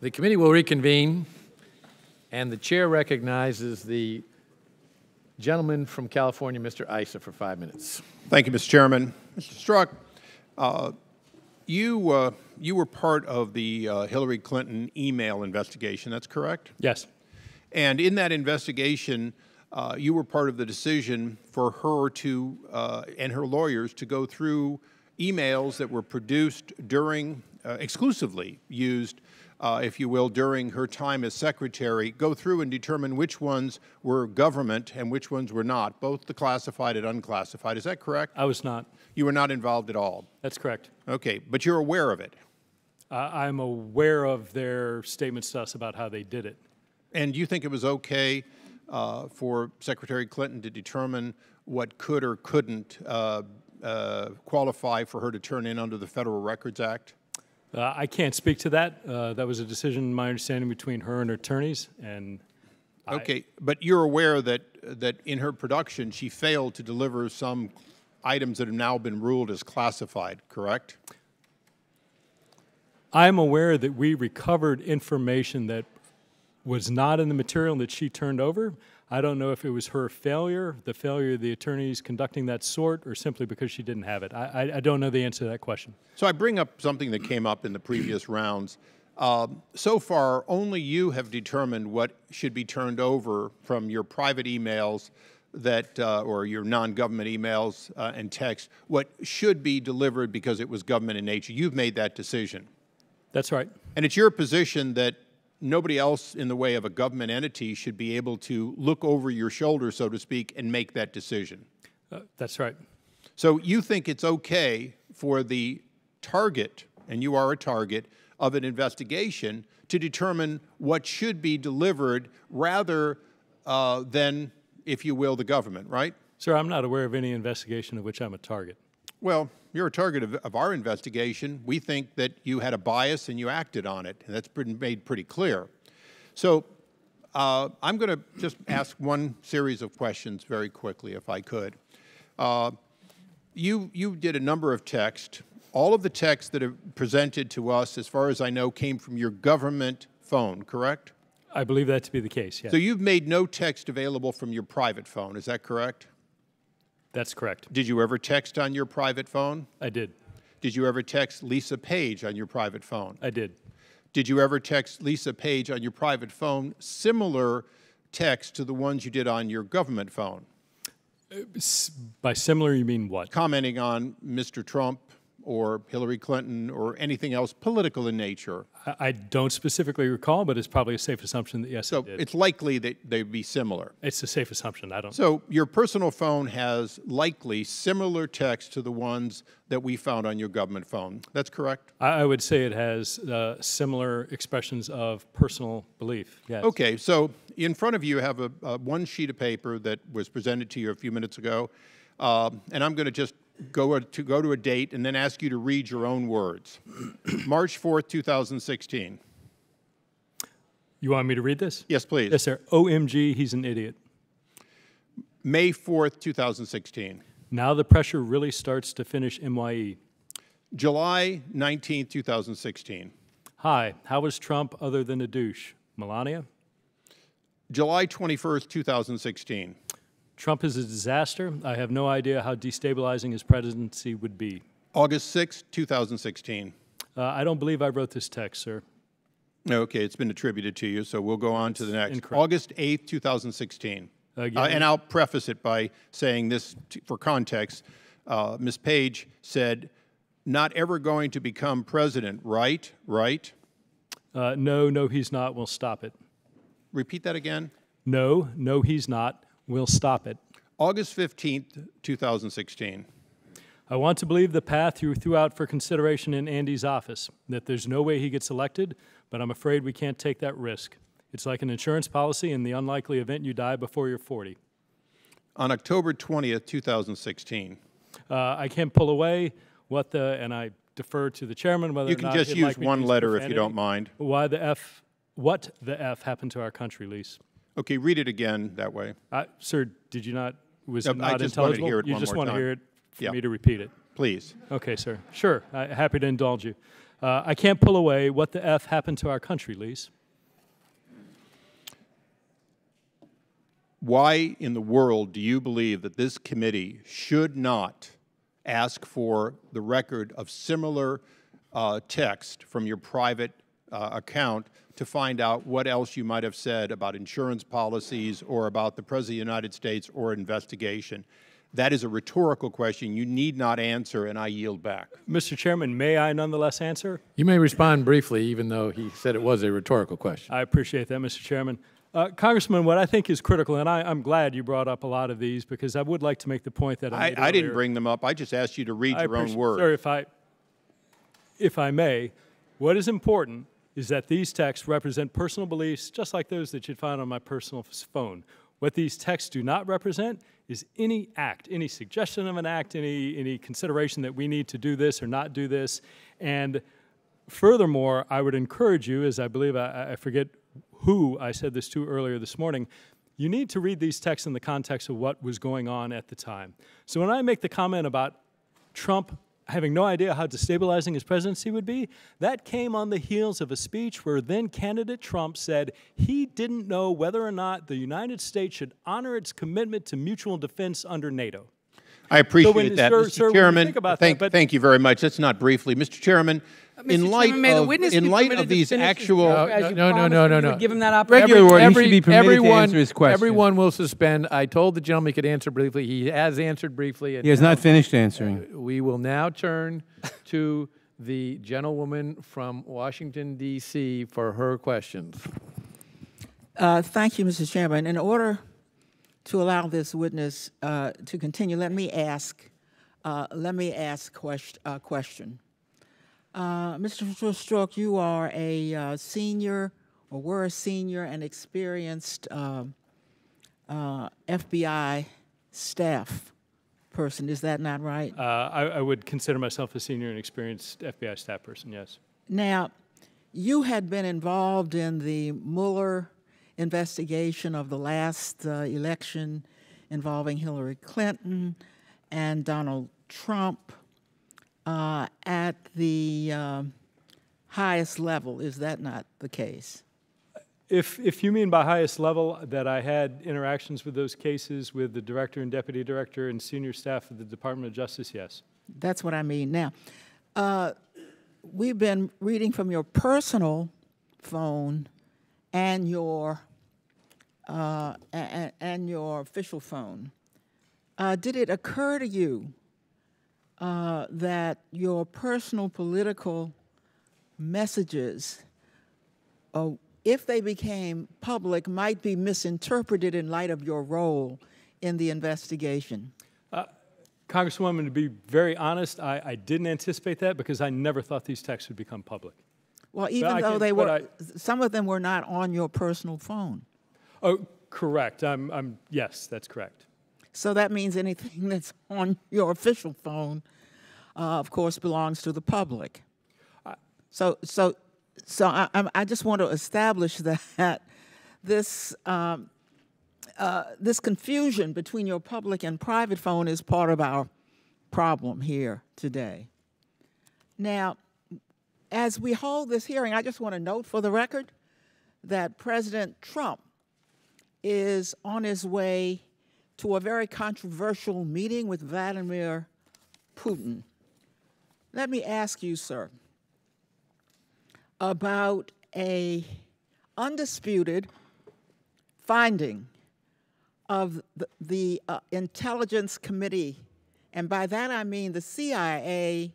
The committee will reconvene, and the chair recognizes the gentleman from California, Mr. Issa, for 5 minutes. Thank you, Mr. Chairman. Mr. Strzok, you were part of the Hillary Clinton email investigation, that's correct? Yes. And in that investigation, you were part of the decision for her to, and her lawyers to go through emails that were produced during, exclusively used, if you will, during her time as secretary, go through and determine which ones were government and which ones were not, both the classified and unclassified. Is that correct? I was not. You were not involved at all? That's correct. Okay, but you're aware of it? I'm aware of their statements to us about how they did it. And do you think it was okay for Secretary Clinton to determine what could or couldn't qualify for her to turn in under the Federal Records Act? I can't speak to that. That was a decision, my understanding, between her and her attorneys. And okay, but you're aware that in her production she failed to deliver some items that have now been ruled as classified, correct? I'm aware that we recovered information that was not in the material that she turned over. I don't know if it was her failure, the failure of the attorneys conducting that sort, or simply because she didn't have it. I don't know the answer to that question. So I bring up something that came up in the previous rounds. So far, only you have determined what should be turned over from your private emails that, or your non-government emails and text, what should be delivered because it was government in nature. You've made that decision. That's right. And it's your position that nobody else in the way of a government entity should be able to look over your shoulder, so to speak, and make that decision. That's right. So you think it's okay for the target, and you are a target, of an investigation to determine what should be delivered rather than, if you will, the government, right? Sir, I'm not aware of any investigation of which I'm a target. Well, you're a target of our investigation. We think that you had a bias and you acted on it, and that's been made pretty clear. So I'm going to just ask one series of questions very quickly, if I could. You did a number of texts. All of the texts that are presented to us, as far as I know, came from your government phone, correct? I believe that to be the case, yes. So you've made no text available from your private phone, is that correct? That's correct. Did you ever text on your private phone? I did. Did you ever text Lisa Page on your private phone? I did. Did you ever text Lisa Page on your private phone similar text to the ones you did on your government phone? By similar, you mean what? Commenting on Mr. Trump or Hillary Clinton or anything else political in nature. I don't specifically recall, but it's probably a safe assumption that yes, I did. So it's likely that they'd be similar. It's a safe assumption. I don't. So your personal phone has likely similar text to the ones that we found on your government phone. That's correct? I would say it has similar expressions of personal belief, yes. Okay, so in front of you have one sheet of paper that was presented to you a few minutes ago, and I'm going to just go to a date and then ask you to read your own words. March 4th, 2016. You want me to read this? Yes, please. Yes, sir. OMG, he's an idiot. May 4th, 2016. Now the pressure really starts to finish MYE. July 19th, 2016. Hi, how was Trump other than a douche? Melania? July 21st, 2016. Trump is a disaster. I have no idea how destabilizing his presidency would be. August 6th, 2016. I don't believe I wrote this text, sir. Okay, it's been attributed to you, so we'll go on to the next. Incorrect. August 8th, 2016. And I'll preface it by saying this for context. Ms. Page said, not ever going to become president, right? Right? No, he's not. We'll stop it. Repeat that again. No, he's not. We'll stop it. August 15th, 2016. I want to believe the path you threw out for consideration in Andy's office, that there's no way he gets elected, but I'm afraid we can't take that risk. It's like an insurance policy in the unlikely event you die before you're 40. On October 20th, 2016. I can't pull away what the, and I defer to the chairman whether you or not can just use one letter if you don't mind. What the F happened to our country, Lise? Okay, read it again that way. Sir, did you not, was it not I just wanted to intelligible? hear it You just want to hear it for Yeah. me to repeat it? Please. Okay, sir. Sure, happy to indulge you. I can't pull away. What the F happened to our country, Lise? Why in the world do you believe that this committee should not ask for the record of similar text from your private account to find out what else you might have said about insurance policies or about the President of the United States or investigation? That is a rhetorical question you need not answer, and I yield back. Mr. Chairman, may I nonetheless answer? You may respond briefly, even though he said it was a rhetorical question. I appreciate that, Mr. Chairman. Congressman, what I think is critical, and I'm glad you brought up a lot of these, because I would like to make the point that I didn't bring them up. I just asked you to read your own words. Sir, if I may, what is important is that these texts represent personal beliefs just like those that you'd find on my personal phone. What these texts do not represent is any act, any suggestion of an act, any consideration that we need to do this or not do this. And furthermore, I would encourage you, as I believe I forget who I said this to earlier this morning, you need to read these texts in the context of what was going on at the time. So when I make the comment about Trump having no idea how destabilizing his presidency would be, that came on the heels of a speech where then-candidate Trump said he didn't know whether or not the United States should honor its commitment to mutual defense under NATO. I appreciate that, Mr. Chairman. Thank you very much. That's not briefly. Mr. Chairman, in light of these actual... No. Give him that opportunity. Everyone will suspend. I told the gentleman he could answer briefly. He has answered briefly. And he has not finished answering. We will now turn to the gentlewoman from Washington, D.C. for her questions. Thank you, Mr. Chairman. In order to allow this witness to continue, let me ask a question. Mr. Strzok, you are a senior, or were a senior and experienced FBI staff person. Is that not right? I would consider myself a senior and experienced FBI staff person, yes. Now, you had been involved in the Mueller investigation of the last election involving Hillary Clinton and Donald Trump at the highest level. Is that not the case? If you mean by highest level that I had interactions with those cases with the director and deputy director and senior staff of the Department of Justice, yes. That's what I mean. Now, we've been reading from your personal phone and your official phone. Did it occur to you that your personal political messages, if they became public, might be misinterpreted in light of your role in the investigation? Congresswoman, to be very honest, I didn't anticipate that because I never thought these texts would become public. Well, even though they were, some of them were not on your personal phone. Oh, correct. Yes, that's correct. So that means anything that's on your official phone, of course, belongs to the public. So I just want to establish that this this confusion between your public and private phone is part of our problem here today. Now, as we hold this hearing, I just want to note for the record that President Trump is on his way to a very controversial meeting with Vladimir Putin. Let me ask you, sir, about an undisputed finding of the Intelligence Committee, and by that I mean the CIA,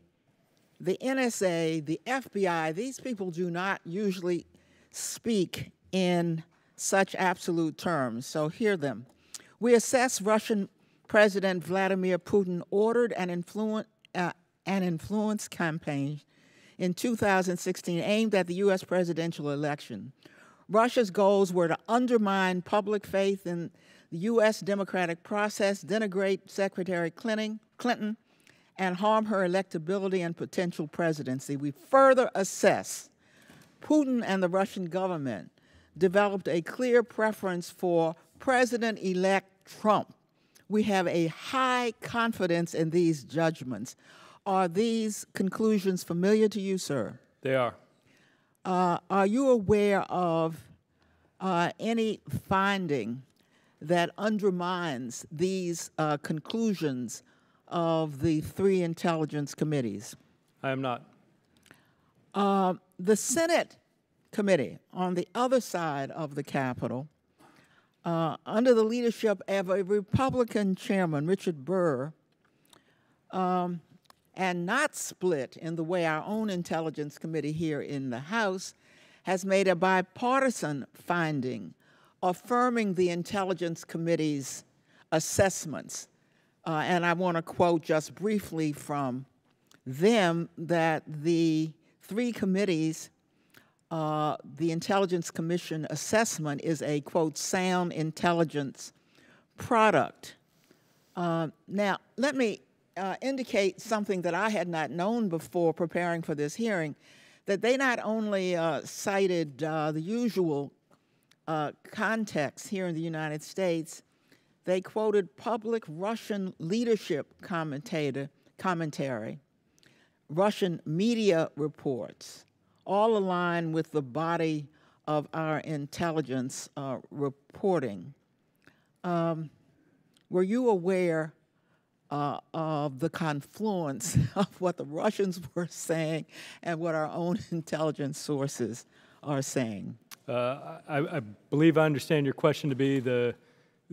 the NSA, the FBI. These people do not usually speak in such absolute terms, so hear them. We assess Russian President Vladimir Putin ordered an influence campaign in 2016 aimed at the U.S. presidential election. Russia's goals were to undermine public faith in the U.S. democratic process, denigrate Secretary Clinton, and harm her electability and potential presidency. We further assess Putin and the Russian government developed a clear preference for President-elect Trump. We have a high confidence in these judgments. Are these conclusions familiar to you, sir? They are. Are you aware of any finding that undermines these conclusions of the three intelligence committees? I am not. The Senate committee on the other side of the Capitol, under the leadership of a Republican chairman, Richard Burr, and not split in the way our own Intelligence Committee here in the House, has made a bipartisan finding affirming the Intelligence Committee's assessments. And I want to quote just briefly from them that the three committees, the Intelligence Commission assessment is a, quote, sound intelligence product. Now, let me indicate something that I had not known before preparing for this hearing, that they not only cited the usual context here in the United States, they quoted public Russian leadership commentary, Russian media reports, all aligned with the body of our intelligence reporting. Were you aware of the confluence of what the Russians were saying and what our own intelligence sources are saying? I believe I understand your question to be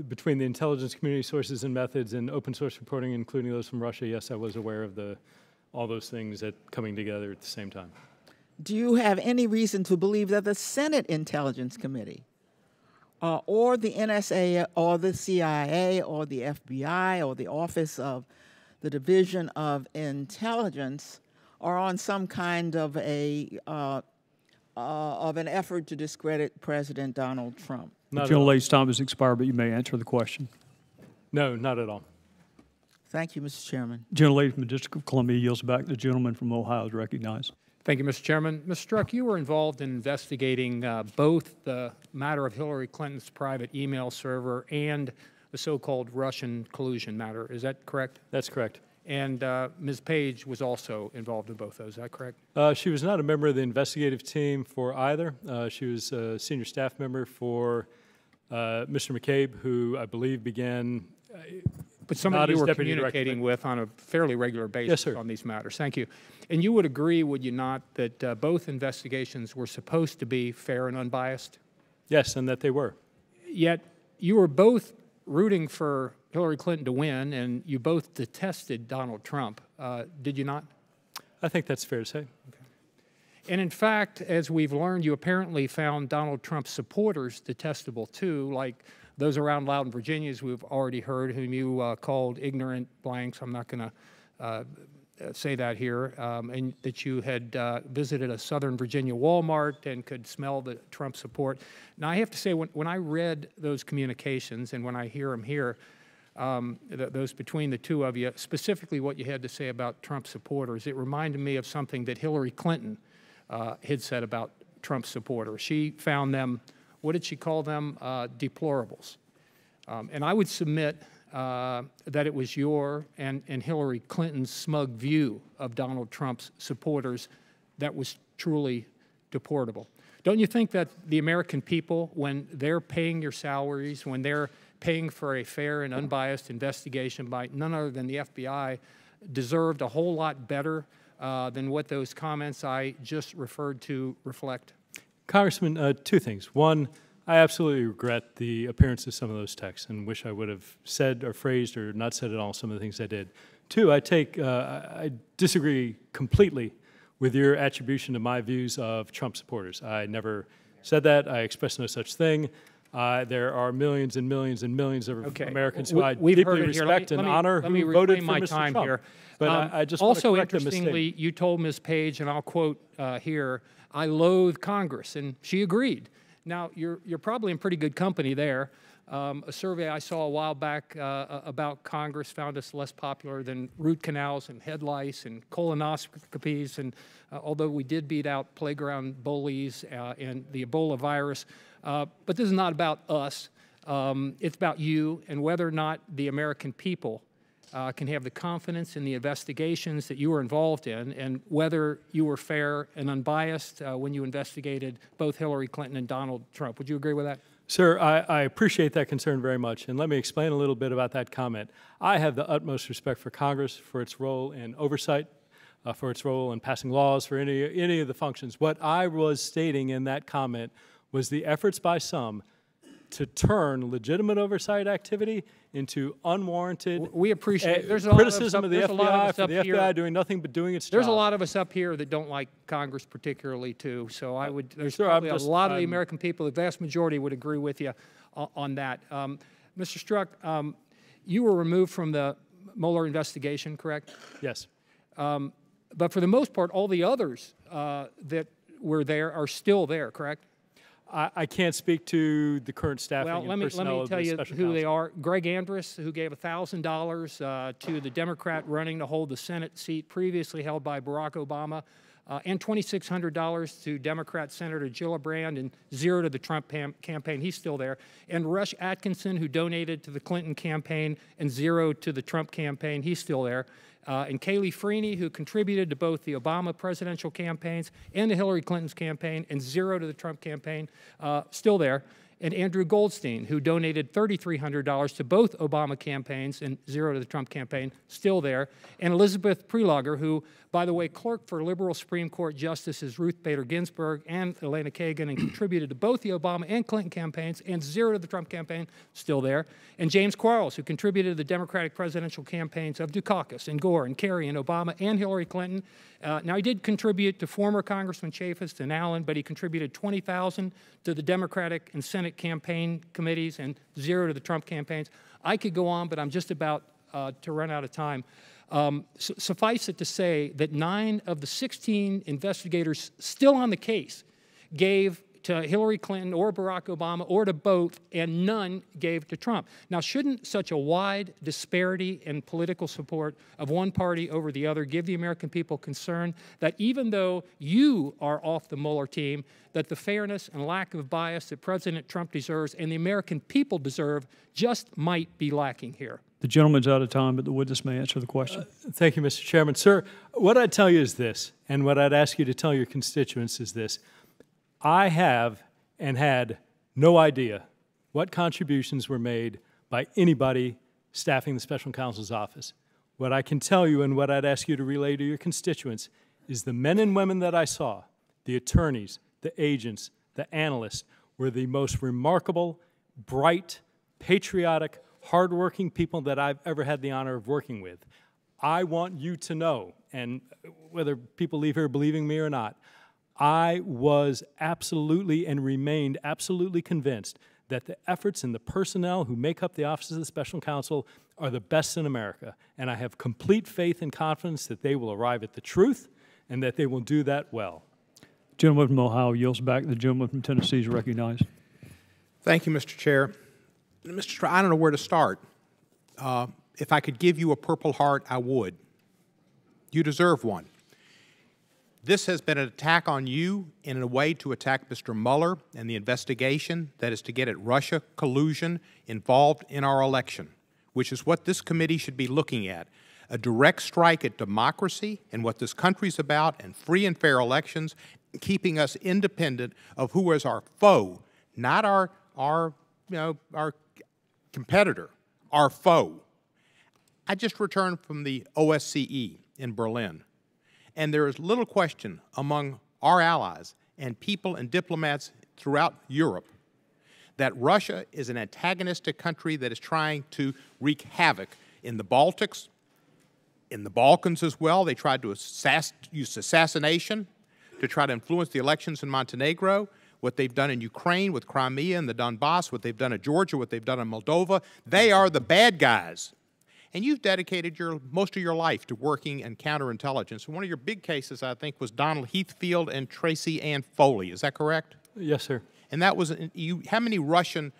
between the intelligence community sources and methods and open source reporting, including those from Russia. Yes, I was aware of all those things coming together at the same time. Do you have any reason to believe that the Senate Intelligence Committee or the NSA or the CIA or the FBI or the Office of the Division of Intelligence are on some kind of an effort to discredit President Donald Trump? Not The gentlelady's time has expired, but you may answer the question. No, not at all. Thank you, Mr. Chairman. Gentlelady from the District of Columbia yields back. The gentleman from Ohio is recognized. Thank you, Mr. Chairman. Mr. Strzok, you were involved in investigating both the matter of Hillary Clinton's private email server and the so-called Russian collusion matter. Is that correct? That's correct. And Ms. Page was also involved in both those. Is that correct? She was not a member of the investigative team for either. She was a senior staff member for Mr. McCabe, who I believe began But somebody you were communicating with on a fairly regular basis Yes, on these matters. Thank you. And you would agree, would you not, that both investigations were supposed to be fair and unbiased? Yes, and that they were. Yet you were both rooting for Hillary Clinton to win, and you both detested Donald Trump. Did you not? I think that's fair to say. Okay. And in fact, as we've learned, you apparently found Donald Trump's supporters detestable too, like those around Loudoun, Virginia, as we've already heard, whom you called ignorant blanks. I'm not going to say that here, and that you had visited a Southern Virginia Walmart and could smell the Trump support. Now, I have to say, when I read those communications and when I hear them here, those between the two of you, specifically what you had to say about Trump supporters, it reminded me of something that Hillary Clinton had said about Trump supporters. She found them, what did she call them? Deplorables. And I would submit that it was your and Hillary Clinton's smug view of Donald Trump's supporters that was truly deplorable. Don't you think that the American people, when they're paying your salaries, when they're paying for a fair and unbiased investigation by none other than the FBI, deserved a whole lot better than what those comments I just referred to reflect? Congressman, two things. One, I absolutely regret the appearance of some of those texts and wish I would have said or phrased or not said at all some of the things I did. Two, I disagree completely with your attribution to my views of Trump supporters. I never said that. I expressed no such thing. There are millions and millions and millions of Americans who I deeply respect and honor who voted for Mr. Trump. Here. But I just also, want to correct interestingly, you told Ms. Page, and I'll quote here, "I loathe Congress," and she agreed. Now, you're probably in pretty good company there. A survey I saw a while back about Congress found us less popular than root canals and head lice and colonoscopies, and although we did beat out playground bullies and the Ebola virus, but this is not about us. It's about you and whether or not the American people can have the confidence in the investigations that you were involved in, and whether you were fair and unbiased when you investigated both Hillary Clinton and Donald Trump. Would you agree with that? Sir, I appreciate that concern very much, and let me explain a little bit about that comment. I have the utmost respect for Congress, for its role in oversight, for its role in passing laws, for any of the functions. What I was stating in that comment was the efforts by some to turn legitimate oversight activity into unwarranted We appreciate there's a criticism of the there's a lot FBI of us for the FBI doing nothing but doing its job. There's a lot of us up here that don't like Congress particularly, too. So I would, there's Sir, probably a lot of the American people, the vast majority would agree with you on that. Mr. Strzok, you were removed from the Mueller investigation, correct? Yes. But for the most part, all the others that were there are still there, correct? I can't speak to the current staffing Well, and let me personnel of tell the you special who they counsel. are. Greg Andrus, who gave $1,000 to the Democrat running to hold the Senate seat previously held by Barack Obama, and $2,600 to Democrat Senator Gillibrand, and $0 to the Trump campaign. He's still there. And Rush Atkinson, who donated to the Clinton campaign, and $0 to the Trump campaign. He's still there. And Kayleigh Freeney, who contributed to both the Obama presidential campaigns and the Hillary Clinton's campaign, and $0 to the Trump campaign, still there. And Andrew Goldstein, who donated $3,300 to both Obama campaigns and $0 to the Trump campaign, still there. And Elizabeth Prelogar, who, by the way, clerked for liberal Supreme Court Justices Ruth Bader Ginsburg and Elena Kagan, and contributed to both the Obama and Clinton campaigns, and $0 to the Trump campaign, still there. And James Quarles, who contributed to the Democratic presidential campaigns of Dukakis and Gore and Kerry and Obama and Hillary Clinton. Now, he did contribute to former Congressman Chaffetz and Allen, but he contributed $20,000 to the Democratic and Senate campaign committees and $0 to the Trump campaigns. I could go on, but I'm just about to run out of time. Suffice it to say that 9 of the 16 investigators still on the case gave to Hillary Clinton or Barack Obama or to both, and none gave to Trump. Now, shouldn't such a wide disparity in political support of one party over the other give the American people concern that even though you are off the Mueller team, that the fairness and lack of bias that President Trump deserves and the American people deserve just might be lacking here? The gentleman's out of time, but the witness may answer the question. Thank you, Mr. Chairman. Sir, what I'd tell you is this, and what I'd ask you to tell your constituents is this. I have and had no idea what contributions were made by anybody staffing the special counsel's office. What I can tell you and what I'd ask you to relay to your constituents is the men and women that I saw, the attorneys, the agents, the analysts, were the most remarkable, bright, patriotic, hardworking people that I've ever had the honor of working with. I want you to know, and whether people leave here believing me or not, I was absolutely and remained absolutely convinced that the efforts and the personnel who make up the Office of the Special Counsel are the best in America. And I have complete faith and confidence that they will arrive at the truth and that they will do that well. Gentleman from Ohio yields back. The gentleman from Tennessee is recognized. Thank you, Mr. Chair. Mr. Strzok, I don't know where to start. If I could give you a Purple Heart, I would. You deserve one. This has been an attack on you in a way to attack Mr. Mueller and the investigation that is to get at Russia collusion involved in our election, which is what this committee should be looking at. A direct strike at democracy and what this country's about, and free and fair elections, keeping us independent of who is our foe, not our competitor, our foe. I just returned from the OSCE in Berlin, and there is little question among our allies and people and diplomats throughout Europe that Russia is an antagonistic country that is trying to wreak havoc in the Baltics, in the Balkans as well. They tried to use assassination to try to influence the elections in Montenegro, what they've done in Ukraine with Crimea and the Donbass, what they've done in Georgia, what they've done in Moldova. They are the bad guys. And you've dedicated most of your life to working in counterintelligence. One of your big cases, I think, was Donald Heathfield and Tracy Ann Foley. Is that correct? Yes, sir. And that was, how many Russian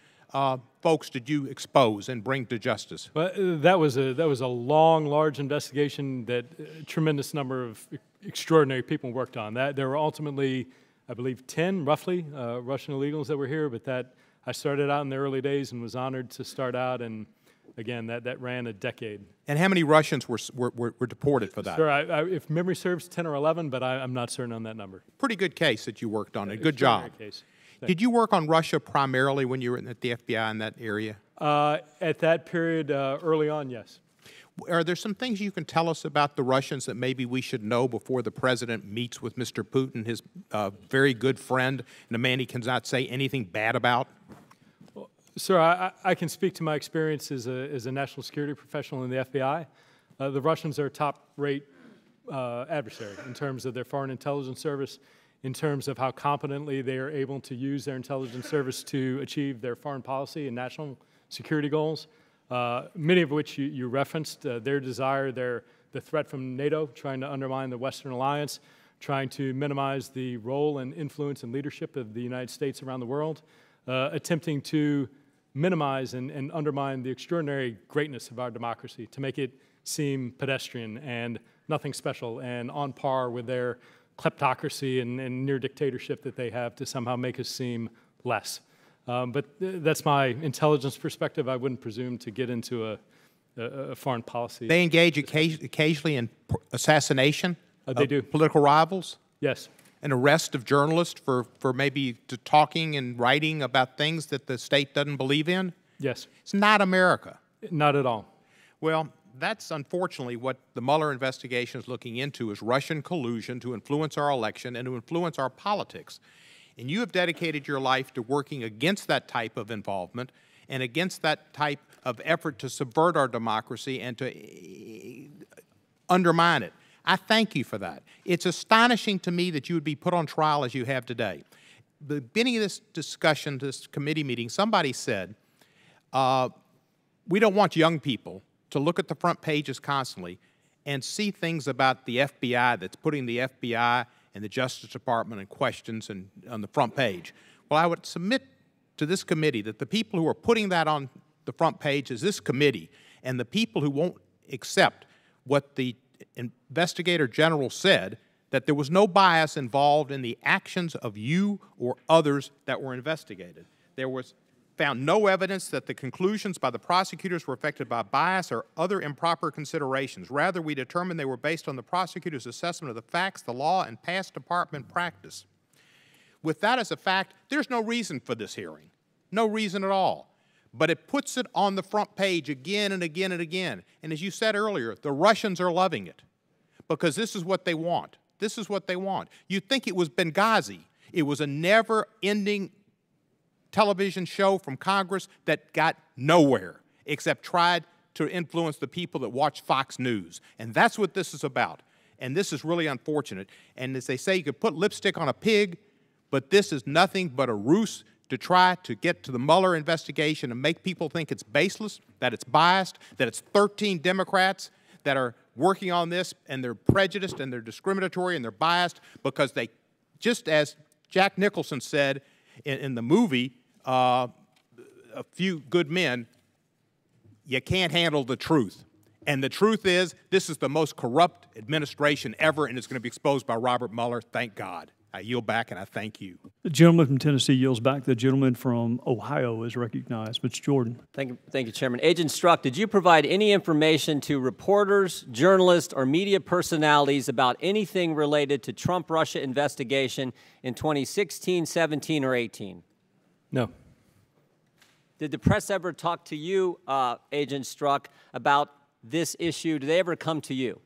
folks did you expose and bring to justice? Well, that was a long, large investigation that a tremendous number of extraordinary people worked on. There were ultimately, I believe, 10, roughly, Russian illegals that were here, but that I started out in the early days and was honored to start out and Again, that ran a decade. And how many Russians were deported for that? Sir, if memory serves, 10 or 11, but I'm not certain on that number. Pretty good case that you worked on. A good job. Case. Did you work on Russia primarily when you were at the FBI in that area? At that period, early on, yes. Are there some things you can tell us about the Russians that maybe we should know before the president meets with Mr. Putin, his very good friend, and a man he cannot say anything bad about? Well, sir, I can speak to my experience as a national security professional in the FBI. The Russians are a top-rate adversary in terms of their foreign intelligence service, in terms of how competently they are able to use their intelligence service to achieve their foreign policy and national security goals. Many of which you referenced, their desire, the threat from NATO, trying to undermine the Western alliance, trying to minimize the role and influence and leadership of the United States around the world, attempting to minimize and undermine the extraordinary greatness of our democracy, to make it seem pedestrian and nothing special and on par with their kleptocracy and near dictatorship that they have, to somehow make us seem less. But that's my intelligence perspective. I wouldn't presume to get into a foreign policy. They engage occasionally in assassination they do. Political rivals? Yes. An arrest of journalists for maybe talking and writing about things that the state doesn't believe in? Yes. It's not America. Not at all. Well, that's unfortunately what the Mueller investigation is looking into, is Russian collusion to influence our election and to influence our politics. And you have dedicated your life to working against that type of involvement and against that type of effort to subvert our democracy and to undermine it. I thank you for that. It's astonishing to me that you would be put on trial as you have today. The beginning of this discussion, this committee meeting, somebody said, we don't want young people to look at the front pages constantly and see things about the FBI that's putting the FBI and the Justice Department in questions and on the front page. Well, I would submit to this committee that the people who are putting that on the front page is this committee, and the people who won't accept what the investigator general said, that there was no bias involved in the actions of you or others that were investigated. There was found no evidence that the conclusions by the prosecutors were affected by bias or other improper considerations. Rather, we determined they were based on the prosecutor's assessment of the facts, the law, and past department practice. With that as a fact, there's no reason for this hearing. No reason at all. But it puts it on the front page again and again and again. And as you said earlier, the Russians are loving it because this is what they want. This is what they want. You'd think it was Benghazi. It was a never-ending television show from Congress that got nowhere except tried to influence the people that watch Fox News. And that's what this is about. And this is really unfortunate. And as they say, you could put lipstick on a pig, but this is nothing but a ruse to try to get to the Mueller investigation and make people think it's baseless, that it's biased, that it's 13 Democrats that are working on this, and they're prejudiced and they're discriminatory and they're biased because they, just as Jack Nicholson said in the movie, A Few Good Men, you can't handle the truth. And the truth is, this is the most corrupt administration ever, and it's going to be exposed by Robert Mueller. Thank God. I yield back, and I thank you. The gentleman from Tennessee yields back. The gentleman from Ohio is recognized. Mr. Jordan. Thank you, Chairman. Agent Strzok, did you provide any information to reporters, journalists, or media personalities about anything related to Trump-Russia investigation in 2016, 17, or 18? No. Did the press ever talk to you, Agent Strzok, about this issue? Did they ever come to you?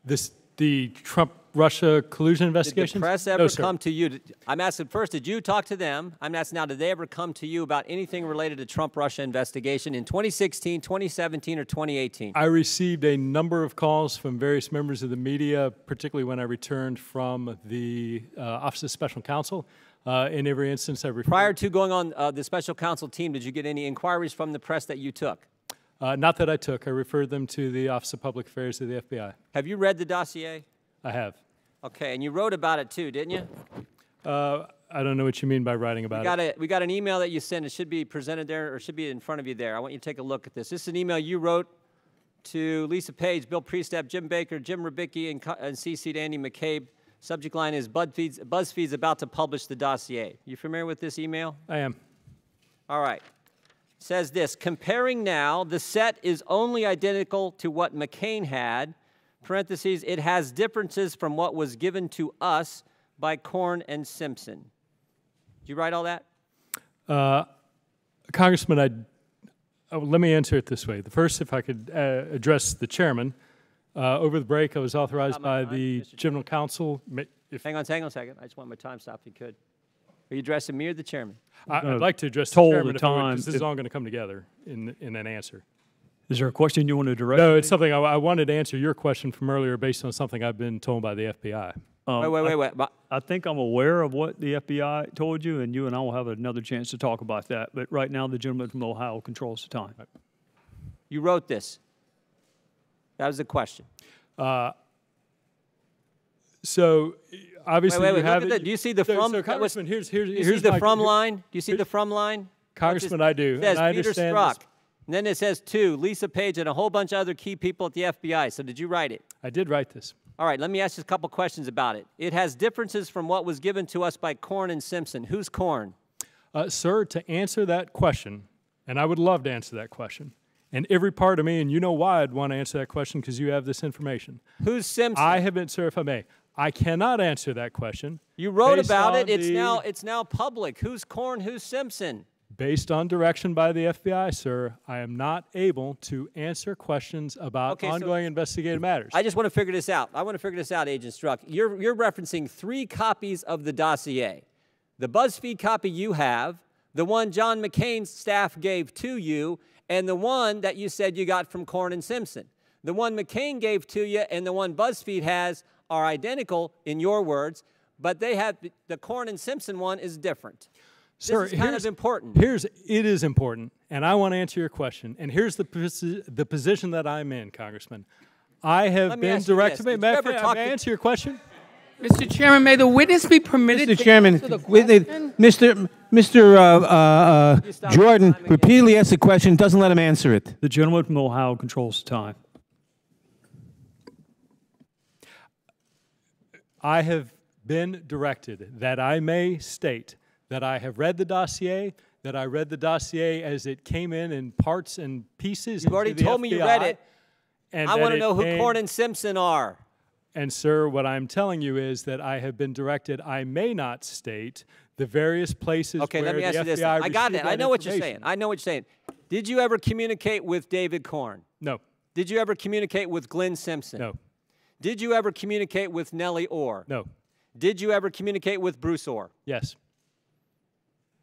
The Trump-Russia collusion investigation? Did the press ever come to you? I'm asking first, did you talk to them? I'm asking now, did they ever come to you about anything related to Trump-Russia investigation in 2016, 2017, or 2018? I received a number of calls from various members of the media, particularly when I returned from the Office of Special Counsel. In every instance, I referred. Prior to going on the special counsel team, did you get any inquiries from the press that you took? Not that I took. I referred them to the Office of Public Affairs of the FBI. Have you read the dossier? I have. Okay, and you wrote about it too, didn't you? I don't know what you mean by writing about it. We got an email that you sent. It should be presented there, or should be in front of you there. I want you to take a look at this. This is an email you wrote to Lisa Page, Bill Priestap, Jim Baker, Jim Rubicki, and CC'd Andy McCabe. Subject line is BuzzFeed's about to publish the dossier. You familiar with this email? I am. All right. says this: comparing now, the set is only identical to what McCain had, parentheses, it has differences from what was given to us by Corn and Simpson. Did you write all that? Congressman, let me answer it this way. The first, if I could address the chairman. Over the break, I was authorized by the General Counsel. Hang on a second. I just want my time stopped if you could. Are you addressing me or the chairman? I'd like to address the chairman because this is all going to come together in an answer. Is there a question you want to direct? No, it's something I wanted to answer your question from earlier based on something I've been told by the FBI. Wait. I think I'm aware of what the FBI told you, and you and I will have another chance to talk about that. But right now, the gentleman from Ohio controls the time. You wrote this. That was the question. So obviously, you have it. Do you see the from? So Congressman, here's the from line. Do you see the from line? Congressman, I do. It says and I Peter understand Strzok. And then it says to Lisa Page and a whole bunch of other key people at the FBI. So did you write it? I did write this. All right, let me ask you a couple questions about it. It has differences from what was given to us by Corn and Simpson. Who's Corn? Sir, to answer that question, and I would love to answer that question, and every part of me, and you know why I'd want to answer that question because you have this information. Who's Simpson? I have been, sir, if I may, I cannot answer that question. You wrote about it. It's now public. Who's Corn? Who's Simpson? Based on direction by the FBI, sir, I am not able to answer questions about ongoing investigative matters. I just want to figure this out. Agent Strzok. You're referencing 3 copies of the dossier. The BuzzFeed copy you have, the one John McCain's staff gave to you, and the one that you said you got from Corn and Simpson. The one McCain gave to you and the one BuzzFeed has are identical in your words, but they have the Corn and Simpson one is different. Sir, this is kind of important. It is important, and I want to answer your question. And here's the position that I'm in, Congressman. I have been directed. May I answer your question? Mr. Chairman, may the witness be permitted Mr. to Chairman, answer the question? Mr. Jordan repeatedly asks a question, doesn't let him answer it. The gentleman from Ohio controls the time. I have been directed that I may state that I have read the dossier, that I read the dossier as it came in parts and pieces. You've already told me you read it. And I want to know who Corn and Simpson are. And, sir, what I'm telling you is that I have been directed I may not state the various places where let me ask the you this. FBI I got it. I know what you're information. saying. I know what you're saying. Did you ever communicate with David Corn? No. Did you ever communicate with Glenn Simpson? No. Did you ever communicate with Nellie Orr? No. Did you ever communicate with Bruce Orr? Yes.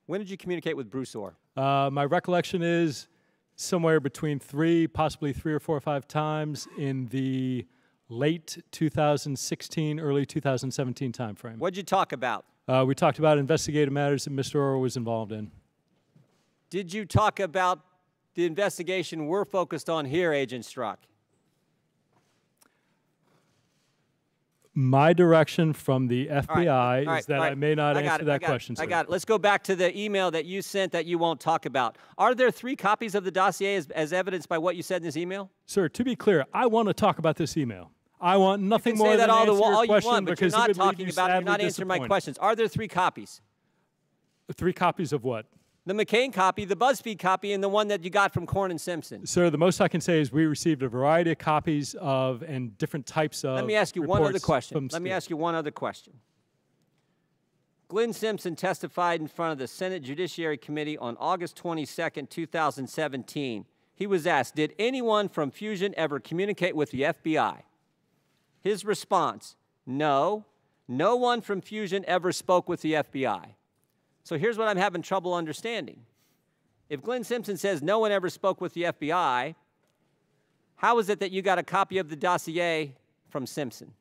When did you communicate with Bruce Orr? My recollection is somewhere between possibly 3 or 4 or 5 times in the late 2016, early 2017 timeframe. What did you talk about? We talked about investigative matters that Mr. Orr was involved in. Did you talk about the investigation we're focused on here, Agent Strzok? My direction from the FBI is that I may not answer that question, sir. I got it. Let's go back to the email that you sent that you won't talk about. Are there 3 copies of the dossier as evidenced by what you said in this email? Sir, to be clear, I want to talk about this email. I want nothing more than all answer your you question want, but you're because not talking about it. You're not answering my questions. Are there 3 copies? 3 copies of what? The McCain copy, the BuzzFeed copy, and the one that you got from Corn and Simpson. Sir, the most I can say is we received a variety of copies of and different types of Let me ask you one other question. Steve. Glenn Simpson testified in front of the Senate Judiciary Committee on August 22nd, 2017. He was asked, did anyone from Fusion ever communicate with the FBI? His response, no. No one from Fusion ever spoke with the FBI. So here's what I'm having trouble understanding. If Glenn Simpson says no one ever spoke with the FBI, how is it that you got a copy of the dossier from Simpson?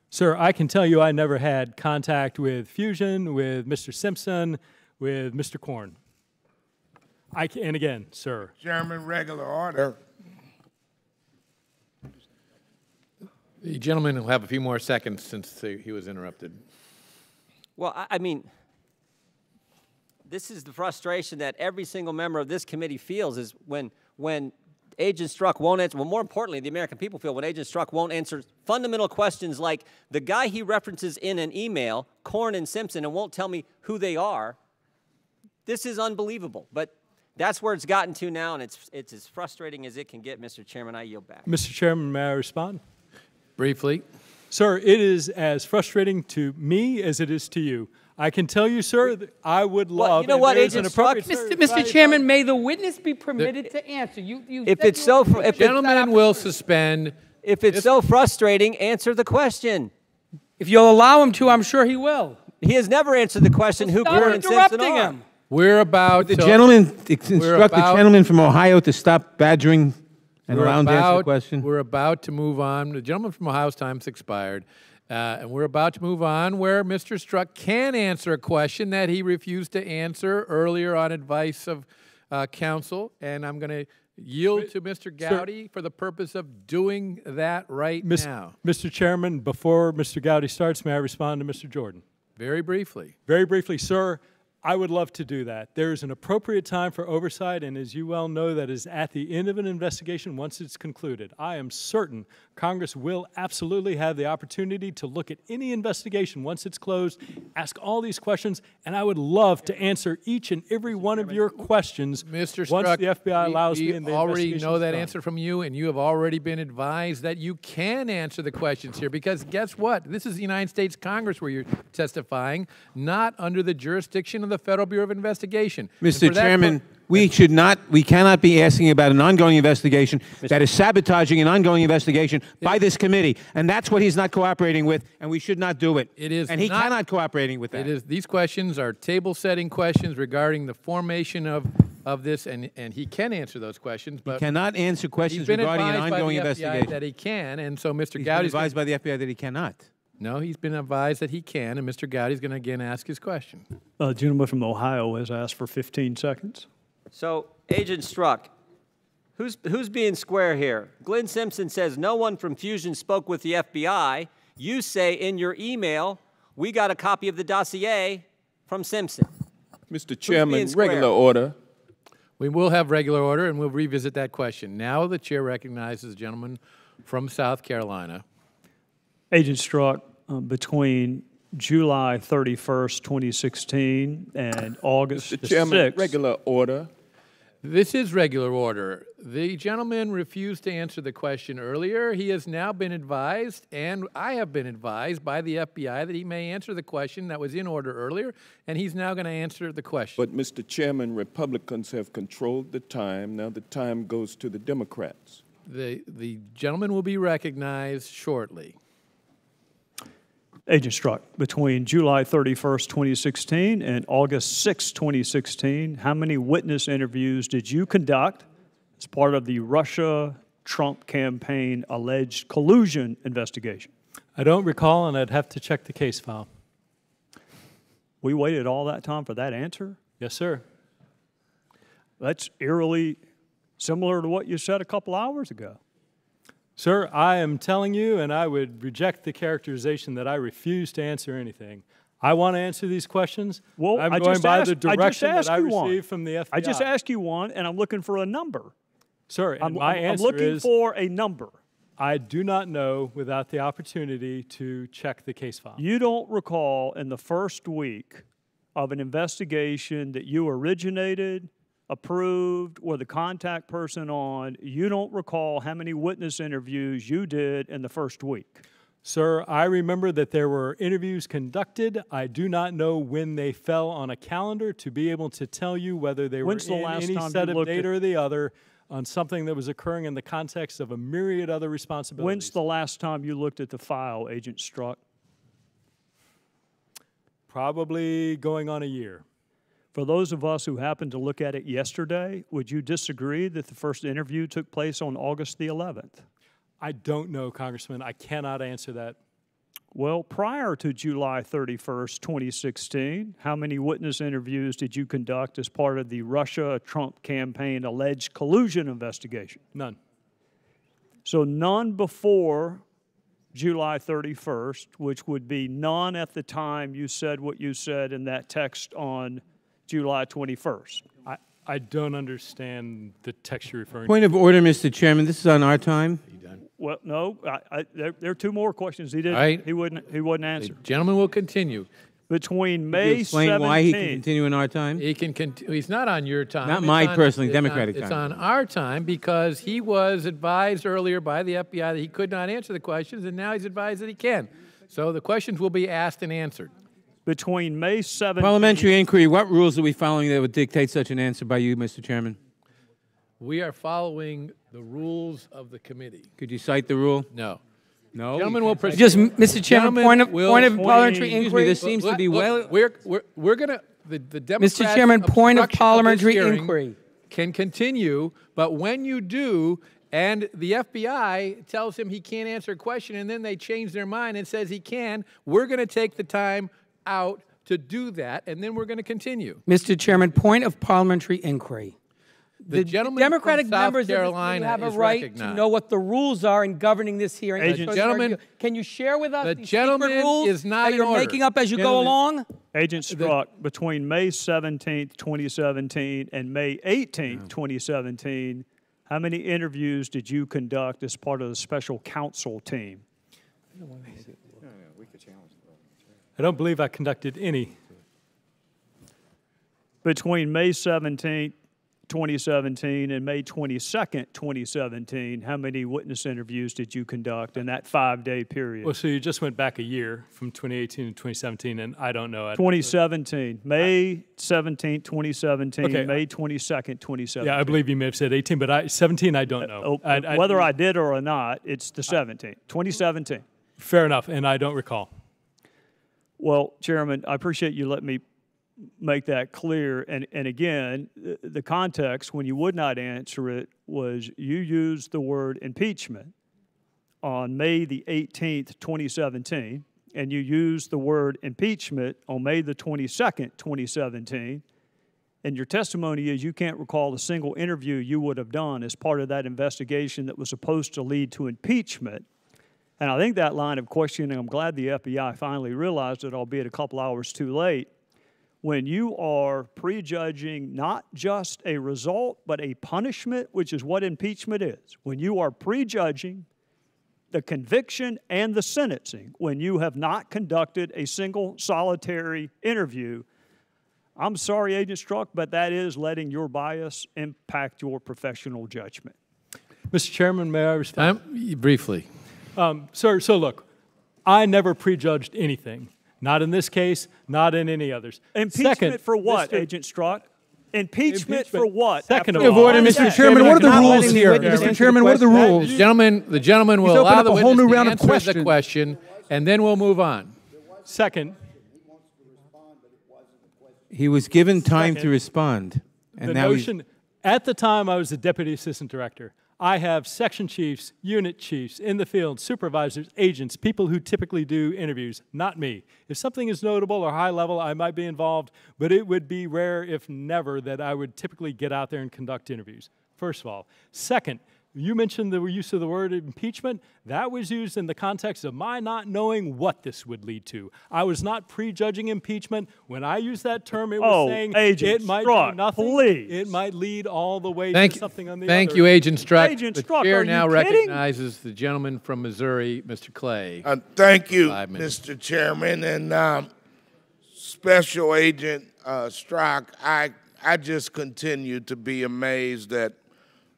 Sir, I can tell you I never had contact with Fusion, with Mr. Simpson, with Mr. Corn. And again, sir. Chairman, regular order. The gentleman will have a few more seconds since he was interrupted. Well, I mean, this is the frustration that every single member of this committee feels is when Agent Strzok won't answer, well, more importantly, the American people feel when Agent Strzok won't answer fundamental questions like the guy he references in an email, Corn and Simpson, and won't tell me who they are. This is unbelievable. But That's where it's gotten to now, and it's as frustrating as it can get, Mr. Chairman. I yield back. Mr. Chairman, may I respond? Briefly. Sir, it is as frustrating to me as it is to you. I can tell you, sir, that I would love. Well, you know what, Agent Strzok? Mr. Chairman, may the witness be permitted to answer. If it's so, if Gentlemen will suspend. If it's so frustrating, answer the question. If you'll allow him to, I'm sure he will. He has never answered the question who Stop Gordon Simpson interrupting are. him. We're about The to, gentleman instruct the gentleman from Ohio to stop badgering and we're allow him to answer the about, question. we're about to move on. The gentleman from Ohio's time's expired. And we're about to move on where Mr. Strzok can answer a question that he refused to answer earlier on advice of counsel. And I'm going to yield to Mr. Gowdy for the purpose of doing that right now. Mr. Chairman, before Mr. Gowdy starts, may I respond to Mr. Jordan? Very briefly. Very briefly, sir, I would love to do that. There is an appropriate time for oversight, and as you well know, that is at the end of an investigation once it's concluded. I am certain Congress will absolutely have the opportunity to look at any investigation once it's closed, ask all these questions, and I would love to answer each and every one of your questions Mr. once Strzok, the FBI allows me and the we already investigation know is that done. answer from you, and you have already been advised that you can answer the questions here, because guess what? This is the United States Congress where you're testifying, not under the jurisdiction of the Federal Bureau of Investigation. Mr. Chairman, we cannot be asking about an ongoing investigation that is sabotaging an ongoing investigation by this committee, and that's what he's not cooperating with, and we should not do it. It is and he not- cannot cooperating with that. It is. These questions are table-setting questions regarding the formation of this, and he can answer those questions, but Cannot answer he's questions been regarding an advised by ongoing the FBI investigation. that he can, and so Mr. He's been Gowdy's advised by the FBI that he cannot. no, he's been advised that he can, and Mr. Gowdy's going to again ask his question. Gentleman from Ohio has asked for 15 seconds. So, Agent Strzok, who's being square here? Glenn Simpson says no one from Fusion spoke with the FBI. You say in your email, we got a copy of the dossier from Simpson. Mr. Chairman, being square? regular order. We will have regular order, and we'll revisit that question. Now the chair recognizes the gentleman from South Carolina. Agent Strzok, between July 31st, 2016 and August Mr. the Chairman, 6th. regular order. This is regular order. The gentleman refused to answer the question earlier. He has now been advised, and I have been advised by the FBI that he may answer the question that was in order earlier, and he's now going to answer the question. But, Mr. Chairman, Republicans have controlled the time. Now the time goes to the Democrats. The gentleman will be recognized shortly. Agent Strzok, between July 31st, 2016 and August 6th, 2016, how many witness interviews did you conduct as part of the Russia-Trump campaign alleged collusion investigation? I don't recall, and I'd have to check the case file. We waited all that time for that answer? Yes, sir. That's eerily similar to what you said a couple hours ago. Sir, I am telling you, and I would reject the characterization that I refuse to answer anything. I want to answer these questions. Well, I'm I going just by asked- the I just direction that asked I you one. received from the FBI. I just asked you one, and I'm looking for a number. Sir, and I'm my answer looking is for a number. I do not know without the opportunity to check the case file. You don't recall in the first week of an investigation that you originated, approved, or the contact person on, you don't recall how many witness interviews you did in the first week. Sir, I remember that there were interviews conducted. I do not know when they fell on a calendar to be able to tell you whether they When's the were in last any time set you of looked date at- or the other on something that was occurring in the context of a myriad other responsibilities. When's the last time you looked at the file, Agent Strzok? Probably going on a year. For those of us who happened to look at it yesterday, would you disagree that the first interview took place on August the 11th? I don't know, Congressman. I cannot answer that. Well, prior to July 31st, 2016, how many witness interviews did you conduct as part of the Russia-Trump campaign alleged collusion investigation? None. So none before July 31st, which would be none at the time you said what you said in that text on July 21st. I don't understand the text you're referring to. Point of order, Mr. Chairman. This is on our time. Well, no, there are two more questions he didn't. All right. He wouldn't answer. The gentleman will continue. between Could May you explain 17th. why he can continue in our time? He can. He's not on your time. Not It's my on- personally it's Democratic on, time. It's on our time because he was advised earlier by the FBI that he could not answer the questions, and now he's advised that he can. So the questions will be asked and answered. Between May 17th. Parliamentary inquiry, what rules are we following that would dictate such an answer by you, Mr. Chairman? We are following the rules of the committee. Could you cite the rule? No. No. Gentlemen will proceed. Just, Mr. Chairman, point of parliamentary Excuse me, inquiry. this seems to be well. We're gonna the Democrats. Mr. Chairman, point of obstruction parliamentary this hearing inquiry. can continue, but when you do, and the FBI tells him he can't answer a question, and then they change their mind and says he can, we're going to take the time out to do that, and then we're going to continue. Mr. Chairman, point of parliamentary inquiry. The gentleman Democratic from South members Carolina of this committee have is a right to recognized. know what the rules are in governing this hearing. Agent- Gentlemen, Can you share with us the these gentleman secret rules is not that in you're order. making up as you go Gentlemen. along? Agent Strzok, between May 17th, 2017 and May 18th, 2017, how many interviews did you conduct as part of the special counsel team? I don't believe I conducted any. Between May 17th, 2017 and May 22nd, 2017, how many witness interviews did you conduct in that 5-day period? Well, so you just went back a year from 2018 to 2017, and I don't know. 2017, May 17th, 2017, Okay. May 22nd, 2017. Yeah, I believe you may have said 18, but 17, I don't know. Whether I did or not, it's the 17th, 2017. Fair enough, and I don't recall. Well, Chairman, I appreciate you letting me make that clear. And again, the context when you would not answer it was you used the word impeachment on May the 18th, 2017, and you used the word impeachment on May the 22nd, 2017. And your testimony is you can't recall a single interview you would have done as part of that investigation that was supposed to lead to impeachment. And I think that line of questioning, I'm glad the FBI finally realized it, albeit a couple hours too late. When you are prejudging not just a result, but a punishment, which is what impeachment is, when you are prejudging the conviction and the sentencing, when you have not conducted a single solitary interview, I'm sorry, Agent Strzok, but that is letting your bias impact your professional judgment. Mr. Chairman, may I respond? Briefly. Sir, so look, I never prejudged anything. Not in this case, not in any others. Impeachment Second, for what, Mr. Agent Strzok? Impeachment for what? Second of After all, all Order, that? Mr. Chairman, what are the Not rules letting the here? witness Mr. answer Chairman, the what are the question. rules? The gentleman will opened allow up the a whole witness new to round of answer the questions. question, and then we'll move on. Second, He was given time to respond. And the now he's notion, at the time I was the deputy assistant director, I have section chiefs, unit chiefs in the field, supervisors, agents, people who typically do interviews, not me. If something is notable or high level, I might be involved, but it would be rare, if never, that I would typically get out there and conduct interviews, first of all. Second, you mentioned the use of the word impeachment. That was used in the context of my not knowing what this would lead to. I was not prejudging impeachment. When I used that term, it was saying Agent it might Strzok, do nothing. please. It might lead all the way Thank to something on the Thank other. you, Agent Strzok. Agent The Strzok, chair are you now kidding? recognizes the gentleman from Missouri, Mr. Clay. Thank you, 5 minutes. Mr. Chairman. And Special Agent Strzok, I just continue to be amazed that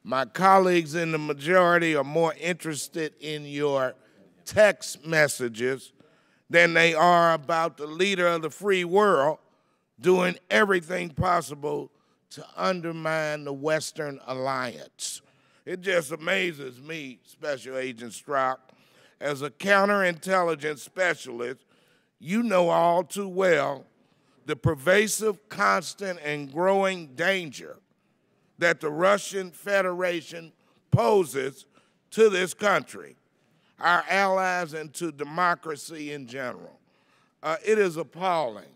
my colleagues in the majority are more interested in your text messages than they are about the leader of the free world doing everything possible to undermine the Western Alliance. It just amazes me, Special Agent Strzok, as a counterintelligence specialist, you know all too well the pervasive, constant, and growing danger that the Russian Federation poses to this country, our allies, and to democracy in general. It is appalling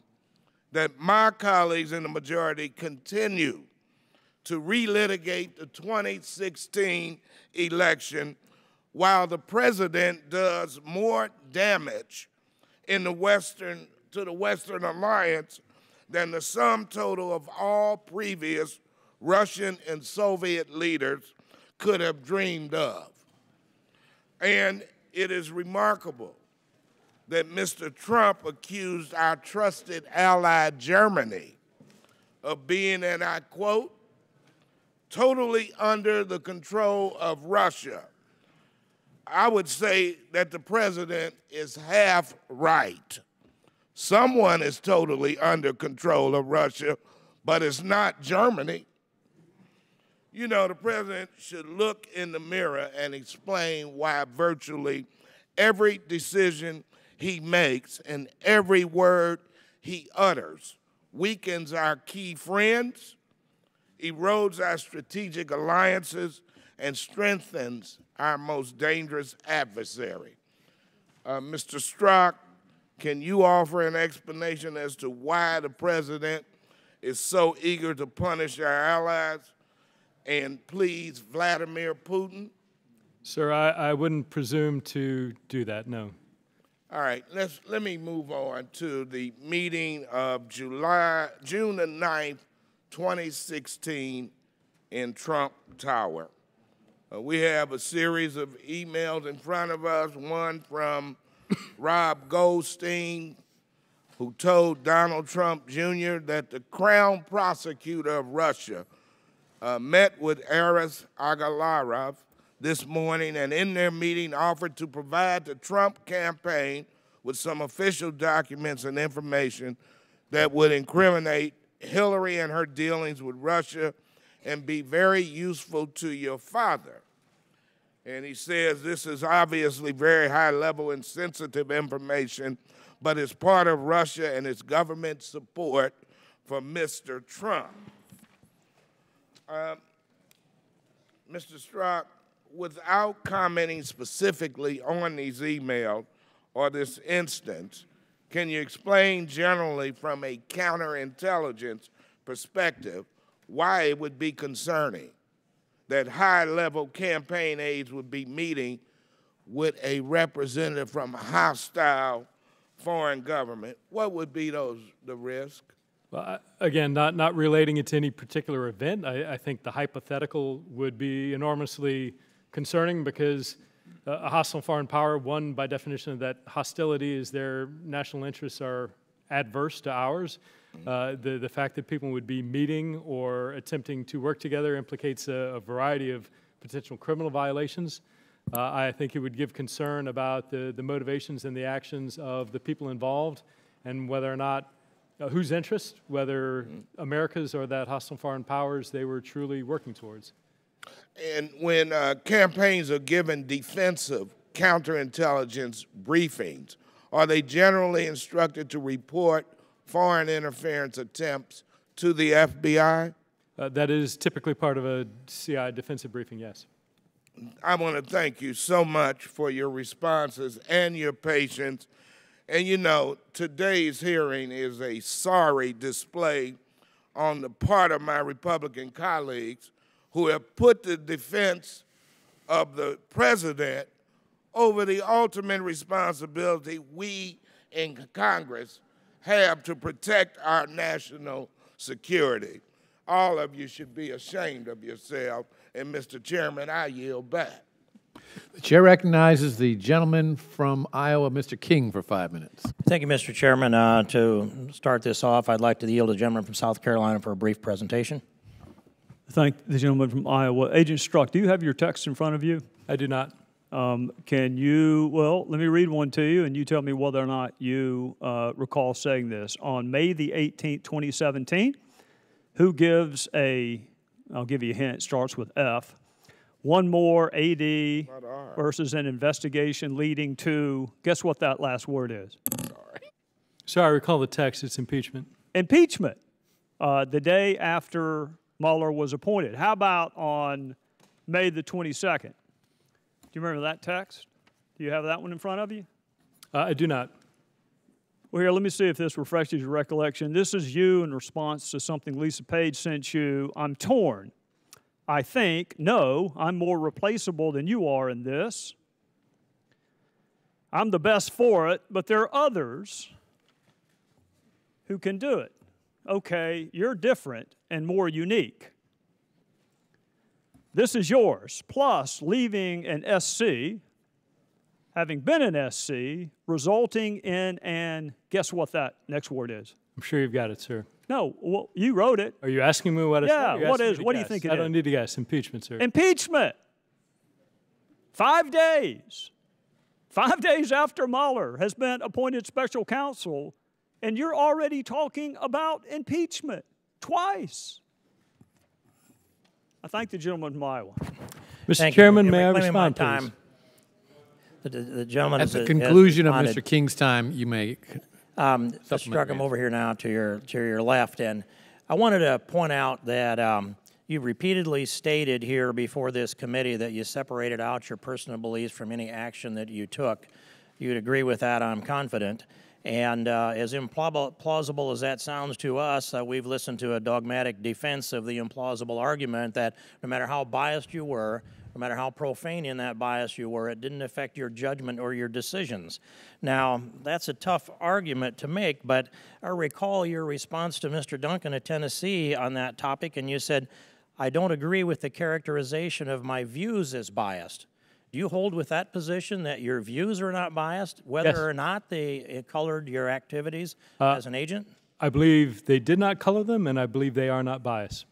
that my colleagues in the majority continue to relitigate the 2016 election while the president does more damage in the to the Western Alliance than the sum total of all previous Russian and Soviet leaders could have dreamed of. And it is remarkable that Mr. Trump accused our trusted ally Germany of being, and I quote, totally under the control of Russia. I would say that the president is half right. Someone is totally under control of Russia, but it's not Germany. You know, the president should look in the mirror and explain why virtually every decision he makes and every word he utters weakens our key friends, erodes our strategic alliances, and strengthens our most dangerous adversary. Mr. Strzok, can you offer an explanation as to why the president is so eager to punish our allies and please Vladimir Putin? Sir, I wouldn't presume to do that, no. All right, let me move on to the meeting of June the 9th, 2016 in Trump Tower. We have a series of emails in front of us, one from Rob Goldstein, who told Donald Trump Jr. that the Crown Prosecutor of Russia met with Aras Agalarov this morning, and in their meeting offered to provide the Trump campaign with some official documents and information that would incriminate Hillary and her dealings with Russia and be very useful to your father. And he says this is obviously very high level and sensitive information, but it's part of Russia and its government support for Mr. Trump. Mr. Strzok, without commenting specifically on these emails or this instance, can you explain generally from a counterintelligence perspective why it would be concerning that high-level campaign aides would be meeting with a representative from a hostile foreign government? What would be the risk? Well, again, not relating it to any particular event. I think the hypothetical would be enormously concerning because a hostile foreign power, one, by definition of that hostility is their national interests are adverse to ours. The fact that people would be meeting or attempting to work together implicates a variety of potential criminal violations. I think it would give concern about the motivations and the actions of the people involved and whether or not whose interest, whether America's or that hostile foreign powers they were truly working towards. And when campaigns are given defensive counterintelligence briefings, are they generally instructed to report foreign interference attempts to the FBI? That is typically part of a CI defensive briefing, yes. I want to thank you so much for your responses and your patience. And you know, today's hearing is a sorry display on the part of my Republican colleagues who have put the defense of the president over the ultimate responsibility we in Congress have to protect our national security. All of you should be ashamed of yourself. And Mr. Chairman, I yield back. The chair recognizes the gentleman from Iowa, Mr. King, for 5 minutes. Thank you, Mr. Chairman. To start this off, I'd like to yield to the gentleman from South Carolina for a brief presentation. Thank the gentleman from Iowa. Agent Strzok, do you have your text in front of you? I do not. Can you, well, let me read one to you, and you tell me whether or not you recall saying this. On May the 18th, 2017, who gives a, I'll give you a hint, it starts with F, one more AD versus an investigation leading to, guess what that last word is? Sorry, I recall the text. It's impeachment. Impeachment, the day after Mueller was appointed. How about on May the 22nd? Do you remember that text? Do you have that one in front of you? I do not. Well, here, let me see if this refreshes your recollection. This is you in response to something Lisa Page sent you. I'm torn. I think, no, I'm more replaceable than you are in this. I'm the best for it, but there are others who can do it. Okay, you're different and more unique. This is yours. Plus, leaving an SC having been an SC, resulting in an, guess what that next word is? I'm sure you've got it, sir. No, well, you wrote it. Are you asking me what it is? Yeah, what is? What do you think it is? I don't need to guess. Impeachment, sir. Impeachment. 5 days. 5 days after Mueller has been appointed special counsel, and you're already talking about impeachment twice. I thank the gentleman from Iowa. Mr. Chairman, may I respond, please? The gentleman at the conclusion of Mr. King's time, you may. Mr. Strzok, I'm over here now to your left, and I wanted to point out that you repeatedly stated here before this committee that you separated out your personal beliefs from any action that you took. You'd agree with that, I'm confident. And as implausible as that sounds to us, we've listened to a dogmatic defense of the implausible argument that no matter how biased you were, no matter how profane in that bias you were, it didn't affect your judgment or your decisions. Now, that's a tough argument to make, but I recall your response to Mr. Duncan of Tennessee on that topic, and you said, I don't agree with the characterization of my views as biased. Do you hold with that position that your views are not biased, whether or not they colored your activities as an agent? I believe they did not color them, and I believe they are not biased.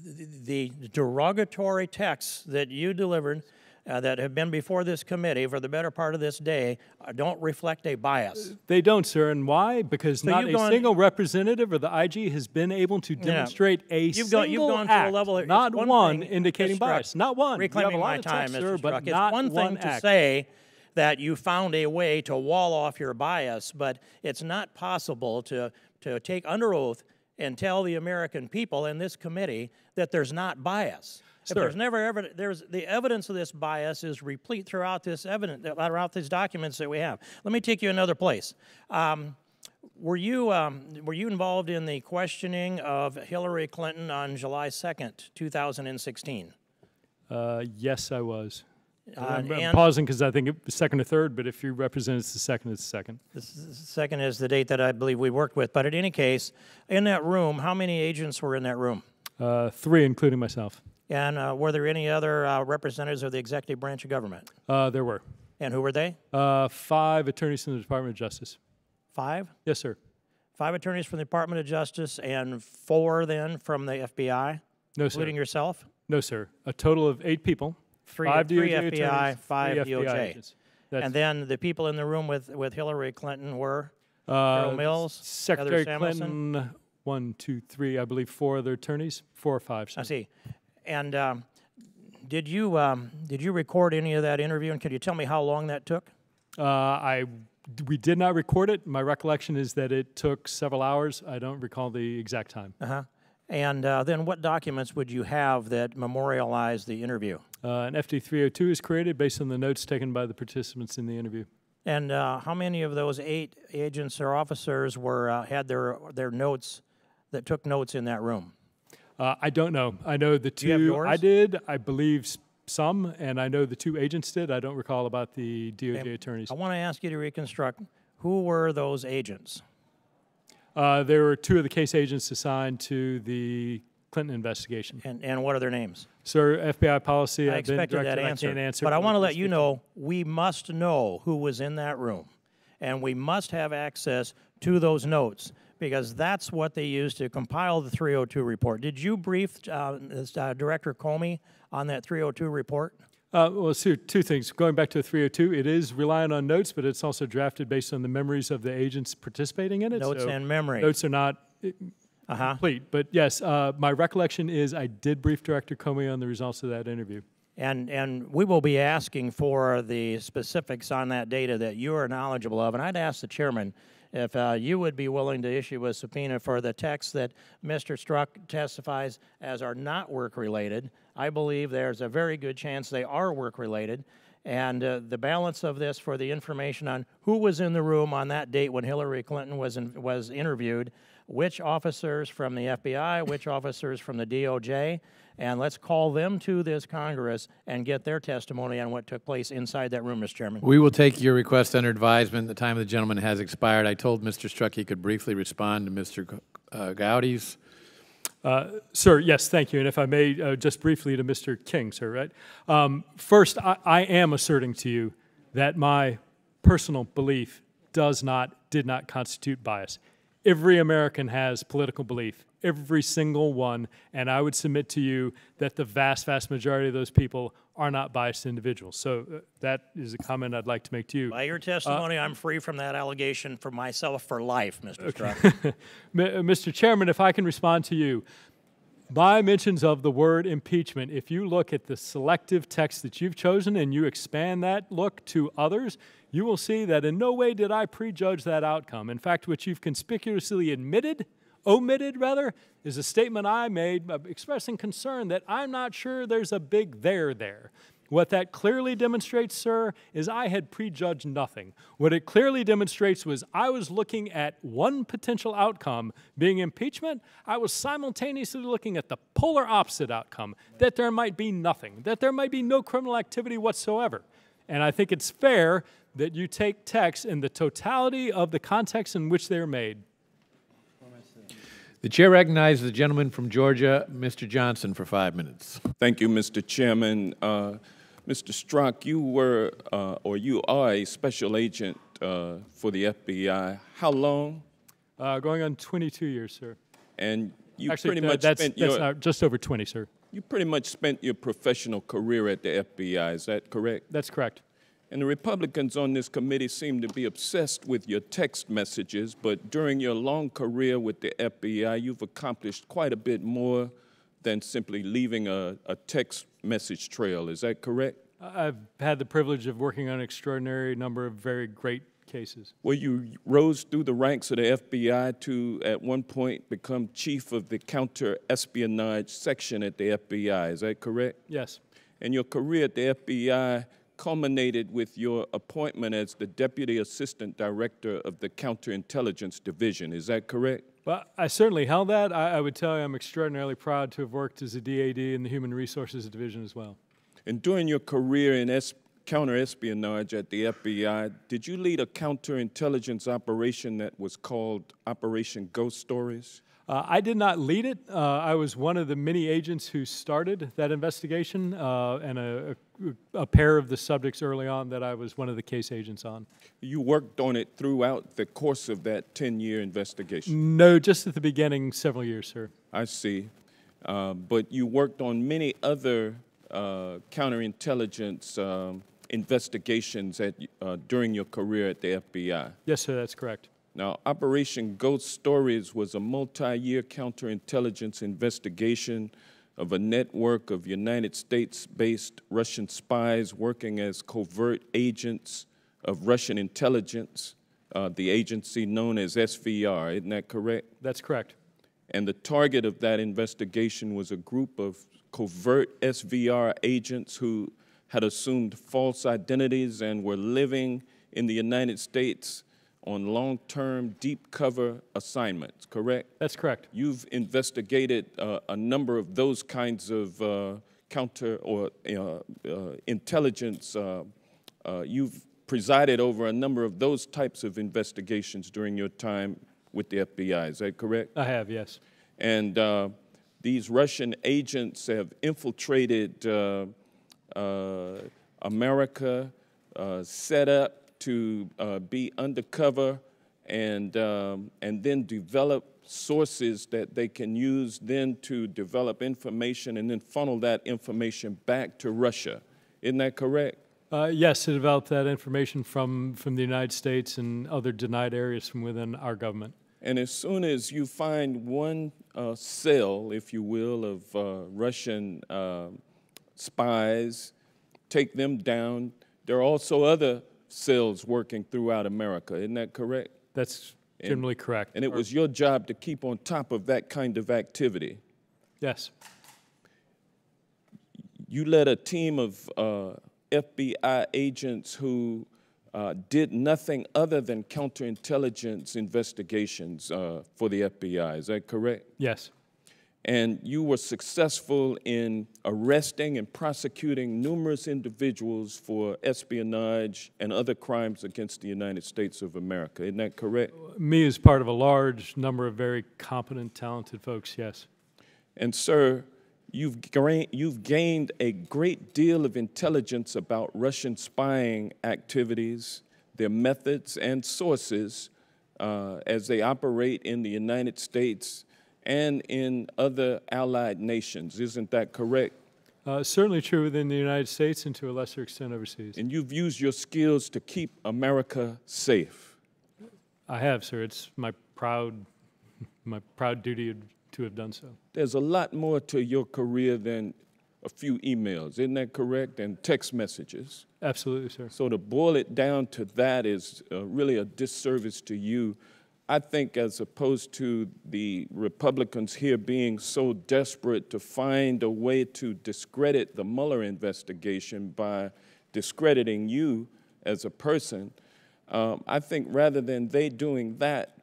The derogatory texts that you delivered that have been before this committee for the better part of this day don't reflect a bias. They don't, sir, and why? Because so not a single representative of the IG has been able to demonstrate a single act, not one indicating bias. Not one. Reclaiming my time, Mr. Strzok. It's one thing to say that you found a way to wall off your bias, but it's not possible to take under oath and tell the American people in this committee that there's not bias. If there's never the evidence of this bias is replete throughout this throughout these documents that we have. Let me take you another place. Were you involved in the questioning of Hillary Clinton on July 2nd, 2016? Yes, I was. I'm pausing because I think it was second or third, but if you represent it's the second, it's the second. The second is the date that I believe we worked with. But in any case, in that room, how many agents were in that room? 3, including myself. And were there any other representatives of the executive branch of government? There were. And who were they? 5 attorneys from the Department of Justice. 5? Yes, sir. 5 attorneys from the Department of Justice and 4 then from the FBI? No, sir. Including yourself? No, sir. A total of 8 people. 3 FBI, 5 DOJ. Agents. And then the people in the room with Hillary Clinton were Carol Mills, Secretary Heather Clinton, 1, 2, 3, I believe 4 other attorneys, 4 or 5. So. I see. And did you record any of that interview? And can you tell me how long that took? We did not record it. My recollection is that it took several hours. I don't recall the exact time. And then what documents would you have that memorialize the interview? An FD 302 is created based on the notes taken by the participants in the interview. And how many of those 8 agents or officers had their notes that took notes in that room? I don't know. I know the 2. Do you have yours? I did. I believe some, and I know the 2 agents did. I don't recall about the DOJ attorneys. I want to ask you to reconstruct. Who were those agents? There were 2 of the case agents assigned to the Clinton investigation. And what are their names? Sir, FBI policy. I expected that answer. I can't answer. But I want to let you know we must know who was in that room, and we must have access to those notes because that's what they used to compile the 302 report. Did you brief Director Comey on that 302 report? Well, sir, 2 things. Going back to the 302, it is relying on notes, but it's also drafted based on the memories of the agents participating in it. Notes and memory. Notes are not complete. But yes, my recollection is I did brief Director Comey on the results of that interview. And we will be asking for the specifics on that data that you are knowledgeable of. And I'd ask the chairman if you would be willing to issue a subpoena for the texts that Mr. Strzok testifies as are not work-related. I believe there's a very good chance they are work-related. And the balance of this for the information on who was in the room on that date when Hillary Clinton was interviewed, which officers from the FBI, which officers from the DOJ, and let's call them to this Congress and get their testimony on what took place inside that room, Mr. Chairman. We will take your request under advisement. The time of the gentleman has expired. I told Mr. Strzok he could briefly respond to Mr. Gowdy's. Sir, yes, thank you. And if I may, just briefly to Mr. King, sir, right? First, I am asserting to you that my personal belief did not constitute bias. Every American has political belief, every single one, and I would submit to you that the vast, vast majority of those people are not biased individuals. So that is a comment I'd like to make to you. By your testimony, I'm free from that allegation for myself for life, Mr. Strzok. Mr. Chairman, if I can respond to you. My mentions of the word impeachment, if you look at the selective text that you've chosen and you expand that look to others, you will see that in no way did I prejudge that outcome. In fact, what you've conspicuously omitted rather, is a statement I made expressing concern that I'm not sure there's a big there. What that clearly demonstrates, sir, is I had prejudged nothing. What it clearly demonstrates was I was looking at one potential outcome being impeachment. I was simultaneously looking at the polar opposite outcome, that there might be nothing, that there might be no criminal activity whatsoever. And I think it's fair that you take texts in the totality of the context in which they're made. The chair recognizes the gentleman from Georgia, Mr. Johnson, for 5 minutes. Thank you, Mr. Chairman. Mr. Strzok, you were, or you are a special agent for the FBI. How long? Going on 22 years, sir. And you Actually, pretty much spent your... just over 20, sir. You pretty much spent your professional career at the FBI, is that correct? That's correct. And the Republicans on this committee seem to be obsessed with your text messages, but during your long career with the FBI, you've accomplished quite a bit more than simply leaving a text message trail. Is that correct? I've had the privilege of working on an extraordinary number of very great cases. Well, you rose through the ranks of the FBI to, at one point, become chief of the Counterintelligence section at the FBI. Is that correct? Yes. And your career at the FBI culminated with your appointment as the Deputy Assistant Director of the Counterintelligence Division. Is that correct? Well, I certainly held that. I would tell you I'm extraordinarily proud to have worked as a DAD in the Human Resources Division as well. And during your career in counterespionage at the FBI, did you lead a counterintelligence operation that was called Operation Ghost Stories? I did not lead it. I was one of the many agents who started that investigation, and a pair of the subjects early on that I was one of the case agents on. You worked on it throughout the course of that 10-year investigation? No, just at the beginning, several years, sir. I see. But you worked on many other counterintelligence investigations during your career at the FBI? Yes, sir, that's correct. Now, Operation Ghost Stories was a multi-year counterintelligence investigation of a network of United States-based Russian spies working as covert agents of Russian intelligence, the agency known as SVR. Isn't that correct? That's correct. And the target of that investigation was a group of covert SVR agents who had assumed false identities and were living in the United States on long-term, deep-cover assignments, correct? That's correct. You've investigated a number of those kinds of intelligence. You've presided over a number of those types of investigations during your time with the FBI. Is that correct? I have, yes. And these Russian agents have infiltrated America, set up to be undercover and then develop sources that they can use then to develop information and then funnel that information back to Russia. Isn't that correct? Yes, to develop that information from the United States and other denied areas from within our government. And as soon as you find one cell, if you will, of Russian spies, take them down, there are also other cells working throughout America. Isn't that correct? That's generally correct. And it was your job to keep on top of that kind of activity. Yes. You led a team of FBI agents who did nothing other than counterintelligence investigations for the FBI. Is that correct? Yes. And you were successful in arresting and prosecuting numerous individuals for espionage and other crimes against the United States of America. Isn't that correct? Me as part of a large number of very competent, talented folks, yes. And, sir, you've gained a great deal of intelligence about Russian spying activities, their methods and sources as they operate in the United States and in other allied nations. Isn't that correct? Certainly true within the United States and to a lesser extent overseas. And you've used your skills to keep America safe. I have, sir. It's my proud duty to have done so. There's a lot more to your career than a few emails, isn't that correct? And text messages. Absolutely, sir. So to boil it down to that is really a disservice to you. I think as opposed to the Republicans here being so desperate to find a way to discredit the Mueller investigation by discrediting you as a person, I think rather than they doing that,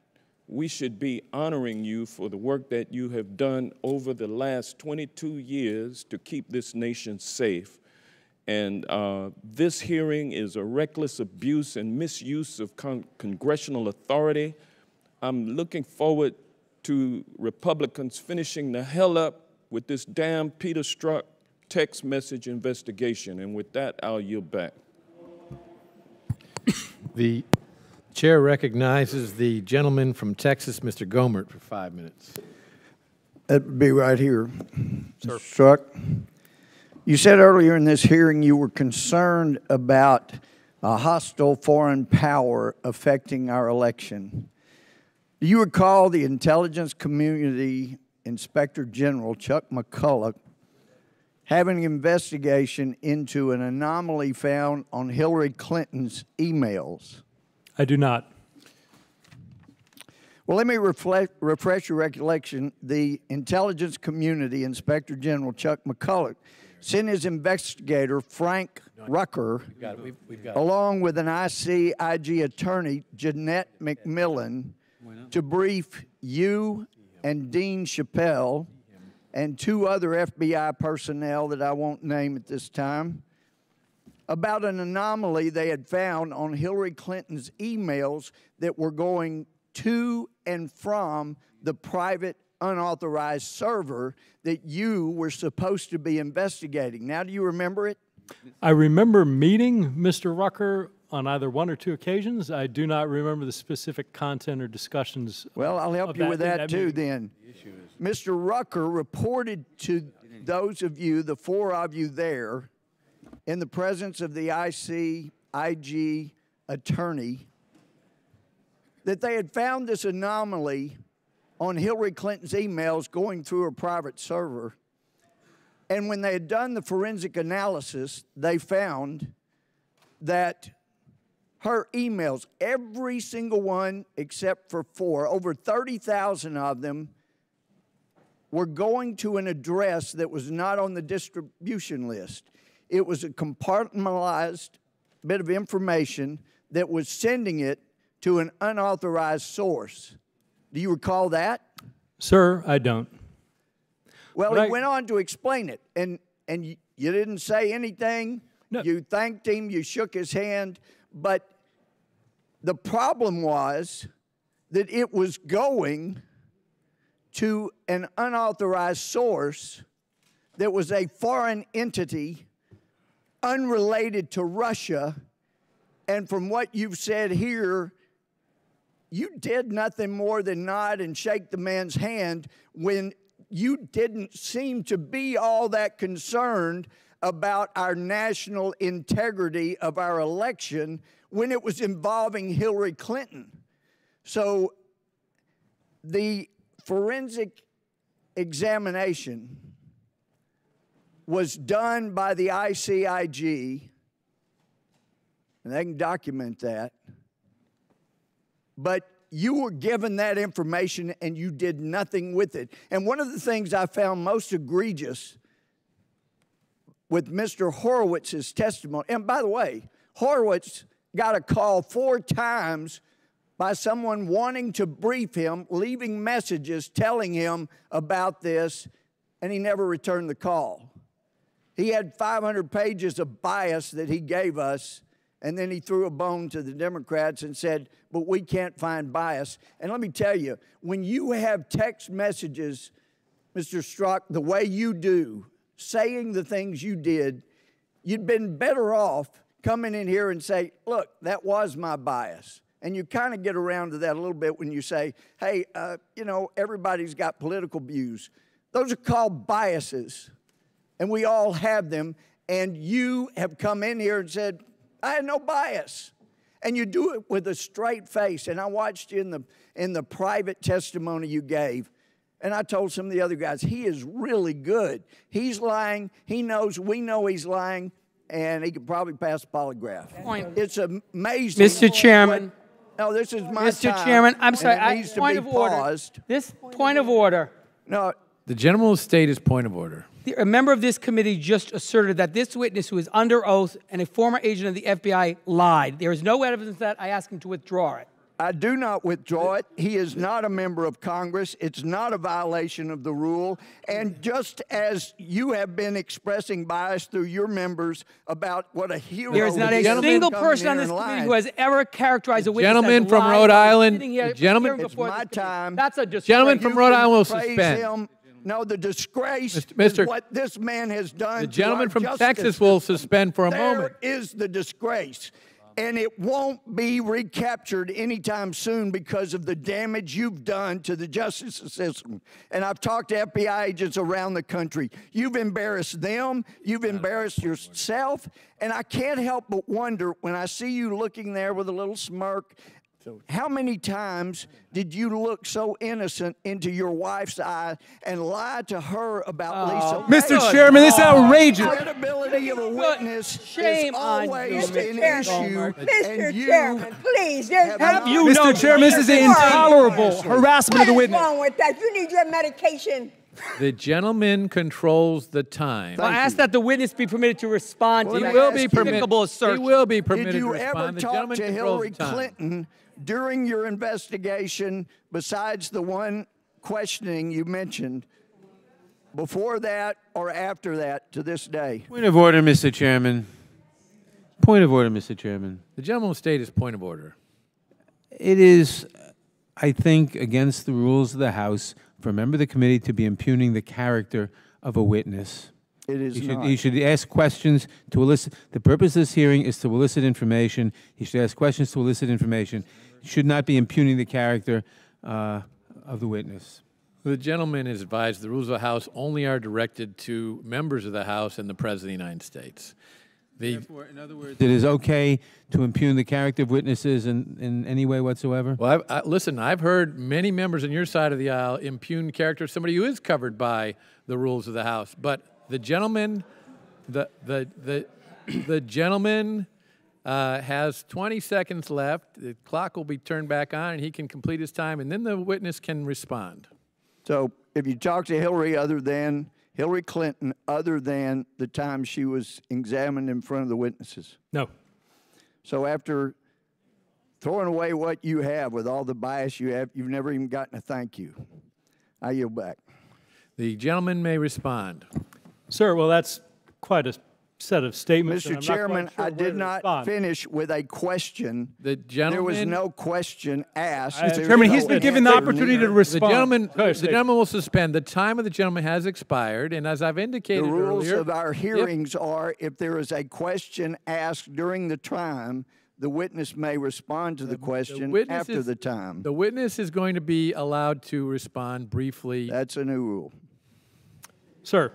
we should be honoring you for the work that you have done over the last 22 years to keep this nation safe. And this hearing is a reckless abuse and misuse of congressional authority. I'm looking forward to Republicans finishing the hell up with this damn Peter Strzok text message investigation. And with that, I'll yield back. The chair recognizes the gentleman from Texas, Mr. Gomert, for 5 minutes. That would be right here. Sir. Strzok, you said earlier in this hearing you were concerned about a hostile foreign power affecting our election. Do you recall the intelligence community Inspector General Chuck McCulloch having an investigation into an anomaly found on Hillary Clinton's emails? I do not. Well, let me refresh your recollection. The intelligence community Inspector General Chuck McCulloch sent his investigator, Frank Rucker, along with an ICIG attorney, Jeanette McMillan, to brief you and Dean Chappelle and 2 other FBI personnel that I won't name at this time about an anomaly they had found on Hillary Clinton's emails that were going to and from the private unauthorized server that you were supposed to be investigating. Now, do you remember it? I remember meeting Mr. Rucker on either 1 or 2 occasions. I do not remember the specific content or discussions. Well, I'll help you with that too then. Mr. Rucker reported to those of you, the 4 of you there, in the presence of the ICIG attorney, that they had found this anomaly on Hillary Clinton's emails going through her private server. And when they had done the forensic analysis, they found that her emails, every single one except for 4, over 30,000 of them, were going to an address that was not on the distribution list. It was a compartmentalized bit of information that was sending it to an unauthorized source. Do you recall that? Sir, I don't. Well, he went on to explain it, and you didn't say anything. No. You thanked him, you shook his hand, but the problem was that it was going to an unauthorized source that was a foreign entity unrelated to Russia, and from what you've said here, you did nothing more than nod and shake the man's hand when you didn't seem to be all that concerned about our national integrity of our election when it was involving Hillary Clinton. So the forensic examination was done by the ICIG, and they can document that, but you were given that information and you did nothing with it. And one of the things I found most egregious with Mr. Horowitz's testimony, and by the way, Horowitz got a call 4 times by someone wanting to brief him, leaving messages telling him about this, and he never returned the call. He had 500 pages of bias that he gave us, and then he threw a bone to the Democrats and said, but we can't find bias. And let me tell you, when you have text messages Mr. Strzok, the way you do, saying the things you did, you'd been better off coming in here and say, look, that was my bias. And you kind of get around to that a little bit when you say, hey, you know, everybody's got political views. Those are called biases, and we all have them. And you have come in here and said, I had no bias. And you do it with a straight face. And I watched you in the private testimony you gave. And I told some of the other guys, he is really good. He's lying. He knows, we know he's lying. And he could probably pass a polygraph. It's amazing. Mr. Chairman. No, this is my Mr. time. Chairman, I'm sorry. It needs to point be of order. paused. This point of order. No. The gentleman will state his point of order. A member of this committee just asserted that this witness, who is under oath and a former agent of the FBI, lied. There is no evidence that. I ask him to withdraw it. I do not withdraw it. He is not a member of Congress. It's not a violation of the rule. And just as you have been expressing bias through your members about what a hero there is not a single person on this committee who has ever characterized a witness gentleman as from lying. Rhode Island. Gentleman, it's my time. That's a disgrace. Gentleman from Rhode Island will suspend. Him. No, the disgrace Mr. is what this man has done. The gentleman to our from Texas will suspend for a moment. There is the disgrace. And it won't be recaptured anytime soon because of the damage you've done to the justice system. And I've talked to FBI agents around the country. You've embarrassed them. You've embarrassed yourself. And I can't help but wonder when I see you looking there with a little smirk, how many times did you look so innocent into your wife's eye and lie to her about Lisa? Mr. Chairman, this is outrageous. The credibility of a witness is always an issue. Mr. Chairman, please. Have you Mr. Chairman, this is intolerable harassment of the witness. What is wrong with that? You need your medication. The gentleman controls the time. I ask that the witness be permitted to respond to He will be permitted. assertion. He will be permitted Did to you respond. ever The talk gentleman to controls Hillary the time. Clinton during your investigation, besides the one questioning you mentioned, before that or after that to this day? Point of order, Mr. Chairman. Point of order, Mr. Chairman. The gentleman will state his point of order. It is, I think, against the rules of the House for a member of the committee to be impugning the character of a witness. It is not. He should ask questions to elicit. The purpose of this hearing is to elicit information. He should ask questions to elicit information. He should not be impugning the character of the witness. The gentleman is advised the rules of the House only are directed to members of the House and the President of the United States. Therefore, in other words, it is okay to impugn the character of witnesses in any way whatsoever? Well, listen, I've heard many members on your side of the aisle impugn character of somebody who is covered by the rules of the House. But the gentleman, the gentleman has 20 seconds left. The clock will be turned back on, and he can complete his time, and then the witness can respond. So if you talk to Hillary Clinton, other than the time she was examined in front of the witnesses? No. So after throwing away what you have with all the bias you have, you've never even gotten a thank you. I yield back. The gentleman may respond. Sir, well, that's quite a set of statements. Mr. Chairman, I did not finish with a question. The gentleman, there was no question asked. Mr. Chairman, he's been given the opportunity to respond. The gentleman will suspend. The time of the gentleman has expired, and as I've indicated earlier, the rules earlier, of our hearings are if there is a question asked during the time, the witness may respond to the question after the time. The witness is going to be allowed to respond briefly. That's a new rule. Sir,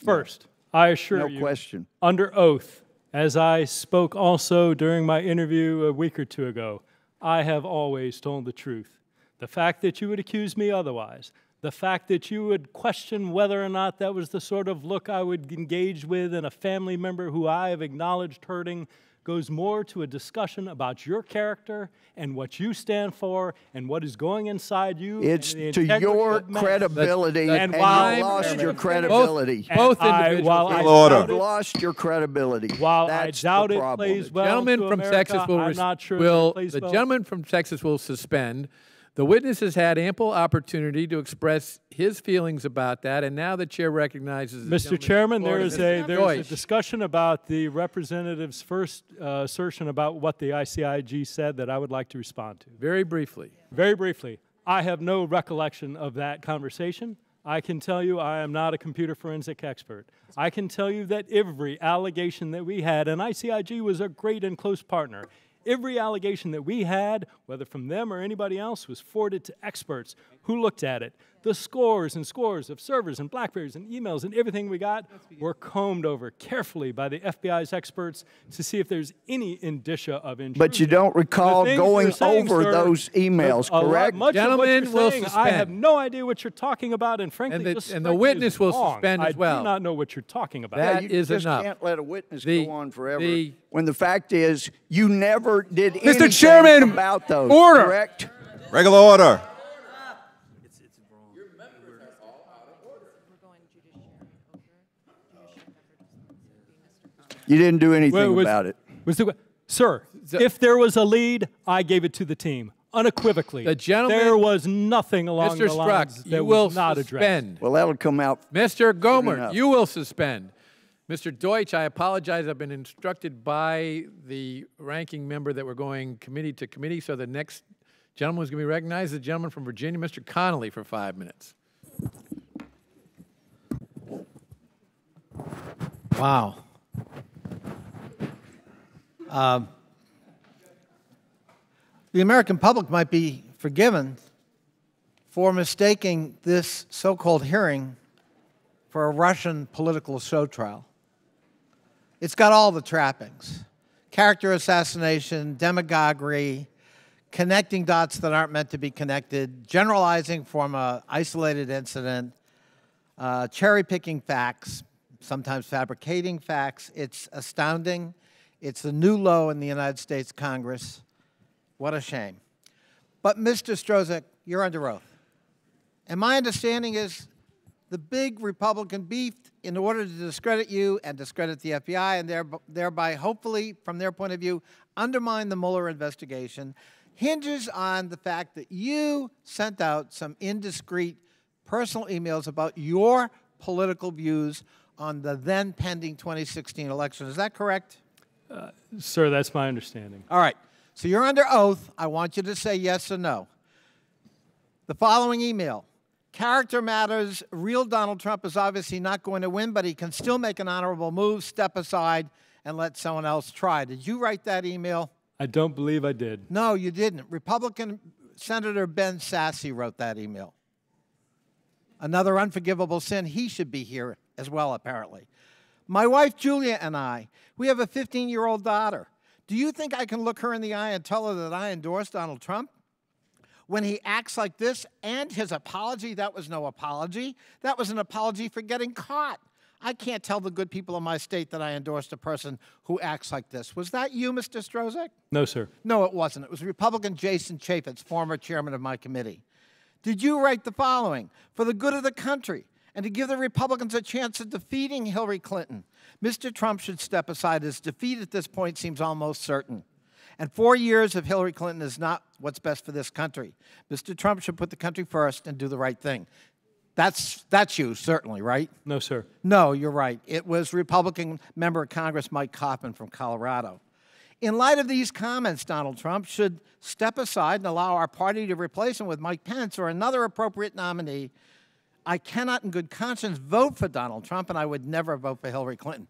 first, I assure you, question. under oath, as I spoke also during my interview a week or two ago, I have always told the truth. The fact that you would accuse me otherwise, the fact that you would question whether or not that was the sort of look I would engage with in a family member who I have acknowledged hurting, goes more to a discussion about your character and what you stand for and what is going inside you. It's to your credibility, and you lost your credibility. Both individuals. You've lost your credibility. While That's I doubt the it problem. plays well Gentleman to from America, Texas I'm not sure the gentleman from Texas will suspend. The witness has had ample opportunity to express his feelings about that, and now the chair recognizes. Mr. Chairman, there is a discussion about the representative's first assertion about what the ICIG said that I would like to respond to. Very briefly. Very briefly. I have no recollection of that conversation. I can tell you I am not a computer forensic expert. I can tell you that every allegation that we had, and ICIG was a great and close partner, every allegation that we had, whether from them or anybody else, was forwarded to experts who looked at it. The scores and scores of servers and BlackBerrys and emails and everything we got were combed over carefully by the FBI's experts to see if there's any indicia of intrusion. But you don't recall going saying, over sir, those emails, correct? Gentlemen will suspend. I have no idea what you're talking about, and frankly, And the witness will suspend as well. I do not know what you're talking about. That you is just enough. can't let a witness go on forever when the fact is you never did Mr. anything Chairman, about those, order. correct? Regular order. You didn't do anything about it. Sir, if there was a lead, I gave it to the team, unequivocally. The gentleman, there was nothing along Mr. the lines Strzok, that you will was not suspend. addressed. Well, that'll come out. Mr. Gomer, you will suspend. Mr. Deutsch, I apologize. I've been instructed by the ranking member that we're going committee to committee, so the next gentleman who's going to be recognized is the gentleman from Virginia, Mr. Connolly, for 5 minutes. Wow. The American public might be forgiven for mistaking this so-called hearing for a Russian political show trial. It's got all the trappings: character assassination, demagoguery, connecting dots that aren't meant to be connected, generalizing from an isolated incident, cherry-picking facts, sometimes fabricating facts. It's astounding. It's a new low in the United States Congress. What a shame. But Mr. Strzok, you're under oath. And my understanding is the big Republican beef, in order to discredit you and discredit the FBI and thereby, hopefully, from their point of view, undermine the Mueller investigation, hinges on the fact that you sent out some indiscreet personal emails about your political views on the then pending 2016 election. Is that correct? Sir, that's my understanding. All right. So you're under oath. I want you to say yes or no. The following email: character matters. Real Donald Trump is obviously not going to win, but he can still make an honorable move, step aside, and let someone else try. Did you write that email? I don't believe I did. No, you didn't. Republican Senator Ben Sasse wrote that email. Another unforgivable sin. He should be here as well, apparently. My wife, Julia, and I, we have a 15-year-old daughter. Do you think I can look her in the eye and tell her that I endorse Donald Trump? When he acts like this, and his apology, that was no apology. That was an apology for getting caught. I can't tell the good people of my state that I endorsed a person who acts like this. Was that you, Mr. Strzok? No, sir. No, it wasn't. It was Republican Jason Chaffetz, former chairman of my committee. Did you write the following? For the good of the country and to give the Republicans a chance of defeating Hillary Clinton, Mr. Trump should step aside. His defeat at this point seems almost certain. And 4 years of Hillary Clinton is not what's best for this country. Mr. Trump should put the country first and do the right thing. That's you, certainly, right? No, sir. No, you're right. It was Republican member of Congress Mike Coffman from Colorado. In light of these comments, Donald Trump should step aside and allow our party to replace him with Mike Pence or another appropriate nominee. I cannot in good conscience vote for Donald Trump, and I would never vote for Hillary Clinton.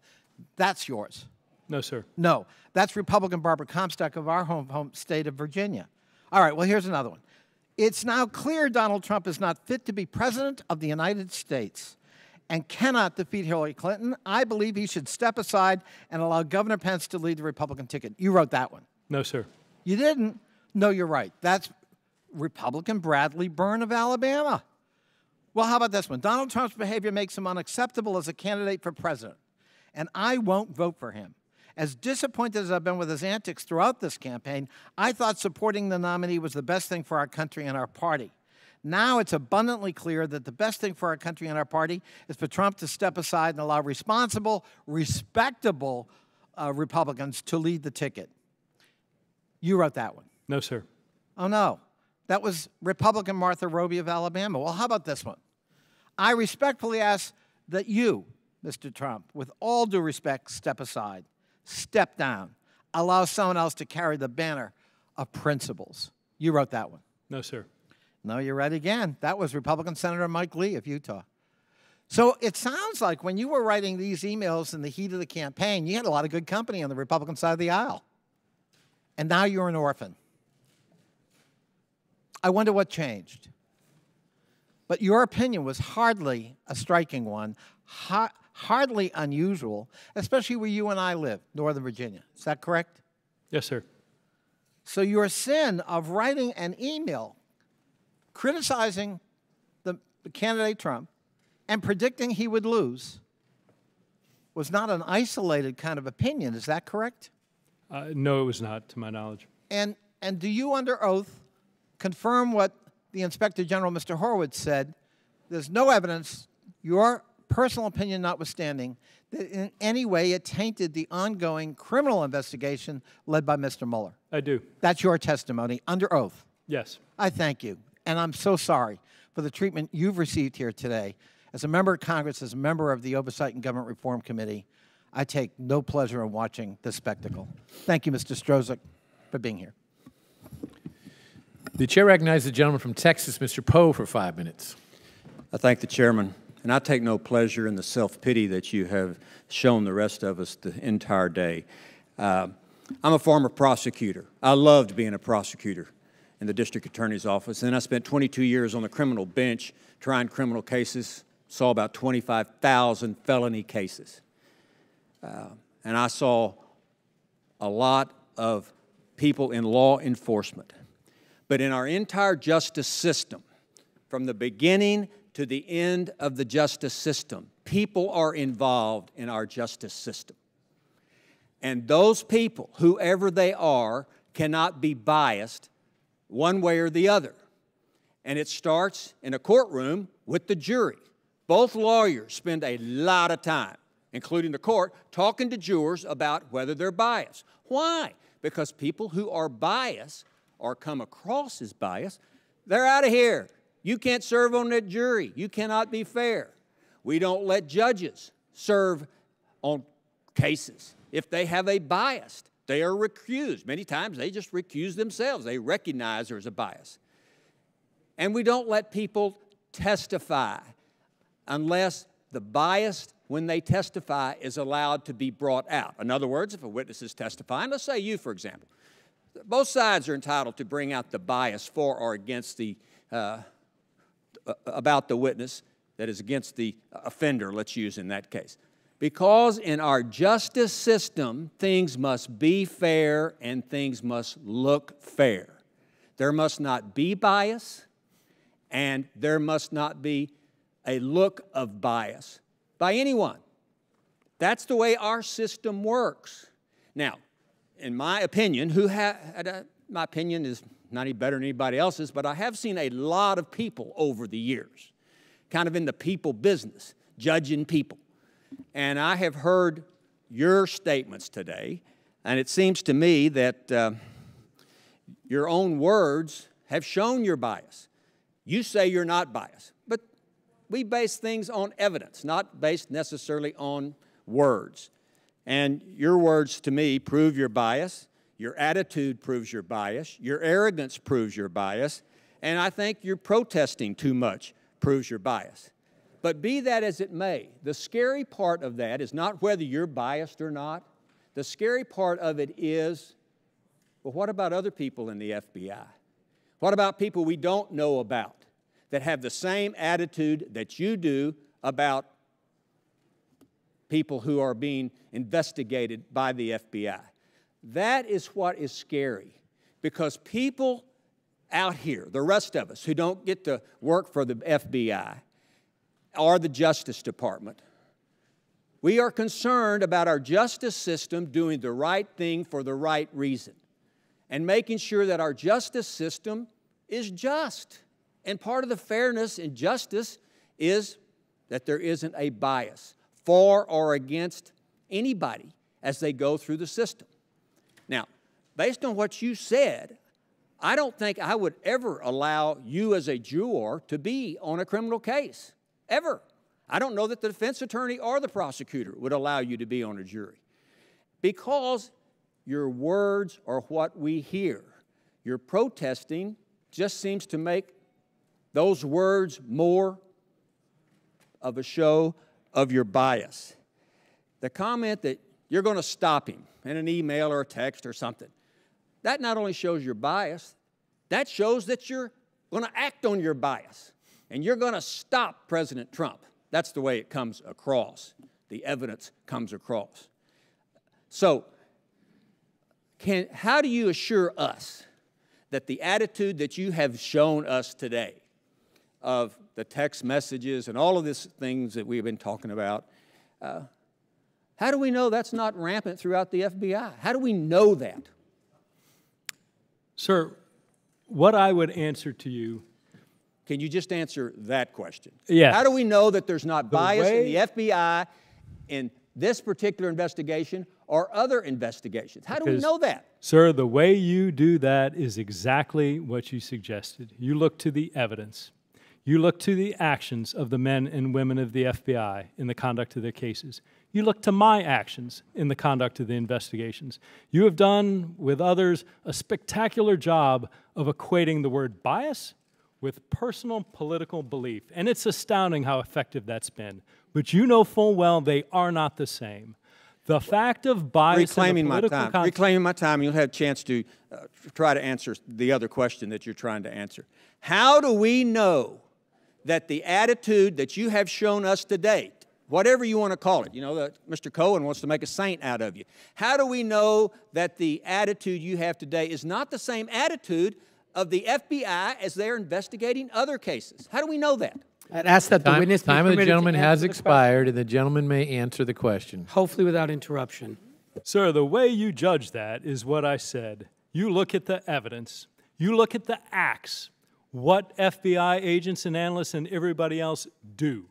That's yours. No, sir. No. That's Republican Barbara Comstock of our home state of Virginia. All right, well, here's another one. It's now clear Donald Trump is not fit to be president of the United States and cannot defeat Hillary Clinton. I believe he should step aside and allow Governor Pence to lead the Republican ticket. You wrote that one. No, sir. You didn't? No, you're right. That's Republican Bradley Byrne of Alabama. Well, how about this one? Donald Trump's behavior makes him unacceptable as a candidate for president, and I won't vote for him. As disappointed as I've been with his antics throughout this campaign, I thought supporting the nominee was the best thing for our country and our party. Now it's abundantly clear that the best thing for our country and our party is for Trump to step aside and allow responsible, respectable Republicans to lead the ticket. You wrote that one. No, sir. Oh, no. That was Republican Martha Roby of Alabama. Well, how about this one? I respectfully ask that you, Mr. Trump, with all due respect, step aside, step down, allow someone else to carry the banner of principles. You wrote that one. No, sir. No, you're right again. That was Republican Senator Mike Lee of Utah. So it sounds like when you were writing these emails in the heat of the campaign, you had a lot of good company on the Republican side of the aisle. And now you're an orphan. I wonder what changed. But your opinion was hardly a striking one, hardly unusual, especially where you and I live, Northern Virginia. Is that correct? Yes, sir. So your sin of writing an email criticizing the candidate Trump and predicting he would lose was not an isolated kind of opinion. Is that correct? No, it was not, to my knowledge. And do you, under oath, confirm what the Inspector General, Mr. Horowitz, said? There's no evidence, your personal opinion notwithstanding, that in any way it tainted the ongoing criminal investigation led by Mr. Mueller. I do. That's your testimony, under oath. Yes. I thank you. And I'm so sorry for the treatment you've received here today. As a member of Congress, as a member of the Oversight and Government Reform Committee, I take no pleasure in watching this spectacle. Thank you, Mr. Strzok, for being here. The chair recognizes the gentleman from Texas, Mr. Poe, for 5 minutes. I thank the chairman, and I take no pleasure in the self-pity that you have shown the rest of us the entire day. I'm a former prosecutor. I loved being a prosecutor in the district attorney's office, and I spent 22 years on the criminal bench trying criminal cases, saw about 25,000 felony cases. And I saw a lot of people in law enforcement. But in our entire justice system, from the beginning to the end of the justice system, people are involved in our justice system. And those people, whoever they are, cannot be biased one way or the other. And it starts in a courtroom with the jury. Both lawyers spend a lot of time, including the court, talking to jurors about whether they're biased. Why? Because people who are biased or come across as biased, they're out of here. You can't serve on that jury. You cannot be fair. We don't let judges serve on cases. If they have a bias, they are recused. Many times they just recuse themselves. They recognize there's a bias. And we don't let people testify unless the bias when they testify is allowed to be brought out. In other words, if a witness is testifying, let's say you, for example, both sides are entitled to bring out the bias for or against the, about the witness that is against the offender, let's use in that case. Because in our justice system, things must be fair and things must look fair. There must not be bias and there must not be a look of bias by anyone. That's the way our system works. Now, in my opinion, my opinion is not any better than anybody else's, but I have seen a lot of people over the years, kind of in the people business, judging people. And I have heard your statements today, and it seems to me that your own words have shown your bias. You say you're not biased, but we base things on evidence, not based necessarily on words. And your words to me prove your bias, your attitude proves your bias, your arrogance proves your bias, and I think your protesting too much proves your bias. But be that as it may, the scary part of that is not whether you're biased or not. The scary part of it is, well, what about other people in the FBI? What about people we don't know about that have the same attitude that you do about people who are being investigated by the FBI? That is what is scary, because people out here, the rest of us who don't get to work for the FBI or the Justice Department, we are concerned about our justice system doing the right thing for the right reason and making sure that our justice system is just. And part of the fairness and justice is that there isn't a bias for or against anybody as they go through the system. Now, based on what you said, I don't think I would ever allow you as a juror to be on a criminal case, ever. I don't know that the defense attorney or the prosecutor would allow you to be on a jury, because your words are what we hear. Your protesting just seems to make those words more of a show of your bias. The comment that you're going to stop him in an email or a text or something, that not only shows your bias, that shows that you're going to act on your bias, and you're going to stop President Trump. That's the way it comes across. The evidence comes across. So, how do you assure us that the attitude that you have shown us today of the text messages and all of these things that we've been talking about, how do we know that's not rampant throughout the FBI? How do we know that? Sir, what I would answer to you... Can you just answer that question? Yes. How do we know that there's not bias in the FBI in this particular investigation or other investigations? How do we know that? Sir, the way you do that is exactly what you suggested. You look to the evidence. You look to the actions of the men and women of the FBI in the conduct of their cases. You look to my actions in the conduct of the investigations. You have done, with others, a spectacular job of equating the word bias with personal political belief. And it's astounding how effective that's been. But you know full well they are not the same. The fact of bias Reclaiming my time, you'll have a chance to try to answer the other question that you're trying to answer. How do we know that the attitude that you have shown us to date, whatever you want to call it, you know, that Mr. Cohen wants to make a saint out of you. How do we know that the attitude you have today is not the same attitude of the FBI as they're investigating other cases? How do we know that? I'd ask that the witness be Time of the permitted to gentleman answer has the expired, and the gentleman may answer the question. Hopefully without interruption. Sir, the way you judge that is what I said. You look at the evidence. You look at the acts. What FBI agents and analysts and everybody else do.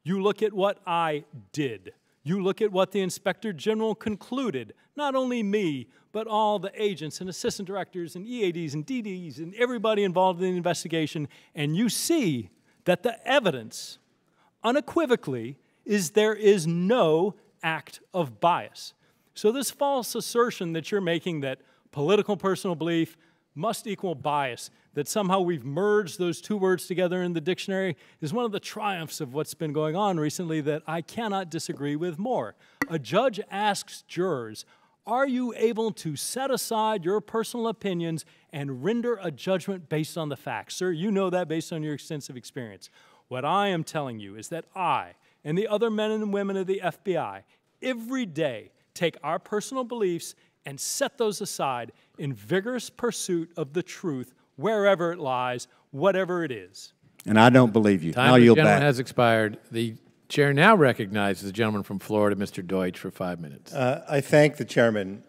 You look at what I did. You look at what the Inspector General concluded, not only me, but all the agents and assistant directors and EADs and DDs and everybody involved in the investigation, and you see that the evidence, unequivocally, is there is no act of bias. So this false assertion that you're making that political personal belief must equal bias, that somehow we've merged those two words together in the dictionary, is one of the triumphs of what's been going on recently that I cannot disagree with more. A judge asks jurors, are you able to set aside your personal opinions and render a judgment based on the facts? Sir, you know that based on your extensive experience. What I am telling you is that I and the other men and women of the FBI every day take our personal beliefs and set those aside in vigorous pursuit of the truth wherever it lies, whatever it is. And I don't believe you. Time of the gentleman has expired. The chair now recognizes the gentleman from Florida, Mr. Deutsch, for 5 minutes. I thank the chairman.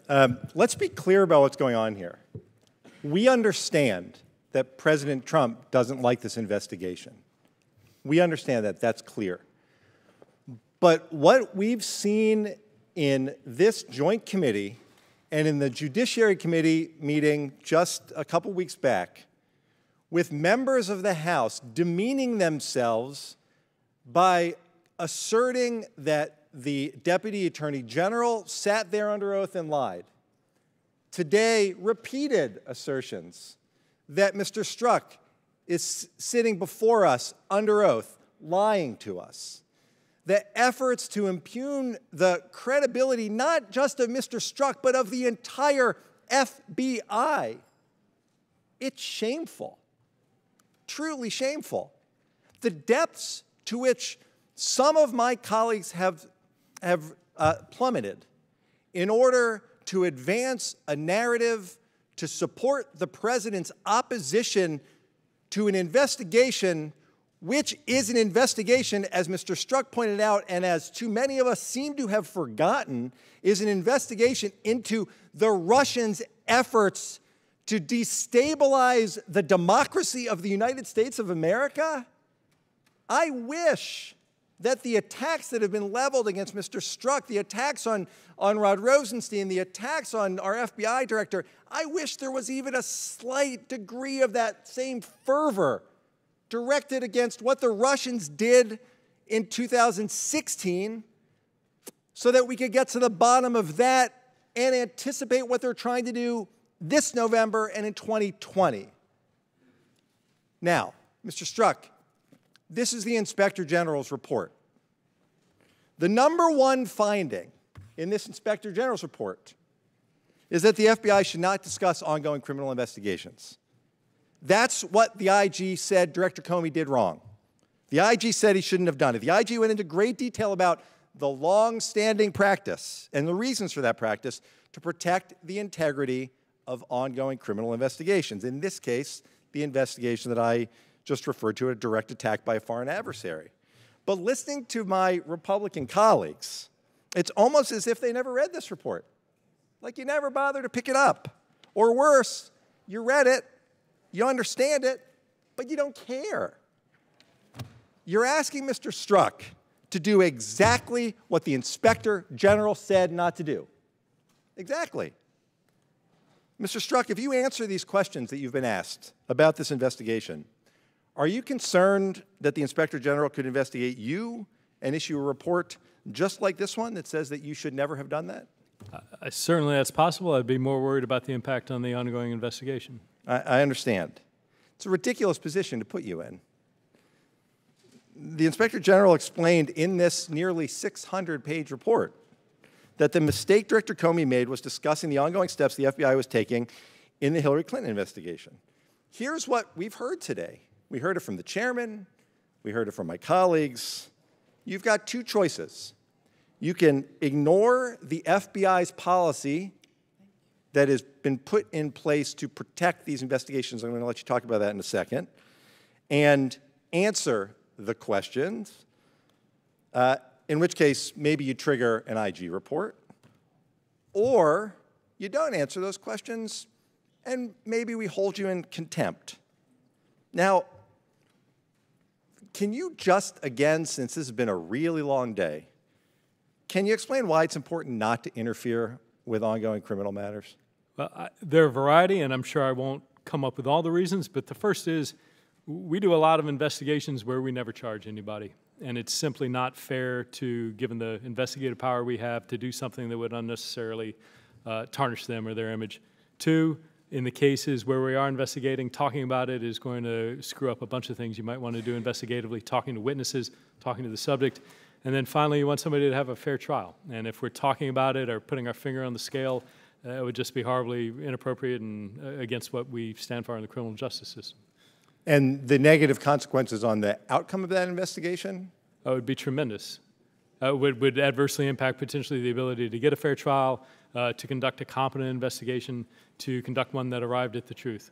Let's be clear about what's going on here. We understand that President Trump doesn't like this investigation. We understand that. That's clear. But what we've seen in this joint committee and in the Judiciary Committee meeting just a couple weeks back, with members of the House demeaning themselves by asserting that the Deputy Attorney General sat there under oath and lied. Today, repeated assertions that Mr. Strzok is sitting before us under oath, lying to us. The efforts to impugn the credibility not just of Mr. Strzok, but of the entire FBI. It's shameful, truly shameful. The depths to which some of my colleagues have plummeted in order to advance a narrative to support the president's opposition to an investigation which is an investigation, as Mr. Strzok pointed out, and as too many of us seem to have forgotten, is an investigation into the Russians' efforts to destabilize the democracy of the United States of America. I wish that the attacks that have been leveled against Mr. Strzok, the attacks on Rod Rosenstein, the attacks on our FBI director, I wish there was even a slight degree of that same fervor directed against what the Russians did in 2016 so that we could get to the bottom of that and anticipate what they're trying to do this November and in 2020. Now, Mr. Strzok, this is the Inspector General's report. The number one finding in this Inspector General's report is that the FBI should not discuss ongoing criminal investigations. That's what the IG said Director Comey did wrong. The IG said he shouldn't have done it. The IG went into great detail about the long-standing practice and the reasons for that practice to protect the integrity of ongoing criminal investigations. In this case, the investigation that I just referred to, a direct attack by a foreign adversary. But listening to my Republican colleagues, it's almost as if they never read this report. Like you never bothered to pick it up. Or worse, you read it, you understand it, but you don't care. You're asking Mr. Strzok to do exactly what the Inspector General said not to do. Exactly. Mr. Strzok, if you answer these questions that you've been asked about this investigation, are you concerned that the Inspector General could investigate you and issue a report just like this one that says that you should never have done that? Certainly that's possible. I'd be more worried about the impact on the ongoing investigation. I understand. It's a ridiculous position to put you in. The Inspector General explained in this nearly 600-page report that the mistake Director Comey made was discussing the ongoing steps the FBI was taking in the Hillary Clinton investigation. Here's what we've heard today. We heard it from the chairman. We heard it from my colleagues. You've got two choices. You can ignore the FBI's policy that has been put in place to protect these investigations. I'm going to let you talk about that in a second. And answer the questions, in which case maybe you trigger an IG report. Or you don't answer those questions, and maybe we hold you in contempt. Now, can you just, again, since this has been a really long day, can you explain why it's important not to interfere with ongoing criminal matters? Well, there are a variety, and I'm sure I won't come up with all the reasons, but the first is we do a lot of investigations where we never charge anybody, and it's simply not fair to, given the investigative power we have, to do something that would unnecessarily tarnish them or their image. Two, in the cases where we are investigating, talking about it is going to screw up a bunch of things you might want to do investigatively, talking to witnesses, talking to the subject. And then finally, you want somebody to have a fair trial. And if we're talking about it or putting our finger on the scale, it would just be horribly inappropriate and against what we stand for in the criminal justice system. And the negative consequences on the outcome of that investigation? It would be tremendous. Would adversely impact potentially the ability to get a fair trial, to conduct a competent investigation, to conduct one that arrived at the truth.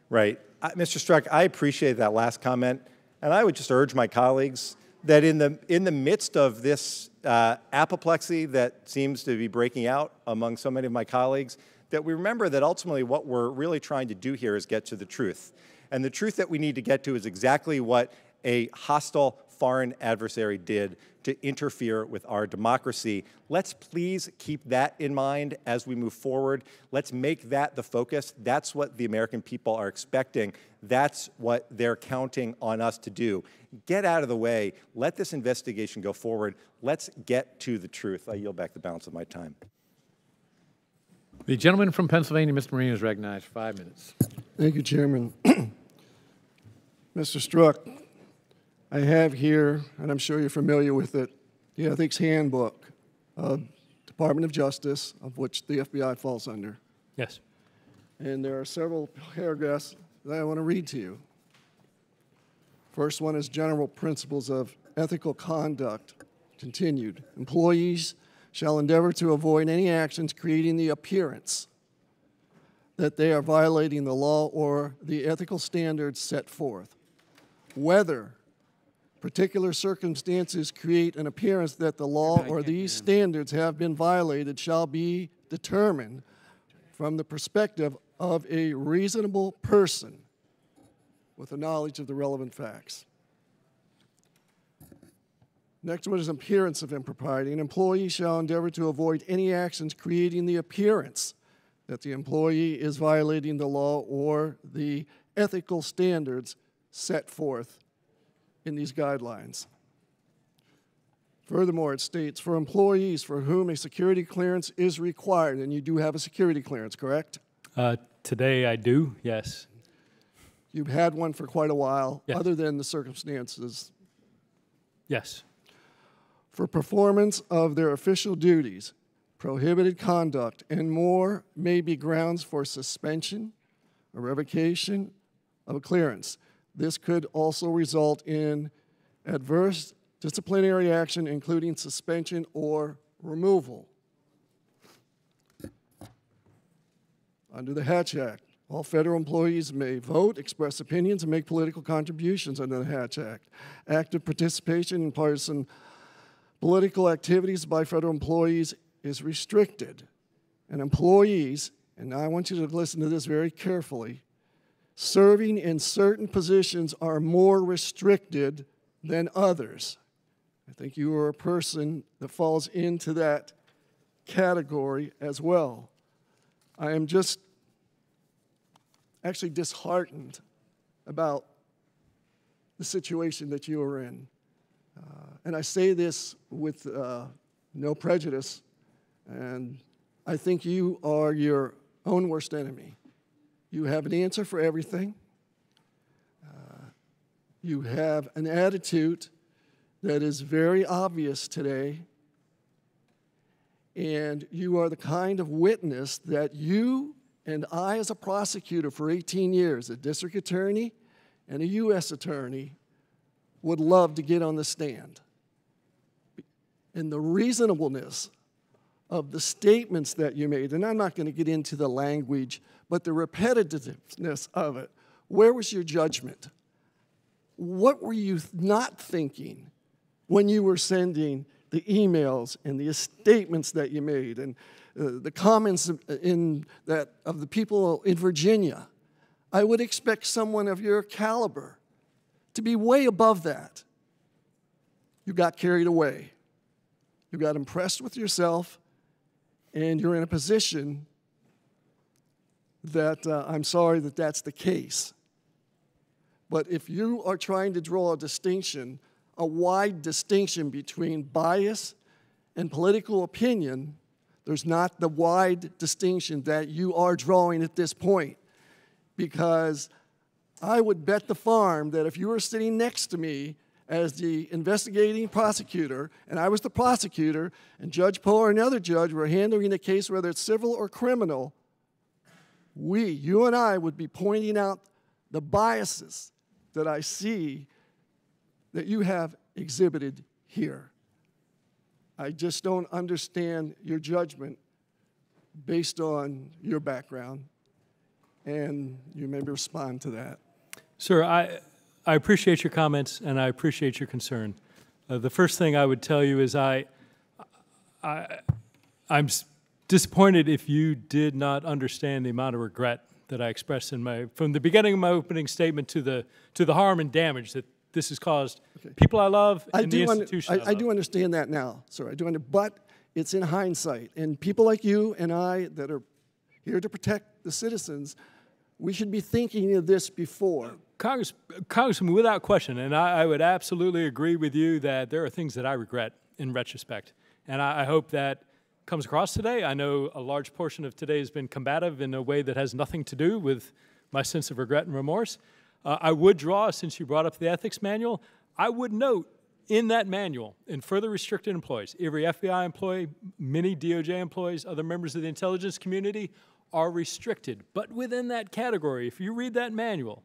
Right. Mr. Strzok, I appreciate that last comment, and I would just urge my colleagues that in the midst of this apoplexy that seems to be breaking out among so many of my colleagues, that we remember that ultimately what we're really trying to do here is get to the truth. And the truth that we need to get to is exactly what a hostile foreign adversary did to interfere with our democracy. Let's please keep that in mind as we move forward. Let's make that the focus. That's what the American people are expecting. That's what they're counting on us to do. Get out of the way. Let this investigation go forward. Let's get to the truth. I yield back the balance of my time. The gentleman from Pennsylvania, Mr. Marino, is recognized. 5 minutes. Thank you, Chairman. Mr. Strzok, I have here, and I'm sure you're familiar with it, the Ethics Handbook of Department of Justice, of which the FBI falls under. Yes. And there are several paragraphs that I want to read to you. First one is General Principles of Ethical Conduct, continued. Employees shall endeavor to avoid any actions creating the appearance that they are violating the law or the ethical standards set forth. Whether particular circumstances create an appearance that the law or these standards have been violated shall be determined from the perspective of a reasonable person with a knowledge of the relevant facts. Next one is appearance of impropriety. An employee shall endeavor to avoid any actions creating the appearance that the employee is violating the law or the ethical standards set forth in these guidelines. Furthermore, it states, for employees for whom a security clearance is required, and you do have a security clearance, correct? Today I do, yes. You've had one for quite a while, yes. Other than the circumstances. Yes. for performance of their official duties, prohibited conduct, and more may be grounds for suspension or revocation of a clearance. This could also result in adverse disciplinary action, including suspension or removal. Under the Hatch Act, all federal employees may vote, express opinions, and make political contributions under the Hatch Act. Active participation in partisan political activities by federal employees is restricted. And employees, and I want you to listen to this very carefully, serving in certain positions are more restricted than others. I think you are a person that falls into that category as well. I am just actually disheartened about the situation that you are in. And I say this with no prejudice, and I think you are your own worst enemy. You have an answer for everything. You have an attitude that is very obvious today, and you are the kind of witness that you and I, as a prosecutor for 18 years, a district attorney and a U.S. attorney, would love to get on the stand. And the reasonableness of the statements that you made, and I'm not going to get into the language, but the repetitiveness of it. Where was your judgment? What were you not thinking when you were sending the emails and the statements that you made and the comments of the people in Virginia? I would expect someone of your caliber to be way above that. You got carried away. You got impressed with yourself, and you're in a position that I'm sorry that that's the case. But if you are trying to draw a distinction, a wide distinction between bias and political opinion, there's not the wide distinction that you are drawing at this point. Because I would bet the farm that if you were sitting next to me as the investigating prosecutor, and I was the prosecutor, and Judge Poe or another judge were handling the case, whether it's civil or criminal, you and I would be pointing out the biases that I see that you have exhibited here. I just don't understand your judgment based on your background, and you may respond to that. Sir, I appreciate your comments, and I appreciate your concern. The first thing I would tell you is I'm disappointed if you did not understand the amount of regret that I expressed from the beginning of my opening statement to the harm and damage that this has caused people I love and the institution I do understand that now, sir. But it's in hindsight. And people like you and I that are here to protect the citizens, we should be thinking of this before. Congressman, without question, and I would absolutely agree with you that there are things that I regret in retrospect. And I hope that comes across today. I know a large portion of today has been combative in a way that has nothing to do with my sense of regret and remorse. I would draw, since you brought up the ethics manual, I would note in that manual, in further restricted employees, every FBI employee, many DOJ employees, other members of the intelligence community are restricted. But within that category, if you read that manual,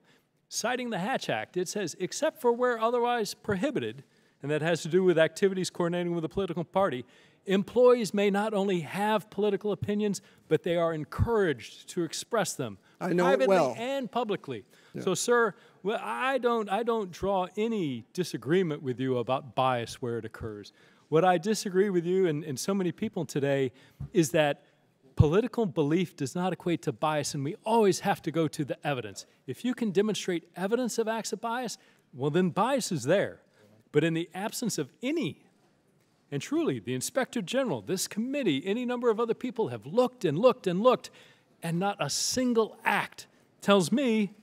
citing the Hatch Act, it says, except for where otherwise prohibited, and that has to do with activities coordinating with a political party, employees may not only have political opinions, but they are encouraged to express them privately and publicly. Yeah. So, sir, well, I don't draw any disagreement with you about bias where it occurs. What I disagree with you and so many people today is that political belief does not equate to bias, and we always have to go to the evidence. If you can demonstrate evidence of acts of bias, well, then bias is there. But in the absence of any, and truly, the Inspector General, this committee, any number of other people have looked and looked and looked, and not a single act tells me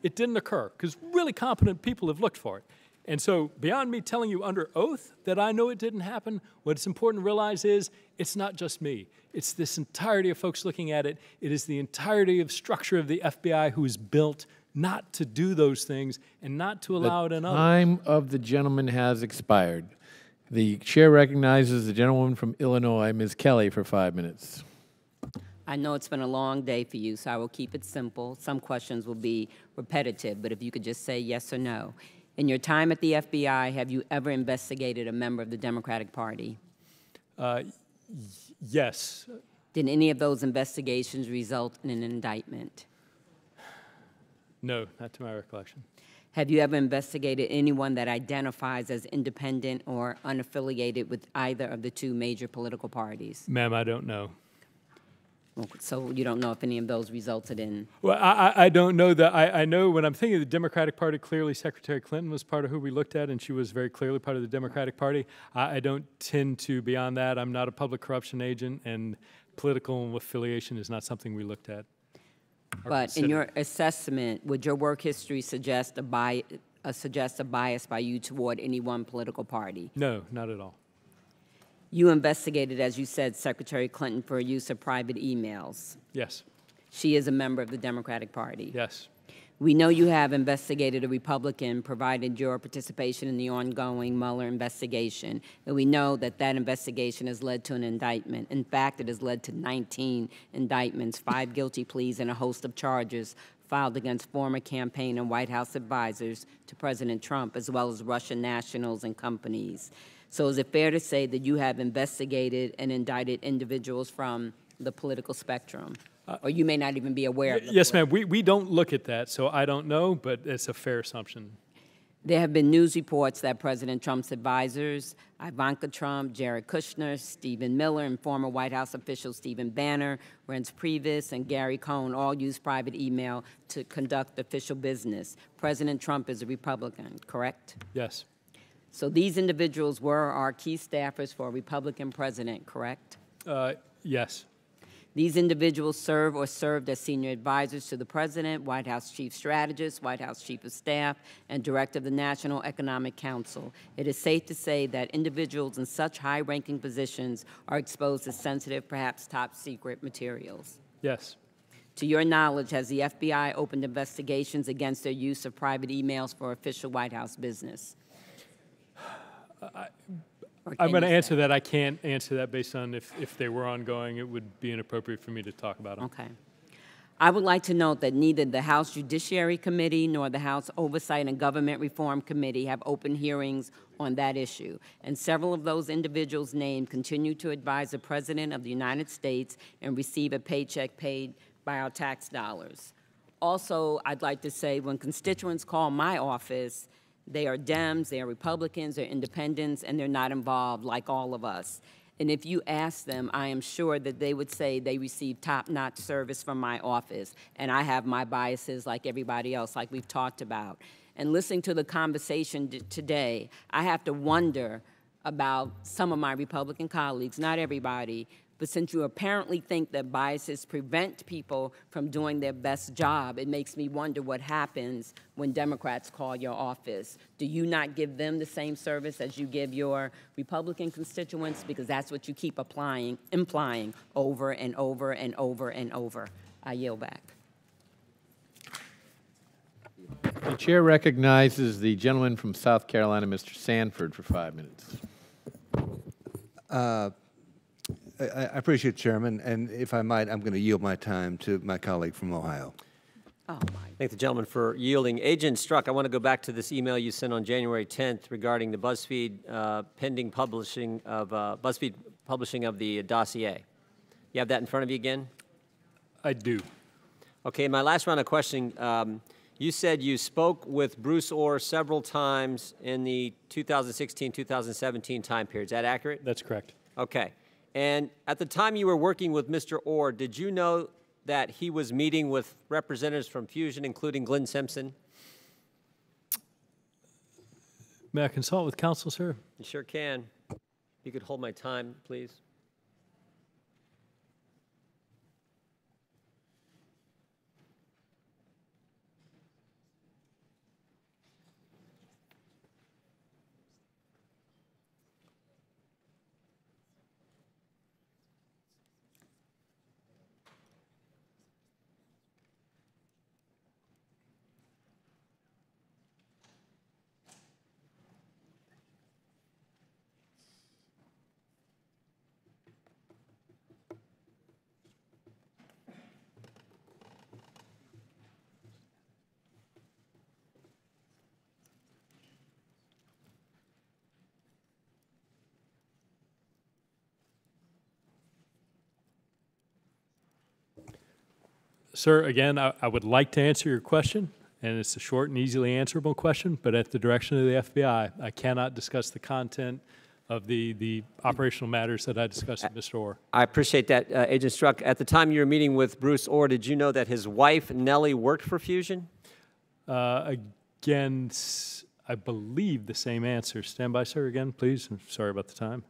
it didn't occur, because really competent people have looked for it. And so beyond me telling you under oath that I know it didn't happen, what's important to realize is it's not just me. It's this entirety of folks looking at it. It is the entirety of structure of the FBI who is built not to do those things and not to allow it in others. The time of the gentleman has expired. The chair recognizes the gentlewoman from Illinois, Ms. Kelly, for 5 minutes. I know it's been a long day for you, so I will keep it simple. Some questions will be repetitive, but if you could just say yes or no. In your time at the FBI, have you ever investigated a member of the Democratic Party? Yes. Did any of those investigations result in an indictment? No, not to my recollection. Have you ever investigated anyone that identifies as independent or unaffiliated with either of the two major political parties? Ma'am, I don't know. So you don't know if any of those resulted in? Well, I don't know that. I know when I'm thinking of the Democratic Party, clearly Secretary Clinton was part of who we looked at, and she was very clearly part of the Democratic Party. I don't tend to beyond that. I'm not a public corruption agent, and political affiliation is not something we looked at. But in your assessment, would your work history suggest a bias by you toward any one political party? No, not at all. You investigated, as you said, Secretary Clinton for use of private emails. Yes. She is a member of the Democratic Party. Yes. We know you have investigated a Republican, provided your participation in the ongoing Mueller investigation, and we know that that investigation has led to an indictment. In fact, it has led to 19 indictments, 5 guilty pleas, and a host of charges filed against former campaign and White House advisors to President Trump, as well as Russian nationals and companies. So is it fair to say that you have investigated and indicted individuals from the political spectrum? Or you may not even be aware of them. Yes, ma'am. We don't look at that, so I don't know, but it's a fair assumption. There have been news reports that President Trump's advisors, Ivanka Trump, Jared Kushner, Stephen Miller, and former White House official Stephen Bannon, Reince Priebus, and Gary Cohn all used private email to conduct official business. President Trump is a Republican, correct? Yes. So these individuals were our key staffers for a Republican president, correct? Yes. These individuals serve or served as senior advisors to the president, White House chief strategist, White House chief of staff, and director of the National Economic Council. It is safe to say that individuals in such high-ranking positions are exposed to sensitive, perhaps top-secret materials. Yes. To your knowledge, has the FBI opened investigations against their use of private emails for official White House business? I'm going to answer that. I can't answer that based on if they were ongoing. It would be inappropriate for me to talk about them. Okay. I would like to note that neither the House Judiciary Committee nor the House Oversight and Government Reform Committee have open hearings on that issue, and several of those individuals named continue to advise the President of the United States and receive a paycheck paid by our tax dollars. Also, I'd like to say when constituents call my office, they are Dems, they are Republicans, they're independents, and they're not involved like all of us. And if you ask them, I am sure that they would say they receive top-notch service from my office, and I have my biases like everybody else, like we've talked about. And listening to the conversation today, I have to wonder about some of my Republican colleagues, not everybody, but since you apparently think that biases prevent people from doing their best job, it makes me wonder what happens when Democrats call your office. Do you not give them the same service as you give your Republican constituents? Because that's what you keep implying over and over and over and over. I yield back. The chair recognizes the gentleman from South Carolina, Mr. Sanford, for 5 minutes. I appreciate it, Chairman, and if I might, I'm going to yield my time to my colleague from Ohio. Thank the gentleman for yielding. Agent Strzok, I want to go back to this email you sent on January 10th regarding the BuzzFeed pending publishing of BuzzFeed publishing of the dossier. You have that in front of you again? I do. Okay, in my last round of questioning, you said you spoke with Bruce Orr several times in the 2016-2017 time period. Is that accurate? That's correct. Okay. And at the time you were working with Mr. Orr, did you know that he was meeting with representatives from Fusion, including Glenn Simpson? May I consult with counsel, sir? You sure can. You could hold my time, please. Sir, again, I would like to answer your question, and it's a short and easily answerable question, but at the direction of the FBI, I cannot discuss the content of the operational matters that I discussed with Mr. Orr. I appreciate that, Agent Strzok. At the time you were meeting with Bruce Orr, did you know that his wife, Nellie, worked for Fusion? Again, I believe the same answer. Stand by, sir, again, please. I'm sorry about the time.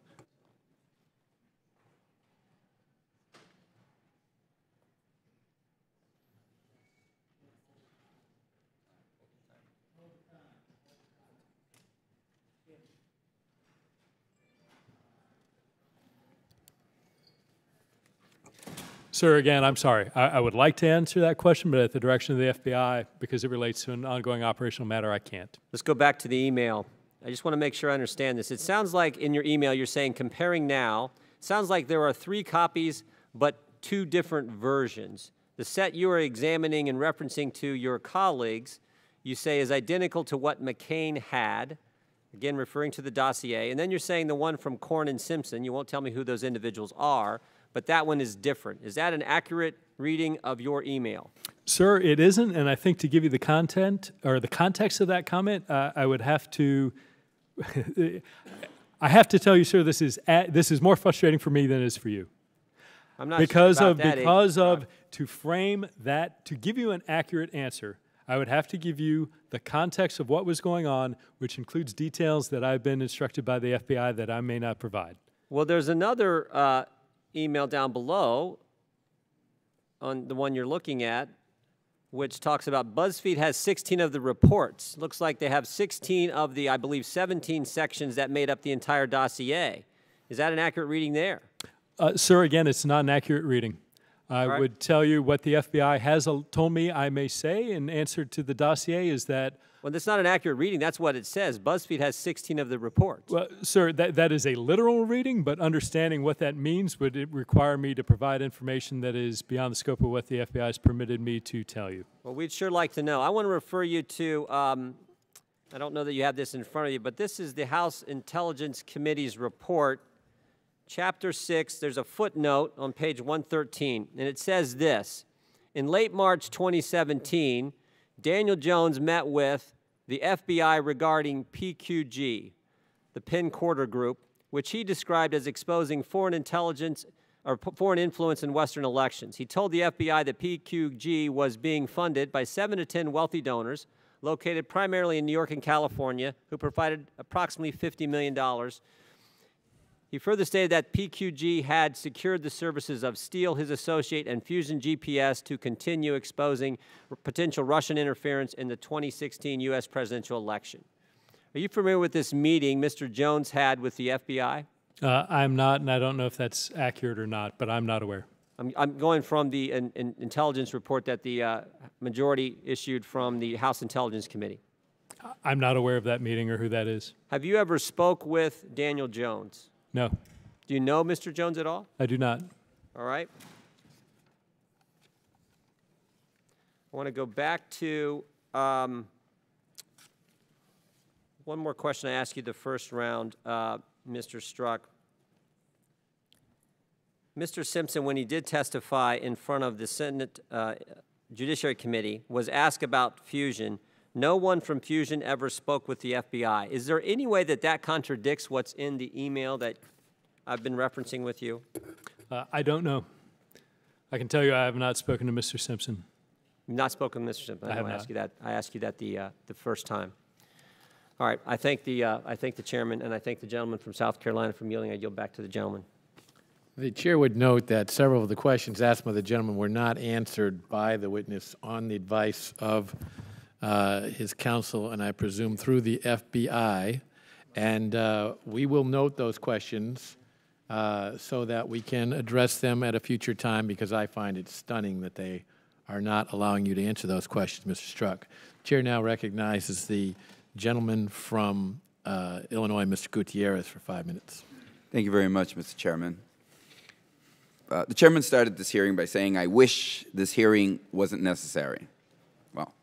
Sir, again, I'm sorry. I would like to answer that question, but at the direction of the FBI, because it relates to an ongoing operational matter, I can't. Let's go back to the email. I just want to make sure I understand this. It sounds like in your email you're saying comparing now. It sounds like there are 3 copies, but 2 different versions. The set you are examining and referencing to your colleagues, you say is identical to what McCain had, again referring to the dossier. And then you're saying the one from Corn and Simpson, you won't tell me who those individuals are, but that one is different. Is that an accurate reading of your email? Sir, it isn't, and I think to give you the content or the context of that comment, I would have to. I have to tell you, sir, this is more frustrating for me than it is for you. I'm not sure about that, because of to frame that to give you an accurate answer. I would have to give you the context of what was going on, which includes details that I've been instructed by the FBI that I may not provide. Well, there's another email down below on the one you're looking at, which talks about BuzzFeed has 16 of the reports. Looks like they have 16 of the, I believe, 17 sections that made up the entire dossier. Is that an accurate reading there? Sir, again, it's not an accurate reading. I would tell you what the FBI has told me I may say in answer to the dossier is that. Well, that's not an accurate reading. That's what it says. BuzzFeed has 16 of the reports. Well, sir, that is a literal reading, but understanding what that means would it require me to provide information that is beyond the scope of what the FBI has permitted me to tell you. Well, we'd sure like to know. I want to refer you to, I don't know that you have this in front of you, but this is the House Intelligence Committee's report, Chapter 6. There's a footnote on page 113, and it says this. In late March 2017, Daniel Jones met with the FBI regarding PQG, the Penn Quarter Group, which he described as exposing foreign intelligence or foreign influence in Western elections. He told the FBI that PQG was being funded by 7 to 10 wealthy donors located primarily in New York and California who provided approximately $50 million. He further stated that PQG had secured the services of Steele, his associate, and Fusion GPS to continue exposing potential Russian interference in the 2016 U.S. presidential election. Are you familiar with this meeting Mr. Jones had with the FBI? I'm not, and I don't know if that's accurate or not, but I'm not aware. I'm going from the intelligence report that the majority issued from the House Intelligence Committee. I'm not aware of that meeting or who that is. Have you ever spoke with Daniel Jones? No. Do you know Mr. Jones at all? I do not. All right. I want to go back to one more question I asked you the first round, Mr. Strzok. Mr. Simpson, when he did testify in front of the Senate Judiciary Committee, was asked about Fusion. No one from Fusion ever spoke with the FBI. Is there any way that that contradicts what's in the email that I've been referencing with you? I don't know. I can tell you I have not spoken to Mr. Simpson. You've not spoken to Mr. Simpson. I have not. Ask you that. I asked you that the first time. All right. I thank the chairman and I thank the gentleman from South Carolina for yielding. I yield back to the gentleman. The chair would note that several of the questions asked by the gentleman were not answered by the witness on the advice of his counsel, and I presume through the FBI. And we will note those questions so that we can address them at a future time, because I find it stunning that they are not allowing you to answer those questions, Mr. Strzok. The chair now recognizes the gentleman from Illinois, Mr. Gutierrez, for 5 minutes. Thank you very much, Mr. Chairman. The chairman started this hearing by saying, I wish this hearing wasn't necessary. Well,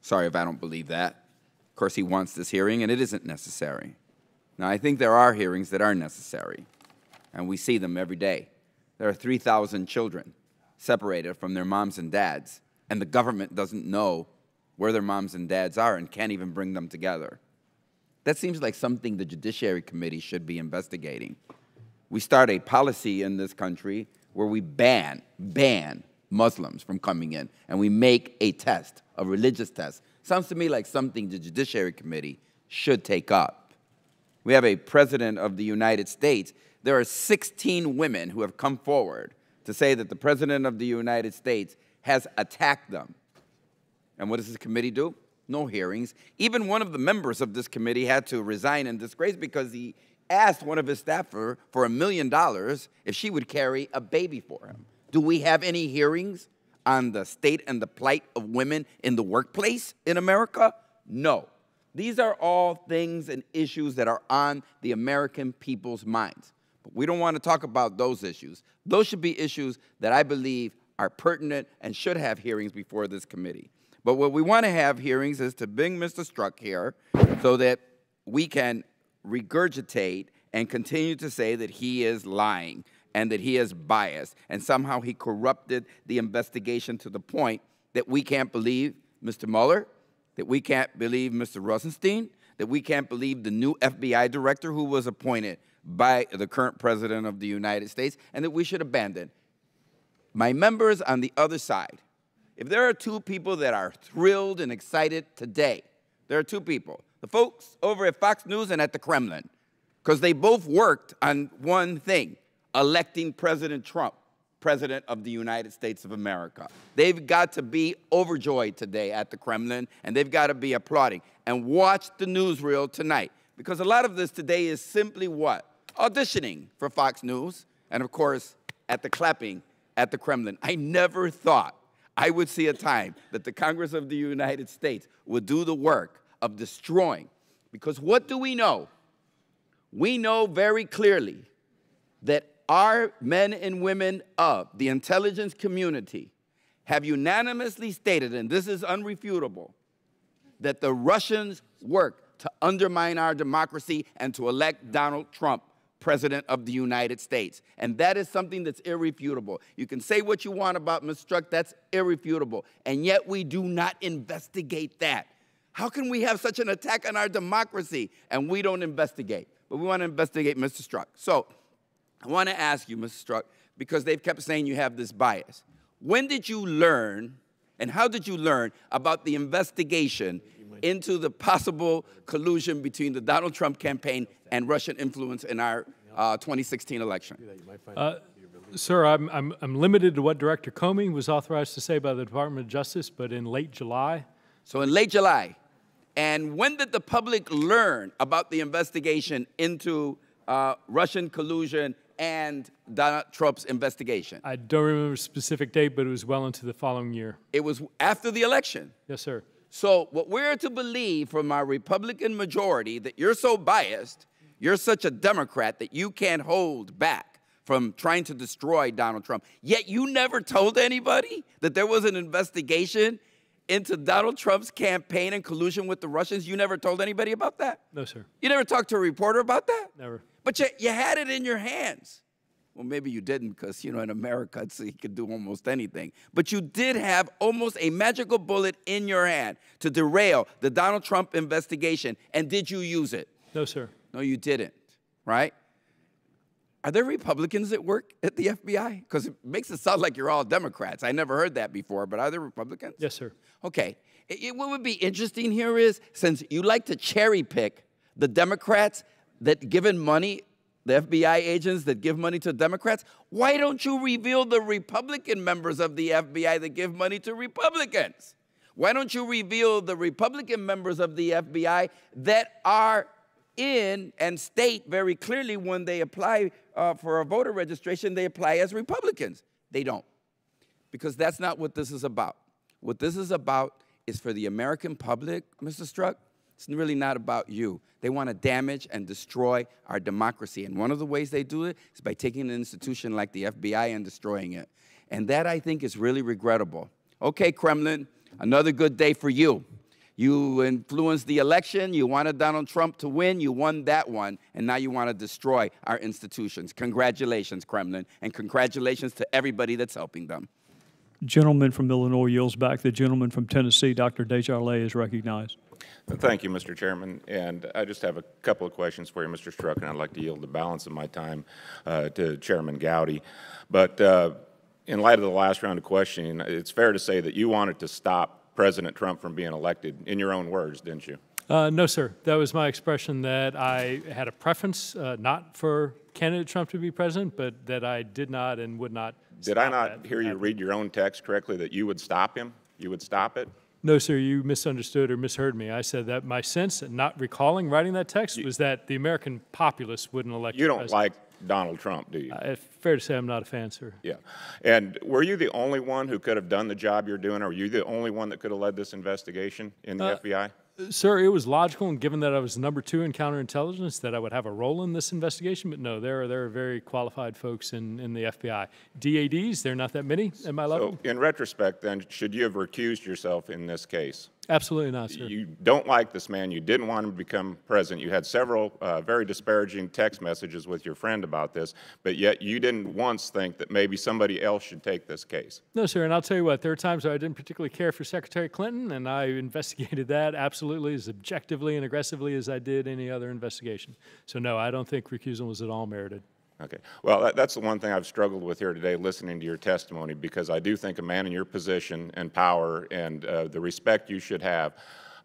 sorry if I don't believe that. Of course, he wants this hearing, and it isn't necessary. Now, I think there are hearings that are necessary, and we see them every day. There are 3,000 children separated from their moms and dads, and the government doesn't know where their moms and dads are and can't even bring them together. That seems like something the Judiciary Committee should be investigating. We start a policy in this country where we ban Muslims from coming in, and we make a test, a religious test. Sounds to me like something the Judiciary Committee should take up. We have a president of the United States. There are 16 women who have come forward to say that the president of the United States has attacked them. And what does this committee do? No hearings. Even one of the members of this committee had to resign in disgrace because he asked one of his staffers for $1 million if she would carry a baby for him. Do we have any hearings on the state and the plight of women in the workplace in America? No. These are all things and issues that are on the American people's minds. But we don't want to talk about those issues. Those should be issues that I believe are pertinent and should have hearings before this committee. But what we want to have hearings is to bring Mr. Strzok here so that we can regurgitate and continue to say that he is lying and that he is biased, and somehow he corrupted the investigation to the point that we can't believe Mr. Mueller, that we can't believe Mr. Rosenstein, that we can't believe the new FBI director who was appointed by the current president of the United States, and that we should abandon. My members on the other side, if there are two people that are thrilled and excited today, there are two people, the folks over at Fox News and at the Kremlin, because they both worked on one thing, electing President Trump, President of the United States of America. They've got to be overjoyed today at the Kremlin, and they've got to be applauding. And watch the newsreel tonight, because a lot of this today is simply what? Auditioning for Fox News, and of course, at the clapping at the Kremlin. I never thought I would see a time that the Congress of the United States would do the work of destroying. Because what do we know? We know very clearly that our men and women of the intelligence community have unanimously stated, and this is unrefutable, that the Russians worked to undermine our democracy and to elect Donald Trump President of the United States. And that is something that's irrefutable. You can say what you want about Mr. Strzok, that's irrefutable. And yet we do not investigate that. How can we have such an attack on our democracy and we don't investigate? But we want to investigate Mr. Strzok. So I want to ask you, Mr. Strzok, because they've kept saying you have this bias. When did you learn, and how did you learn about the investigation into the possible collusion between the Donald Trump campaign and Russian influence in our 2016 election? Sir, I'm limited to what Director Comey was authorized to say by the Department of Justice, but in late July. So in late July. And when did the public learn about the investigation into Russian collusion and Donald Trump's investigation? I don't remember a specific date, but it was well into the following year. It was after the election? Yes, sir. So what we're to believe from our Republican majority, that you're so biased, you're such a Democrat that you can't hold back from trying to destroy Donald Trump, yet you never told anybody that there was an investigation into Donald Trump's campaign and collusion with the Russians? You never told anybody about that? No, sir. You never talked to a reporter about that? Never. But you had it in your hands. Well, maybe you didn't because, you know, in America, you could do almost anything. But you did have almost a magical bullet in your hand to derail the Donald Trump investigation. And did you use it? No, sir. No, you didn't, right? Are there Republicans that work at the FBI? Because it makes it sound like you're all Democrats. I never heard that before, but are there Republicans? Yes, sir. Okay. What would be interesting here is, since you like to cherry pick the Democrats that given money, the FBI agents that give money to Democrats, why don't you reveal the Republican members of the FBI that give money to Republicans? Why don't you reveal the Republican members of the FBI that are in and state very clearly when they apply for a voter registration, they apply as Republicans? They don't, because that's not what this is about. What this is about is for the American public, Mr. Strzok. It's really not about you. They want to damage and destroy our democracy. And one of the ways they do it is by taking an institution like the FBI and destroying it. And that, I think, is really regrettable. Okay, Kremlin, another good day for you. You influenced the election. You wanted Donald Trump to win. You won that one. And now you want to destroy our institutions. Congratulations, Kremlin. And congratulations to everybody that's helping them. Gentleman from Illinois yields back. The gentleman from Tennessee, Dr. Desjardins, is recognized. Thank you, Mr. Chairman. And I just have a couple of questions for you, Mr. Strzok, and I'd like to yield the balance of my time to Chairman Gowdy. But in light of the last round of questioning, it's fair to say that you wanted to stop President Trump from being elected, in your own words, didn't you? No, sir. That was my expression that I had a preference not for candidate Trump to be president, but that I did not and would not. Did I not hear you read your own text correctly, that you would stop him? You would stop it? No, sir, you misunderstood or misheard me. I said that my sense, not recalling writing that text, was that the American populace wouldn't elect you. You don't president. like Donald Trump, do you? Fair to say I'm not a fan, sir. Yeah. And were you the only one who could have done the job you're doing, or were you the only one that could have led this investigation in the FBI? Sir, it was logical, and given that I was number 2 in counterintelligence, that I would have a role in this investigation. But no, there are very qualified folks in the FBI. DADs, there are not that many at my level. So in retrospect, then, should you have recused yourself in this case? Absolutely not, sir. You don't like this man. You didn't want him to become president. You had several very disparaging text messages with your friend about this, but yet you didn't once think that maybe somebody else should take this case. No, sir, and I'll tell you what, there are times where I didn't particularly care for Secretary Clinton, and I investigated that absolutely as objectively and aggressively as I did any other investigation. So no, I don't think recusal was at all merited. Okay. Well, that's the one thing I've struggled with here today, listening to your testimony, because I do think a man in your position and power and the respect you should have,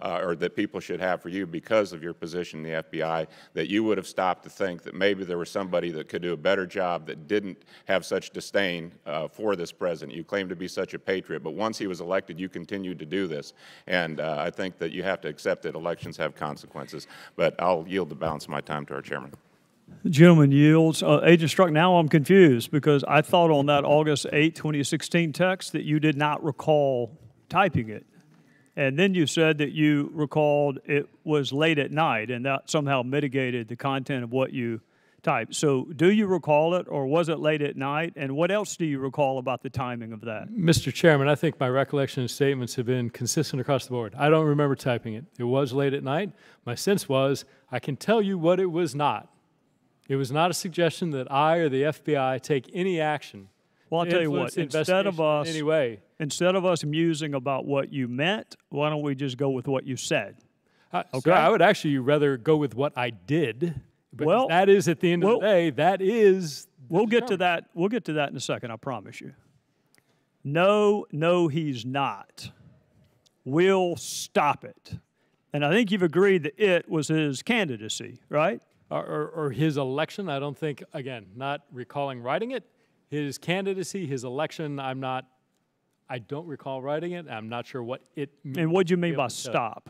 or that people should have for you because of your position in the FBI, that you would have stopped to think that maybe there was somebody that could do a better job that didn't have such disdain for this president. You claim to be such a patriot, but once he was elected, you continued to do this. And I think that you have to accept that elections have consequences. But I'll yield the balance of my time to our chairman. The gentleman yields. Agent Strzok, now I'm confused because I thought on that August 8, 2016 text that you did not recall typing it. And then you said that you recalled it was late at night, and that somehow mitigated the content of what you typed. So do you recall it, or was it late at night? And what else do you recall about the timing of that? Mr. Chairman, I think my recollection and statements have been consistent across the board. I don't remember typing it. It was late at night. My sense was I can tell you what it was not. It was not a suggestion that I or the FBI take any action. Well, I'll tell you what, instead of us musing about what you meant, why don't we just go with what you said? Okay. So I would actually rather go with what I did. Well, that is, at the end of the day, that is. We'll get to that. We'll get to that in a second, I promise you. No, he's not. We'll stop it. And I think you've agreed that it was his candidacy, right? Or his election. I don't think, again, not recalling writing it. His candidacy, his election, I don't recall writing it. I'm not sure what it means. And what do you mean by stop?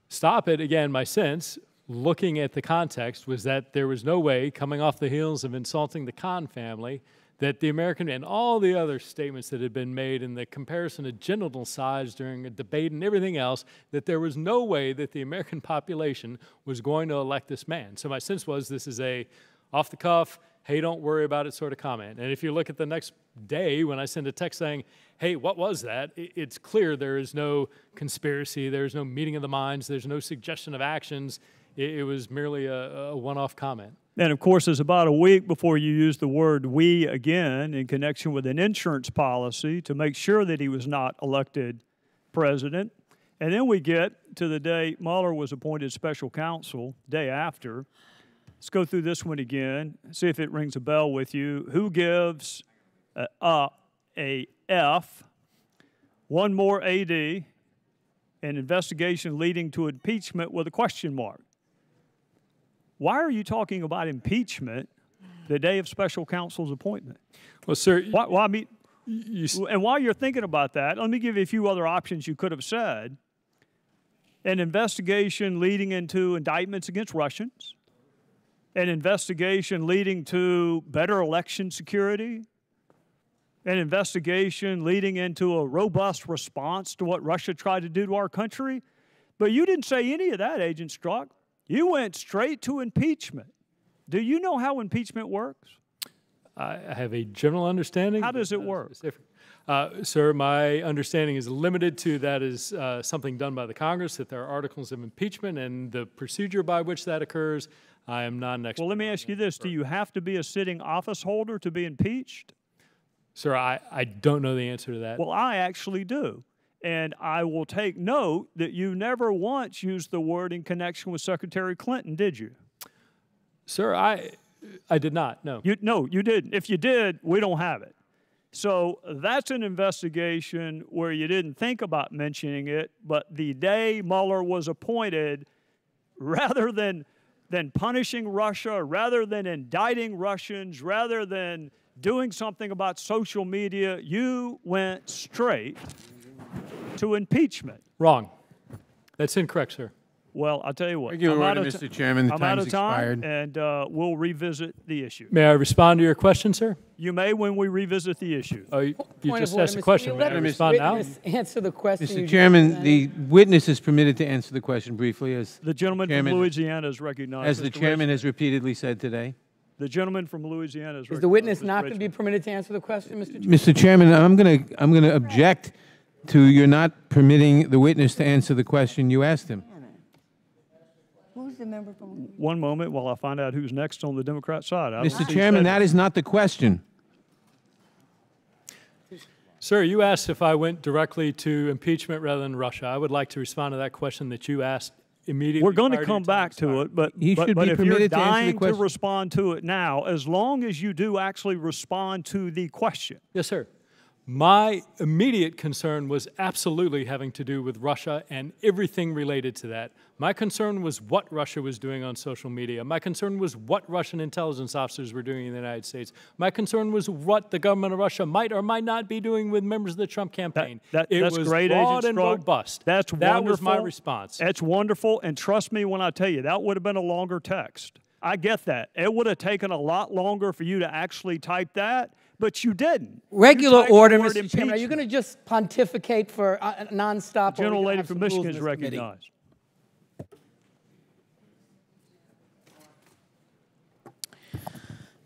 Stop it, again, my sense, looking at the context, was that there was no way, coming off the heels of insulting the Khan family, that the American, and all the other statements that had been made in the comparison of genital size during a debate and everything else, that there was no way that the American population was going to elect this man. So my sense was this is a off-the-cuff, hey, don't worry about it sort of comment. And if you look at the next day when I send a text saying, hey, what was that? It's clear there is no conspiracy, there's no meeting of the minds, there's no suggestion of actions. It was merely a one-off comment. And, of course, it's about a week before you use the word we again in connection with an insurance policy to make sure that he was not elected president. And then we get to the day Mueller was appointed special counsel, day after. Let's go through this one again, see if it rings a bell with you. Who gives a F, one more AD, an investigation leading to impeachment with a question mark? Why are you talking about impeachment the day of special counsel's appointment? Well, sir, and while you're thinking about that, let me give you a few other options you could have said. An investigation leading into indictments against Russians, an investigation leading to better election security, an investigation leading into a robust response to what Russia tried to do to our country. But you didn't say any of that, Agent Strzok. You went straight to impeachment. Do you know how impeachment works? I have a general understanding. How does it work? Sir, my understanding is limited to that is something done by the Congress, that there are articles of impeachment, and the procedure by which that occurs, I am not an expert. Well, let me ask you this. Do you have to be a sitting office holder to be impeached? Sir, I don't know the answer to that. Well, I actually do. And I will take note that you never once used the word in connection with Secretary Clinton, did you? Sir, I did not, no. No, you didn't. If you did, we don't have it. So that's an investigation where you didn't think about mentioning it, but the day Mueller was appointed, rather than punishing Russia, rather than indicting Russians, rather than doing something about social media, you went straight to impeachment. Wrong. That's incorrect, sir. Well, I'll tell you what. Regular order, Mr. Chairman. The I'm out time's of time, expired. and we'll revisit the issue. May I respond to your question, sir? You may when we revisit the issue. Oh, you Point just of order, asked a Mr. question. Will May I let the respond now? witness answer the question. Mr. you Chairman, just the witness is permitted to answer the question briefly, as The gentleman from Louisiana is recognized. as the Mr. chairman Rich. has repeatedly said today. The gentleman from Louisiana is recognized. Is the witness Mr. not going to Richmond. be permitted to answer the question, Mr. Chairman? Mr. Chairman, I'm going to object to your not permitting the witness to answer the question you asked him. Who's the member from? One moment while I find out who's next on the Democrat side. Mr. Chairman, that is not the question. Sir, you asked if I went directly to impeachment rather than Russia. I would like to respond to that question that you asked immediately. We're going to prior come your back time to it, but He should be if you're permitted to answer the dying to question. respond to it now, as long as you do actually respond to the question. Yes, sir. My immediate concern was absolutely having to do with Russia and everything related to that. My concern was what Russia was doing on social media. My concern was what Russian intelligence officers were doing in the United States. My concern was what the government of Russia might or might not be doing with members of the Trump campaign. That's was great, broad Agent and Strzok. robust. That's that wonderful. was my response. That's wonderful, and trust me when I tell you, that would have been a longer text. I get that. It would have taken a lot longer for you to actually type that, but you didn't. Regular You order, typed the word Mr. Chairman. Are you going to just pontificate for nonstop? The gentle lady from Michigan is recognized.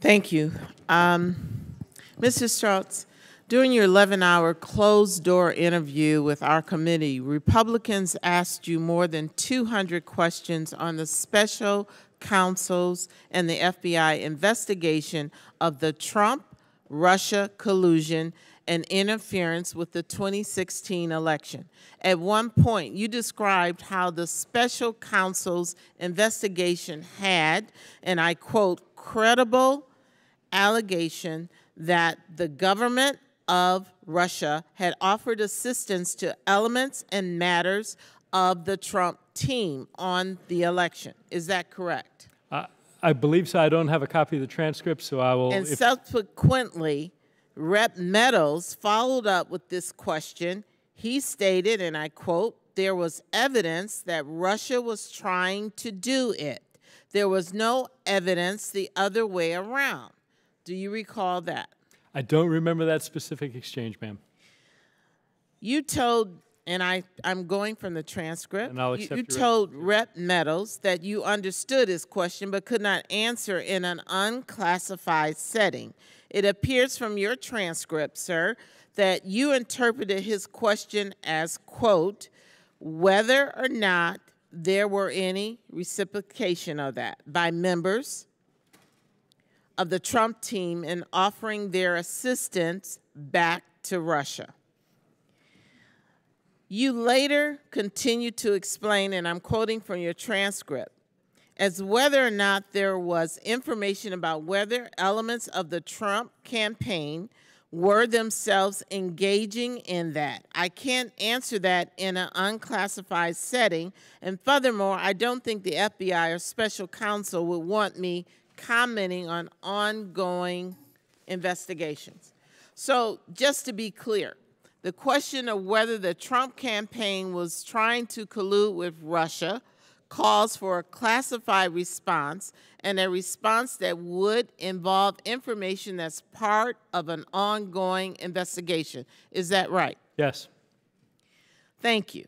Thank you. Mr. Strzok, during your 11-hour closed-door interview with our committee, Republicans asked you more than 200 questions on the special counsel's and the FBI investigation of the Trump-Russia collusion and interference with the 2016 election. At one point, you described how the special counsel's investigation had, and I quote, credible allegation that the government of Russia had offered assistance to elements and matters of the Trump team on the election. Is that correct? I believe so. I don't have a copy of the transcript, so I will. And subsequently, Rep. Meadows followed up with this question. He stated, and I quote, there was evidence that Russia was trying to do it. There was no evidence the other way around. Do you recall that? I don't remember that specific exchange, ma'am. You told, and I'm going from the transcript, And I'll accept you your told Rep. Meadows that you understood his question but could not answer in an unclassified setting. It appears from your transcript, sir, that you interpreted his question as, quote, whether or not there were any reciprocation of that by members of the Trump team in offering their assistance back to Russia. You later continued to explain, and I'm quoting from your transcript, as whether or not there was information about whether elements of the Trump campaign were themselves engaging in that. I can't answer that in an unclassified setting, and furthermore, I don't think the FBI or special counsel would want me commenting on ongoing investigations. So just to be clear, the question of whether the Trump campaign was trying to collude with Russia calls for a classified response, and a response that would involve information that's part of an ongoing investigation. Is that right? Yes. Thank you.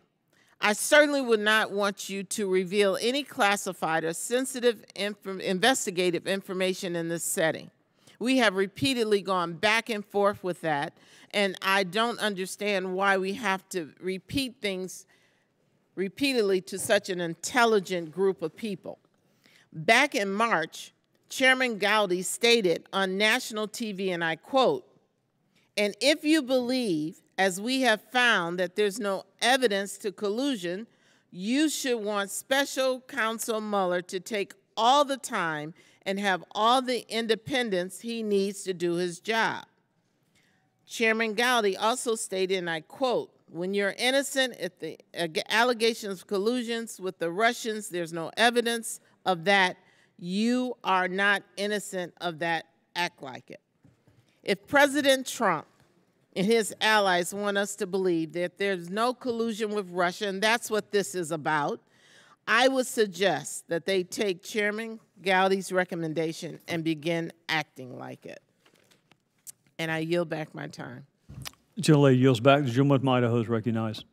I certainly would not want you to reveal any classified or sensitive investigative information in this setting. We have repeatedly gone back and forth with that, and I don't understand why we have to repeat things repeatedly to such an intelligent group of people. Back in March, Chairman Gowdy stated on national TV, and I quote, And if you believe, as we have found, that there's no evidence to collusion, you should want Special Counsel Mueller to take all the time and have all the independence he needs to do his job. Chairman Gowdy also stated, and I quote, "When you're innocent, if the allegations of collusions with the Russians, there's no evidence of that, you are not innocent of that, act like it." If President Trump and his allies want us to believe that there's no collusion with Russia, and that's what this is about, I would suggest that they take Chairman Gowdy's recommendation and begin acting like it. And I yield back my time. Gentlelady yields back. The gentleman from Idaho is recognized.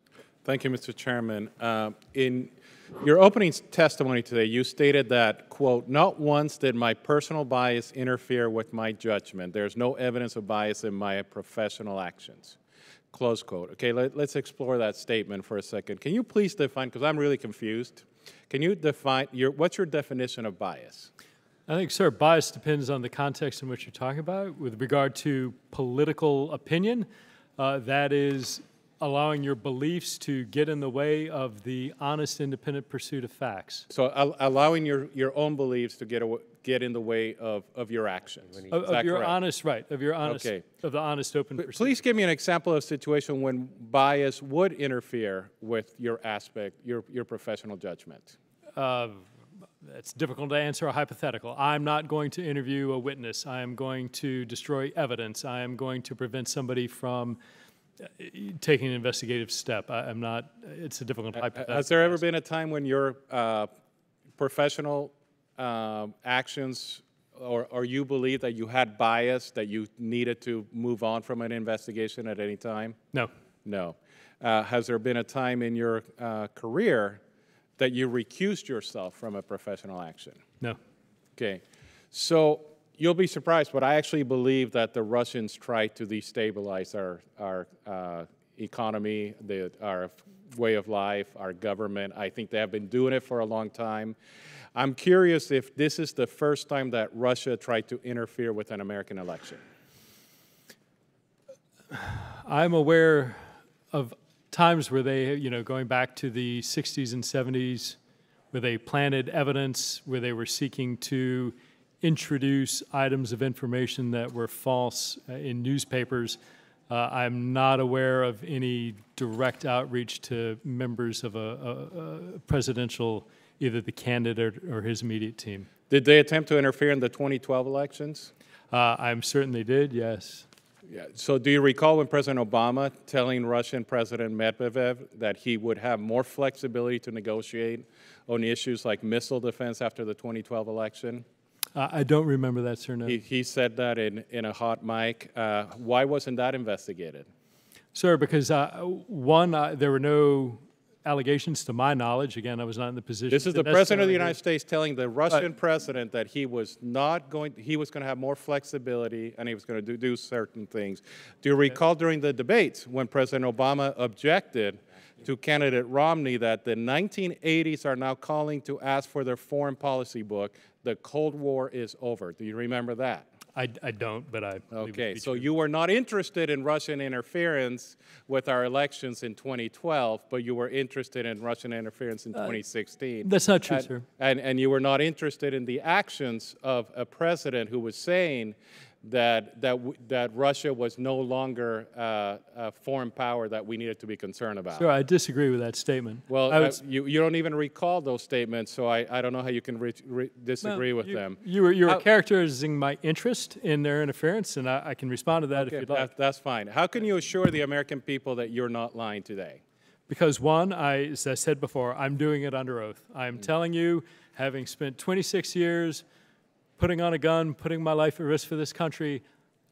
Thank you, Mr. Chairman. In your opening testimony today, you stated that, quote, "Not once did my personal bias interfere with my judgment. There's no evidence of bias in my professional actions." Close quote. Okay, let's explore that statement for a second. Can you please define, because I'm really confused, can you define, what's your definition of bias? I think, sir, bias depends on the context in which you're talking about. With regard to political opinion, that is allowing your beliefs to get in the way of the honest, independent pursuit of facts. So allowing your own beliefs to get in the way of your actions. Of your honest, right, of your honest, okay. Of the honest, open pursuit. Please give me an example of a situation when bias would interfere with your aspect, your professional judgment. It's difficult to answer a hypothetical. I'm not going to interview a witness. I am going to destroy evidence. I am going to prevent somebody from taking an investigative step. I'm not, it's a difficult hypothetical. Has there ever been a time when your professional actions or you believe that you had bias, that you needed to move on from an investigation at any time? No. No. Has there been a time in your career that you recused yourself from a professional action? No. Okay. So you'll be surprised, but I actually believe that the Russians tried to destabilize our economy, our way of life, our government. I think they have been doing it for a long time. I'm curious if this is the first time that Russia tried to interfere with an American election. I'm aware of times where they, going back to the 60s and 70s, where they planted evidence, where they were seeking to introduce items of information that were false in newspapers. I'm not aware of any direct outreach to members of a presidential, either the candidate or his immediate team. Did they attempt to interfere in the 2012 elections? I'm certain they did, yes. Yeah. So do you recall when President Obama telling Russian President Medvedev that he would have more flexibility to negotiate on issues like missile defense after the 2012 election? I don't remember that, sir, no. He said that in a hot mic. Why wasn't that investigated? Sir, because one, there were no allegations to my knowledge. Again, I was not in the position. This is the President of the United States telling the Russian president that he was going to have more flexibility and he was going to do certain things. Do you recall during the debates when President Obama objected to candidate Romney that the 1980s are now calling to ask for their foreign policy book, the Cold War is over? Do you remember that? I don't, but I believe okay, so you were not interested in Russian interference with our elections in 2012, but you were interested in Russian interference in 2016. That's not true, sir. And you were not interested in the actions of a president who was saying that Russia was no longer a foreign power that we needed to be concerned about. Sure, I disagree with that statement. Well, you don't even recall those statements, so I don't know how you can disagree with them. You were characterizing my interest in their interference, and I can respond to that if you'd like. That's fine. How can you assure the American people that you're not lying today? Because one, as I said before, I'm doing it under oath. I'm telling you, having spent 26 years putting on a gun, putting my life at risk for this country,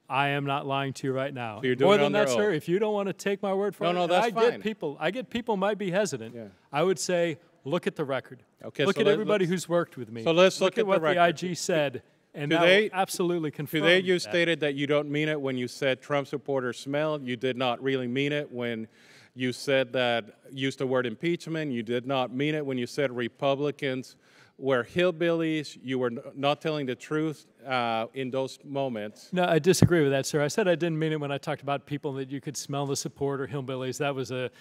I am not lying to you right now. So you're doing More it than on that, their sir, own. if you don't want to take my word for it, that's I get people might be hesitant. Yeah. I would say, look at the record. Okay, look at everybody who's worked with me. So let's look at what the record. the IG said, and that will absolutely confirm Today you that. stated that you don't mean it when you said Trump supporters smell. You did not really mean it when you said that, used the word impeachment. You did not mean it when you said Republicans were hillbillies, you were not telling the truth in those moments. No, I disagree with that, sir. I said I didn't mean it when I talked about people that you could smell the support or hillbillies. That was a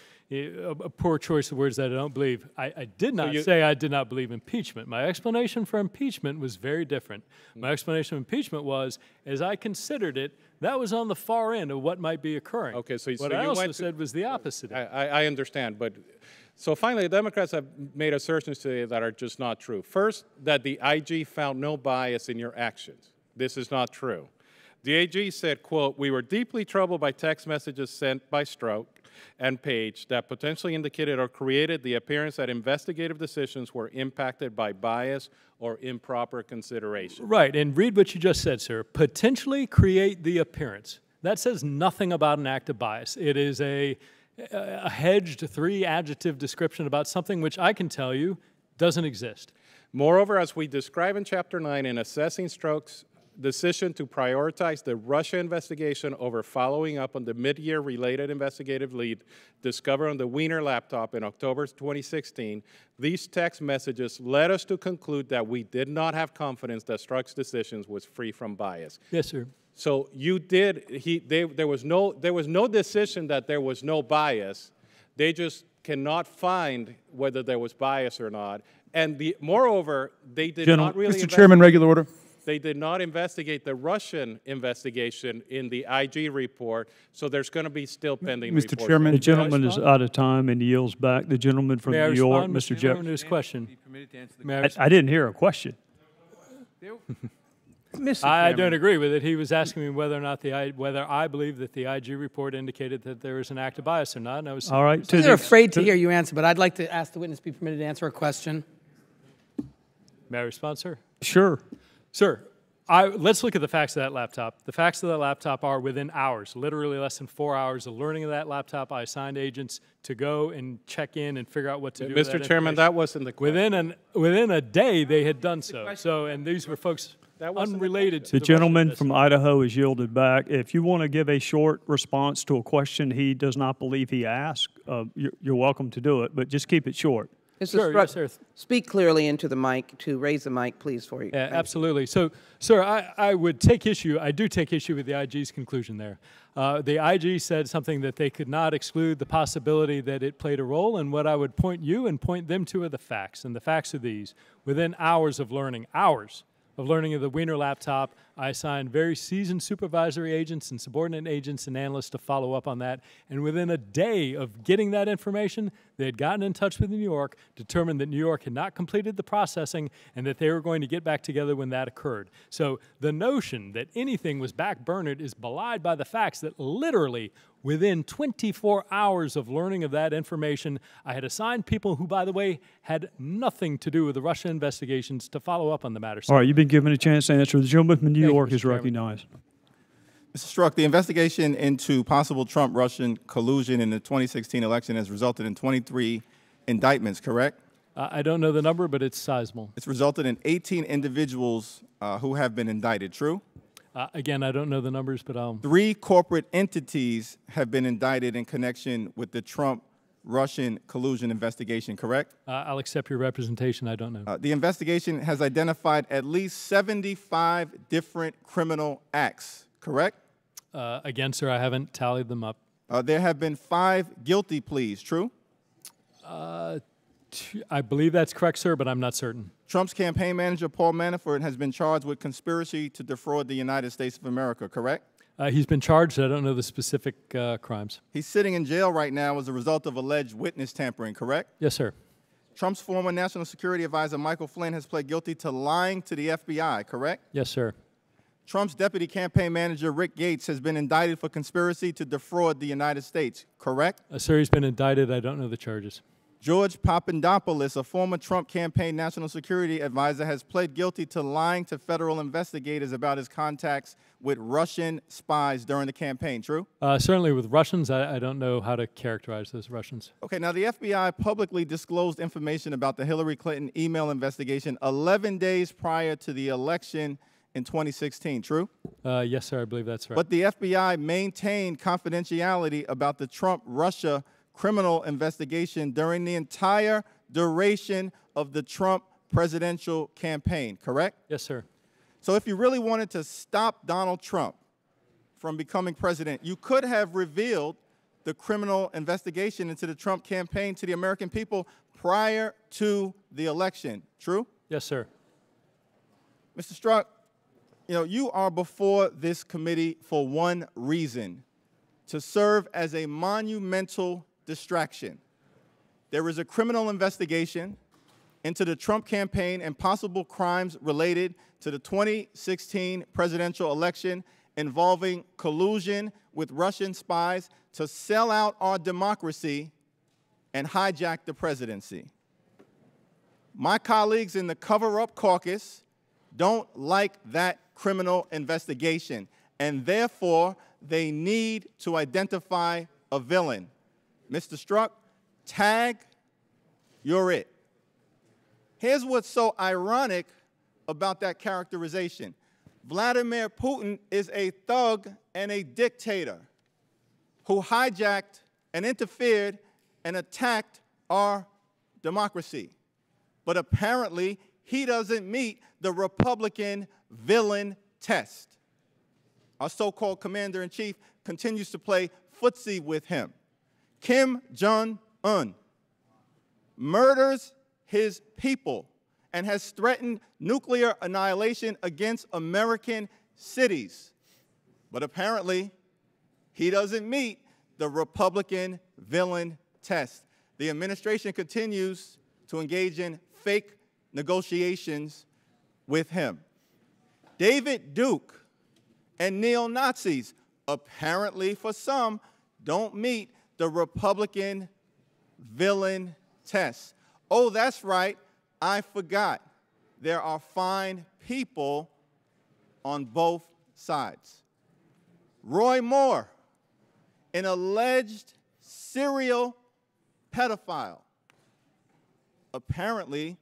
poor choice of words that I don't believe. I did not say I did not believe impeachment. My explanation for impeachment was very different. My explanation of impeachment was, as I considered it, that was on the far end of what might be occurring. Okay, so what I also said was the opposite. I understand, but so finally, the Democrats have made assertions today that are just not true. First, that the IG found no bias in your actions. This is not true. The AG said, quote, "We were deeply troubled by text messages sent by Strzok and Page that potentially indicated or created the appearance that investigative decisions were impacted by bias or improper consideration." Right, and read what you just said, sir. Potentially create the appearance. That says nothing about an act of bias. It is a hedged three-adjective description about something which I can tell you doesn't exist. Moreover, as we describe in Chapter 9, in assessing Strzok's decision to prioritize the Russia investigation over following up on the mid-year related investigative lead discovered on the Wiener laptop in October 2016, these text messages led us to conclude that we did not have confidence that Strzok's decisions was free from bias. Yes, sir. So you did, there was no decision that there was no bias. They just cannot find whether there was bias or not. And moreover, they did not really Mr. Chairman, regular order. They did not investigate the Russian investigation in the IG report, so there's going to be still pending Mr. reports. Chairman, the gentleman is out of time and yields back. The gentleman from New York, Mr. Jefferson. His question. I didn't hear a question. I don't agree with it. He was asking me whether or not whether I believe that the IG report indicated that there was an act of bias or not. And I was all right. They're afraid to hear you answer, but I'd like to ask the witness to be permitted to answer a question. May I respond, sir? Sure. Sir, let's look at the facts of that laptop. The facts of that laptop are within hours, literally less than 4 hours of learning of that laptop. I assigned agents to go and check in and figure out what to do with that Mr. Chairman, that wasn't the question. Within a day, they had done so. And these were folks unrelated to the gentleman from Idaho has yielded back. If you want to give a short response to a question he does not believe he asked, you're welcome to do it, but just keep it short. Mr. Strzok, speak clearly into the mic, to raise the mic, please, for you. Yeah, absolutely. So, sir, I would take issue, I do take issue with the IG's conclusion there. The IG said something that they could not exclude the possibility that it played a role, and what I would point you and point them to are the facts, and the facts are these. Within hours of learning of the Wiener laptop, I assigned very seasoned supervisory agents and subordinate agents and analysts to follow up on that. And within a day of getting that information, they had gotten in touch with New York, determined that New York had not completed the processing, and that they were going to get back together when that occurred. So the notion that anything was backburnered is belied by the facts that literally within 24 hours of learning of that information, I had assigned people who, by the way, had nothing to do with the Russia investigations to follow up on the matter. All right, you've been given a chance to answer. The gentleman from New York is recognized. Mr. Strzok, the investigation into possible Trump-Russian collusion in the 2016 election has resulted in 23 indictments, correct? I don't know the number, but it's sizable. It's resulted in 18 individuals who have been indicted, true? Again, I don't know the numbers, but I'll... 3 corporate entities have been indicted in connection with the Trump-Russian collusion investigation, correct? I'll accept your representation. I don't know. The investigation has identified at least 75 different criminal acts, correct? Again, sir, I haven't tallied them up. There have been 5 guilty pleas, true? I believe that's correct, sir, but I'm not certain. Trump's campaign manager, Paul Manafort, has been charged with conspiracy to defraud the United States of America, correct? He's been charged. I don't know the specific crimes. He's sitting in jail right now as a result of alleged witness tampering, correct? Yes, sir. Trump's former National Security Advisor, Michael Flynn, has pled guilty to lying to the FBI, correct? Yes, sir. Trump's deputy campaign manager, Rick Gates, has been indicted for conspiracy to defraud the United States, correct? Sir, he's been indicted. I don't know the charges. George Papadopoulos, a former Trump campaign national security advisor, has pled guilty to lying to federal investigators about his contacts with Russian spies during the campaign, true? Certainly with Russians. I don't know how to characterize those Russians. Okay, now the FBI publicly disclosed information about the Hillary Clinton email investigation 11 days prior to the election in 2016, true? Yes, sir, I believe that's right. But the FBI maintained confidentiality about the Trump-Russia criminal investigation during the entire duration of the Trump presidential campaign, correct? Yes, sir. So if you really wanted to stop Donald Trump from becoming president, you could have revealed the criminal investigation into the Trump campaign to the American people prior to the election. True? Yes, sir. Mr. Strzok, you are before this committee for one reason: to serve as a monumental distraction. There is a criminal investigation into the Trump campaign and possible crimes related to the 2016 presidential election involving collusion with Russian spies to sell out our democracy and hijack the presidency. My colleagues in the cover-up caucus don't like that criminal investigation, and therefore they need to identify a villain. Mr. Strzok, tag, you're it. Here's what's so ironic about that characterization. Vladimir Putin is a thug and a dictator who hijacked and interfered and attacked our democracy. But apparently, he doesn't meet the Republican villain test. Our so-called commander-in-chief continues to play footsie with him. Kim Jong-un murders his people and has threatened nuclear annihilation against American cities. But apparently, he doesn't meet the Republican villain test. The administration continues to engage in fake negotiations with him. David Duke and neo-Nazis, apparently for some, don't meet the Republican villain test. Oh, that's right, I forgot. There are fine people on both sides. Roy Moore, an alleged serial pedophile, apparently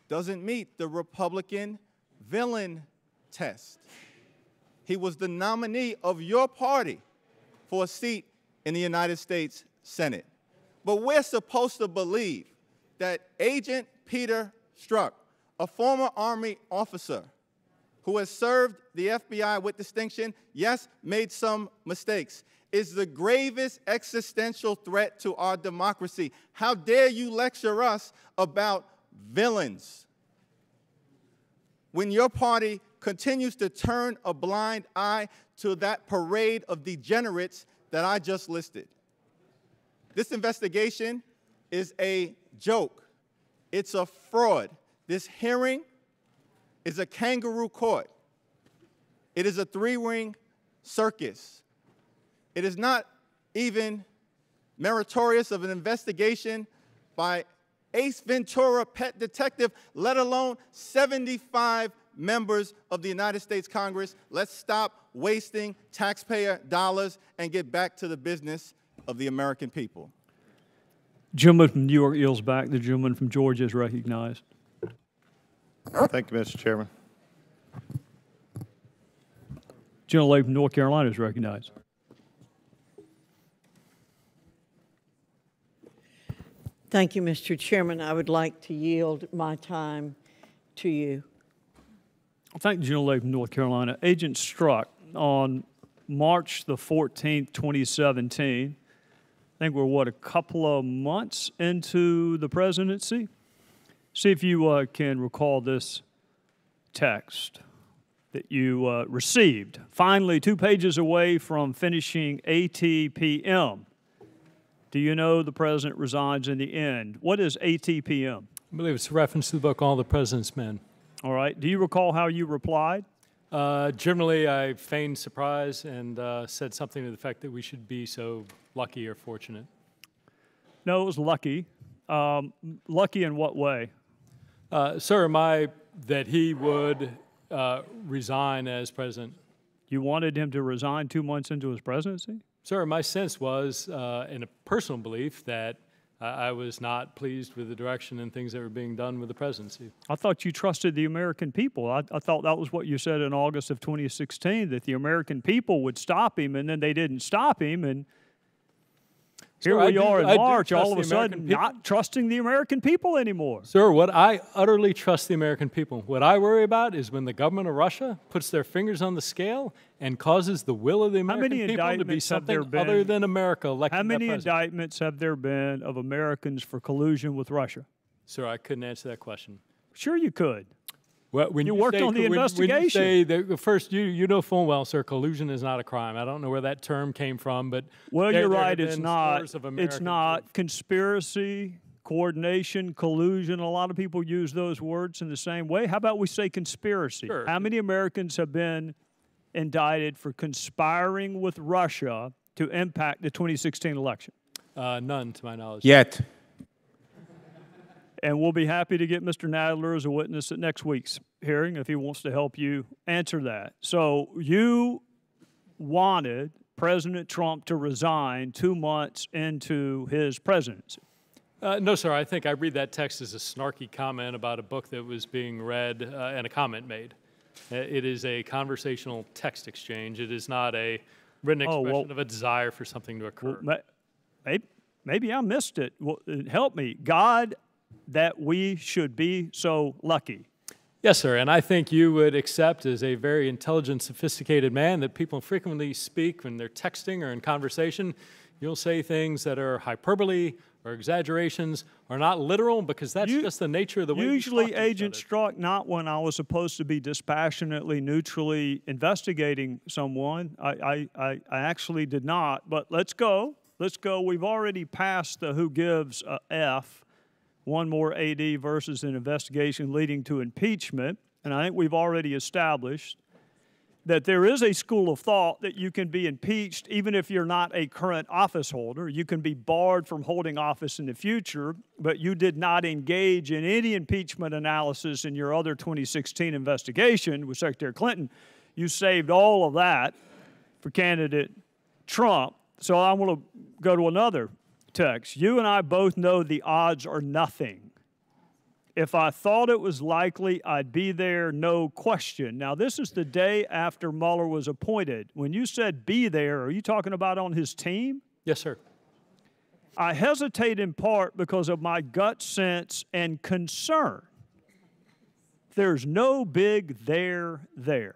doesn't meet the Republican villain test. He was the nominee of your party for a seat in the United States Senate. But we're supposed to believe that Agent Peter Strzok, a former Army officer who has served the FBI with distinction, yes, made some mistakes, is the gravest existential threat to our democracy. How dare you lecture us about villains when your party continues to turn a blind eye to that parade of degenerates that I just listed? This investigation is a joke. It's a fraud. This hearing is a kangaroo court. It is a three-ring circus. It is not even meritorious of an investigation by Ace Ventura pet detective, let alone 75 members of the United States Congress. Let's stop wasting taxpayer dollars and get back to the business of the American people. Gentleman from New York yields back. The gentleman from Georgia is recognized. Thank you, Mr. Chairman. Gentleman from North Carolina is recognized. Thank you, Mr. Chairman. I would like to yield my time to you. Thank the gentleman from North Carolina. Agent Strzok, on March the 14th, 2017, I think we're, a couple of months into the presidency? See if you can recall this text that you received. Finally, 2 pages away from finishing ATPM. Do you know the president resigns in the end? What is ATPM? I believe it's a reference to the book All the President's Men. All right. Do you recall how you replied? Generally, I feigned surprise and said something to the effect that we should be so lucky or fortunate. No, it was lucky. Lucky in what way? Sir, that he would resign as president. You wanted him to resign 2 months into his presidency? Sir, my sense was, in a personal belief, that I was not pleased with the direction and things that were being done with the presidency. I thought you trusted the American people. I thought that was what you said in August of 2016, that the American people would stop him, and then they didn't stop him. And Here we are in March, trust all of the a sudden American people. not trusting the American people anymore. Sir, I utterly trust the American people. What I worry about is when the government of Russia puts their fingers on the scale and causes the will of the American people to be something other than America electing How many their president. indictments have there been of Americans for collusion with Russia? Sir, I couldn't answer that question. Sure you could. Well, when you worked on the investigation. When you say that, first, you know full well, sir, collusion is not a crime. I don't know where that term came from, but well, you're right. It's not. It's not conspiracy, coordination, collusion. A lot of people use those words in the same way. How about we say conspiracy? Sure. How many Americans have been indicted for conspiring with Russia to impact the 2016 election? None, to my knowledge. Yet. And we'll be happy to get Mr. Nadler as a witness at next week's hearing if he wants to help you answer that. So you wanted President Trump to resign 2 months into his presidency. No, sir. I think I read that text as a snarky comment about a book that was being read and a comment made. It is a conversational text exchange. It is not a written expression of a desire for something to occur. Well, maybe I missed it. Well, help me. God, that we should be so lucky. Yes, sir, and I think you would accept as a very intelligent, sophisticated man that people frequently speak when they're texting or in conversation. You'll say things that are hyperbole or exaggerations or not literal because that's just the nature of the way usually we talk to Agent Strzok, not when I was supposed to be dispassionately, neutrally investigating someone. I actually did not, but let's go. Let's go. We've already passed the who gives a F. One more AD versus an investigation leading to impeachment. And I think we've already established that there is a school of thought that you can be impeached even if you're not a current office holder. You can be barred from holding office in the future, but you did not engage in any impeachment analysis in your other 2016 investigation with Secretary Clinton. You saved all of that for candidate Trump. So I want to go to another text. You and I both know the odds are nothing. If I thought it was likely, I'd be there, no question. Now, this is the day after Mueller was appointed. When you said be there, are you talking about on his team? Yes, sir. I hesitate in part because of my gut sense and concern. There's no big there.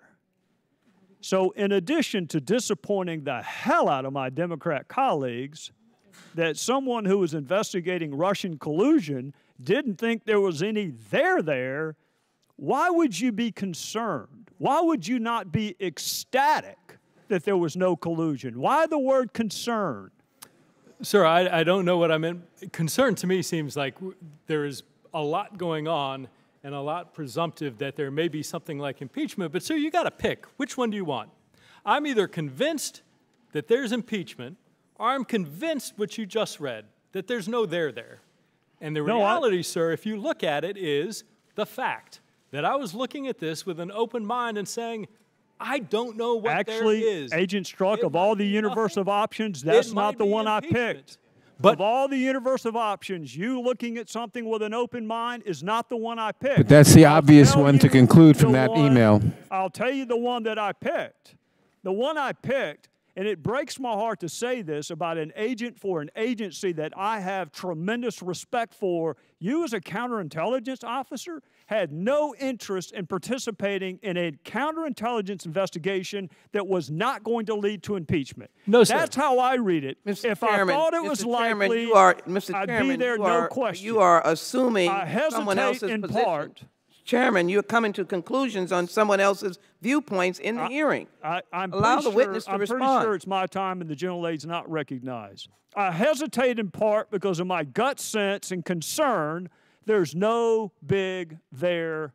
So in addition to disappointing the hell out of my Democrat colleagues, that someone who was investigating Russian collusion didn't think there was any there, why would you be concerned? Why would you not be ecstatic that there was no collusion? Why the word concern? Sir, I don't know what I meant. Concern to me seems like there is a lot going on and a lot presumptive that there may be something like impeachment. But, sir, you got to pick. Which one do you want? I'm either convinced that there's impeachment or I'm convinced what you just read, that there's no there. And the reality, sir, if you look at it, is the fact that I was looking at this with an open mind and saying, I don't know what there is. Agent Strzok, of all the universe of options, that's not the one I picked. But of all the universe of options, you looking at something with an open mind is not the one I picked. But that's the obvious one to conclude from that email. I'll tell you the one that I picked. The one I picked, and it breaks my heart to say this about an agent for an agency that I have tremendous respect for. You as a counterintelligence officer had no interest in participating in a counterintelligence investigation that was not going to lead to impeachment. No, sir. That's how I read it. If I thought it was likely, I'd be there, no question. You are assuming someone else's in position. part. Chairman, you're coming to conclusions on someone else's viewpoints in the hearing. Allow the witness to respond. I'm pretty sure it's my time and the gentlelady's not recognized. I hesitate in part because of my gut sense and concern. There's no big there.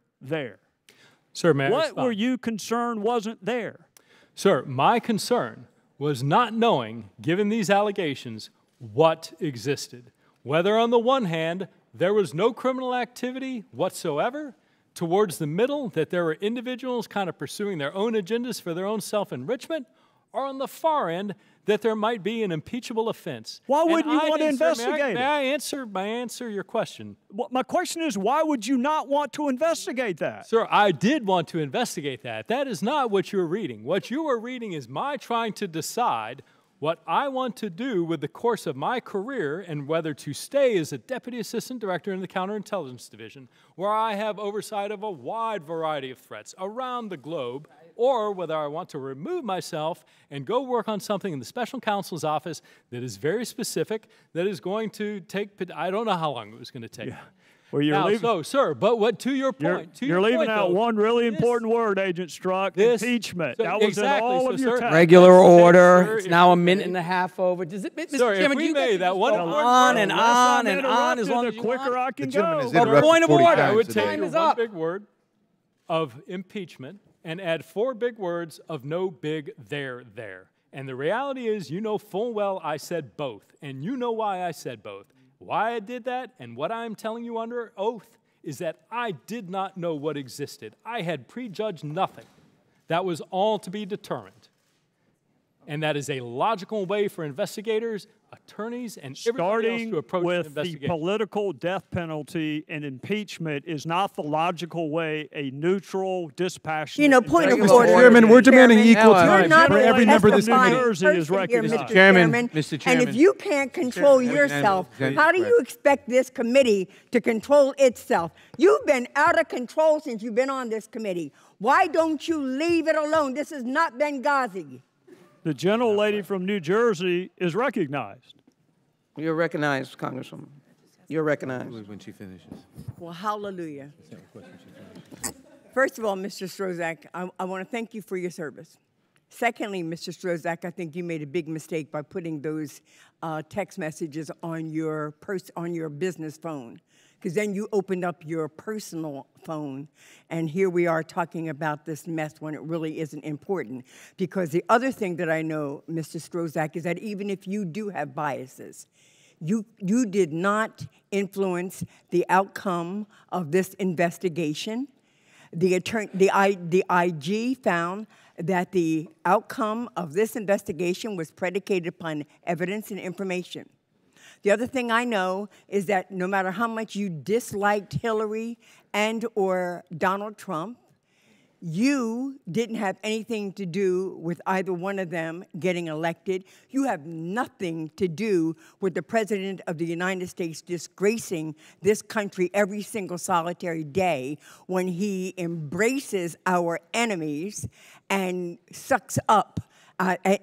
Sir, may I What respond? were you concerned wasn't there? Sir, my concern was not knowing, given these allegations, what existed. Whether on the one hand, there was no criminal activity whatsoever, towards the middle, that there were individuals kind of pursuing their own agendas for their own self-enrichment, or on the far end, that there might be an impeachable offense. Why wouldn't you want to investigate it? May I answer your question? Well, my question is, why would you not want to investigate that? Sir, I did want to investigate that. That is not what you're reading. What you are reading is my trying to decide What I want to do with the course of my career and whether to stay as a Deputy Assistant Director in the Counterintelligence Division, where I have oversight of a wide variety of threats around the globe, or whether I want to remove myself and go work on something in the Special Counsel's office that is very specific, that is going to take, I don't know how long it was going to take. Yeah. Well, you're now, leaving, so, sir, but what to your point? You're leaving out one really important word, Agent Strzok, impeachment. So that was exactly, in all of your text. Regular order. It's now a minute and a half over. Does it, Mr. Sir, Chairman, if we made that one on and on and on as long as you quicker I can go. go. Point of order. I would take Time your is one up. big word of impeachment and add 4 big words of no big there. And the reality is, you know full well I said both, and you know why I said both. Why I did that and what I'm telling you under oath is that I did not know what existed. I had prejudged nothing. That was all to be determined. And that is a logical way for investigators, attorneys, and everybody else to approach an investigation. Starting with the political death penalty and impeachment is not the logical way a neutral, dispassionate... point of Mr. order. Chairman, we're demanding equal You're time not for every member of this testifying committee. Jersey is person here, recognized. Mr. Chairman. Mr. Chairman. And if you can't control yourself, how do you expect this committee to control itself? You've been out of control since you've been on this committee. Why don't you leave it alone? This is not Benghazi. The gentlelady from New Jersey is recognized. You're recognized, Congresswoman. You're recognized. When she finishes. Well, hallelujah. First of all, Mr. Strzok, I want to thank you for your service. Secondly, Mr. Strzok, I think you made a big mistake by putting those text messages on your business phone, because then you opened up your personal phone, and here we are talking about this mess when it really isn't important. Because the other thing that I know, Mr. Strzok, is that even if you do have biases, you did not influence the outcome of this investigation. The IG found that the outcome of this investigation was predicated upon evidence and information. The other thing I know is that no matter how much you disliked Hillary and or Donald Trump, you didn't have anything to do with either one of them getting elected. You have nothing to do with the President of the United States disgracing this country every single solitary day when he embraces our enemies and sucks up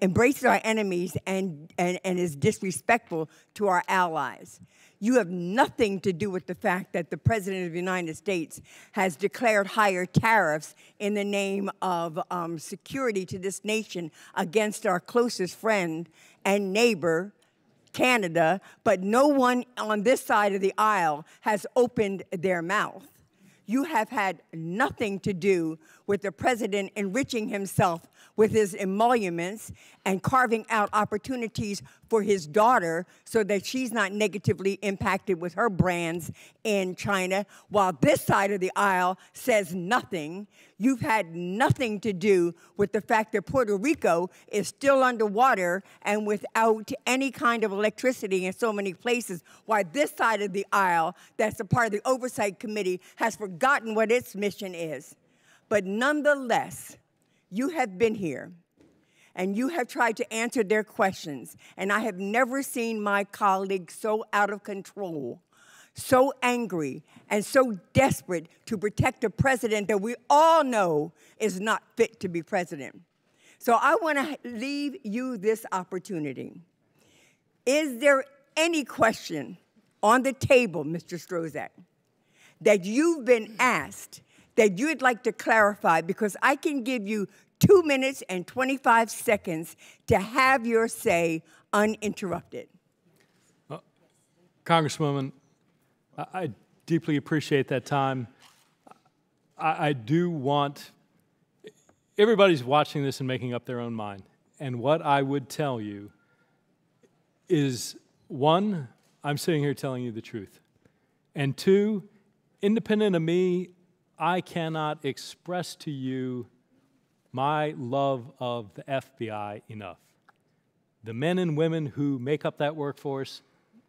embraces our enemies and is disrespectful to our allies. You have nothing to do with the fact that the President of the United States has declared higher tariffs in the name of security to this nation against our closest friend and neighbor, Canada, but no one on this side of the aisle has opened their mouth. You have had nothing to do with the president enriching himself with his emoluments and carving out opportunities for his daughter so that she's not negatively impacted with her brands in China, while this side of the aisle says nothing. You've had nothing to do with the fact that Puerto Rico is still underwater and without any kind of electricity in so many places, while this side of the aisle, that's a part of the Oversight Committee, has forgotten what its mission is. But nonetheless, you have been here, and you have tried to answer their questions, and I have never seen my colleagues so out of control, so angry, and so desperate to protect a president that we all know is not fit to be president. So I want to leave you this opportunity. Is there any question on the table, Mr. Strzok, that you've been asked that you'd like to clarify? Because I can give you 2 minutes and 25 seconds to have your say uninterrupted. Congresswoman, I deeply appreciate that time. I do want, everybody's watching this and making up their own mind. And what I would tell you is, one, I'm sitting here telling you the truth. And two, independent of me, I cannot express to you my love of the FBI enough. The men and women who make up that workforce,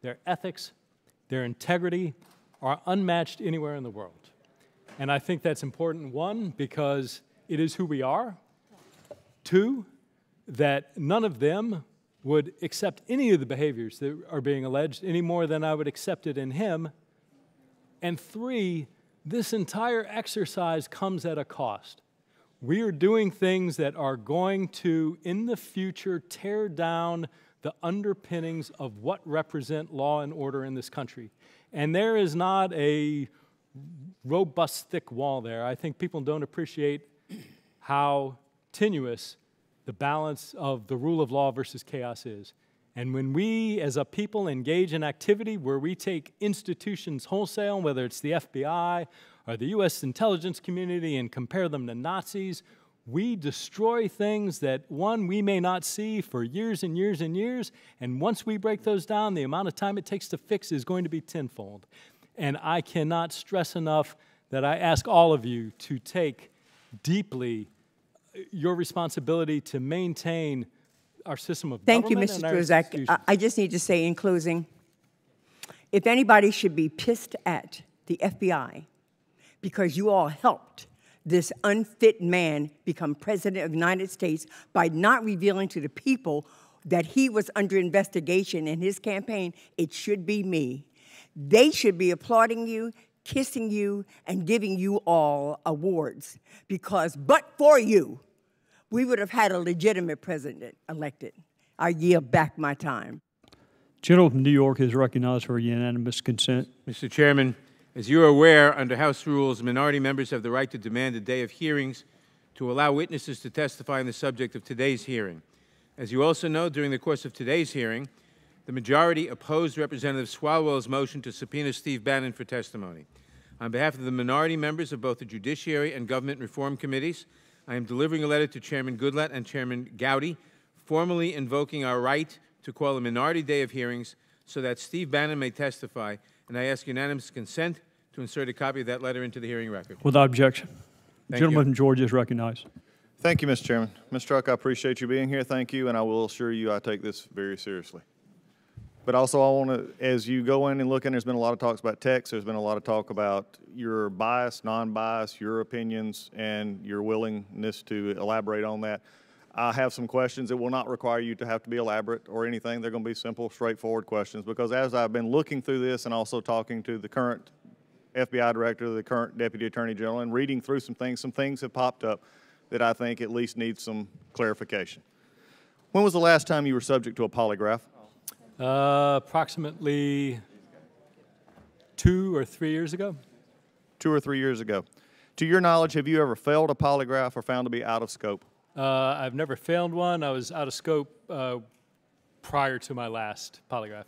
their ethics, their integrity are unmatched anywhere in the world. And I think that's important, one, because it is who we are. Two, that none of them would accept any of the behaviors that are being alleged any more than I would accept it in him. And three, this entire exercise comes at a cost. We are doing things that are going to, in the future, tear down the underpinnings of what represent law and order in this country. And there is not a robust, thick wall there. I think people don't appreciate how tenuous the balance of the rule of law versus chaos is. And when we, as a people, engage in activity where we take institutions wholesale, whether it's the FBI or the U.S. intelligence community, and compare them to Nazis, we destroy things that, one, we may not see for years and years and years, and once we break those down, the amount of time it takes to fix is going to be tenfold. And I cannot stress enough that I ask all of you to take deeply your responsibility to maintain our system of Thank you, government. Mr. Strzok. I just need to say in closing, if anybody should be pissed at the FBI because you all helped this unfit man become president of the United States by not revealing to the people that he was under investigation in his campaign, it should be me. They should be applauding you, kissing you, and giving you all awards, because but for you, we would have had a legitimate president elected. I yield back my time. Gentleman from New York is recognized for unanimous consent. Mr. Chairman, as you are aware, under House rules, minority members have the right to demand a day of hearings to allow witnesses to testify on the subject of today's hearing. As you also know, during the course of today's hearing, the majority opposed Representative Swalwell's motion to subpoena Steve Bannon for testimony. On behalf of the minority members of both the Judiciary and Government Reform Committees, I am delivering a letter to Chairman Goodlatte and Chairman Gowdy, formally invoking our right to call a minority day of hearings so that Steve Bannon may testify, and I ask unanimous consent to insert a copy of that letter into the hearing record. Without objection. The Thank gentleman you. from Georgia is recognized. Thank you, Mr. Chairman. Mr. Strzok, I appreciate you being here. Thank you, and I will assure you I take this very seriously. But also I want to, as you go in and look in, there's been a lot of talks about text. There's been a lot of talk about your bias, non-bias, your opinions, and your willingness to elaborate on that. I have some questions that will not require you to have to be elaborate or anything. They're going to be simple, straightforward questions, because as I've been looking through this and also talking to the current FBI director, the current Deputy Attorney General, and reading through some things have popped up that I think at least need some clarification. When was the last time you were subject to a polygraph? Approximately 2 or 3 years ago. 2 or 3 years ago. To your knowledge, have you ever failed a polygraph or found to be out of scope? I've never failed one. I was out of scope prior to my last polygraph.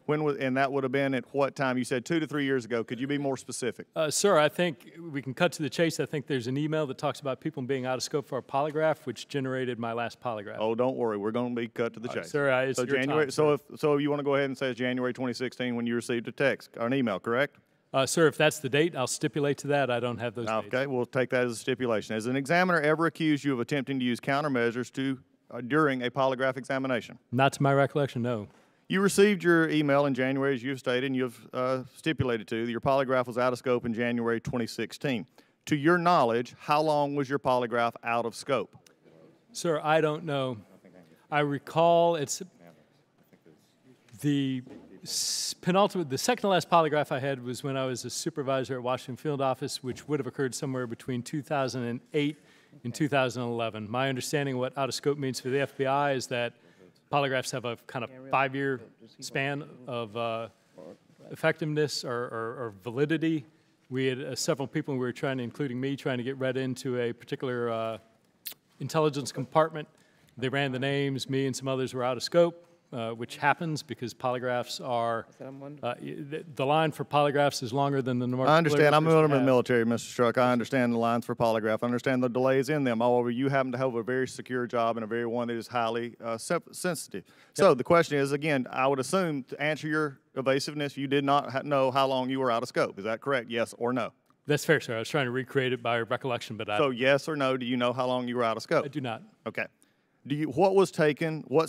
When was, and that would have been at what time? You said 2 to 3 years ago. Could you be more specific? Sir, I think we can cut to the chase. I think there's an email that talks about people being out of scope for a polygraph, which generated my last polygraph. Oh, don't worry. We're going to be cut to the chase. Sir, it's your January. time, So you want to go ahead and say it's January 2016 when you received a text or an email, correct? Sir, if that's the date, I'll stipulate to that. I don't have those dates. Okay, we'll take that as a stipulation. Has an examiner ever accused you of attempting to use countermeasures during a polygraph examination? Not to my recollection, no. You received your email in January, as you've stated, and you've stipulated to. Your polygraph was out of scope in January 2016. To your knowledge, how long was your polygraph out of scope? Sir, I don't know. I recall it's the penultimate, the second to last polygraph I had was when I was a supervisor at Washington Field Office, which would have occurred somewhere between 2008 and 2011. My understanding of what out of scope means for the FBI is that polygraphs have a kind of 5-year span of effectiveness or validity. We had several people we were trying to, including me, trying to get read into a particular intelligence compartment. They ran the names. Me and some others were out of scope, which happens because polygraphs are, the line for polygraphs is longer than the normal. I understand. I'm a member of the military, Mr. Strzok. I understand the lines for polygraph. I understand the delays in them. However, you happen to have a very secure job and a very one that is highly sensitive. Yep. So the question is, again, I would assume to answer your evasiveness, you did not know how long you were out of scope. Is that correct? Yes or no? That's fair, sir. I was trying to recreate it by recollection, but So yes or no, do you know how long you were out of scope? I do not. Okay. What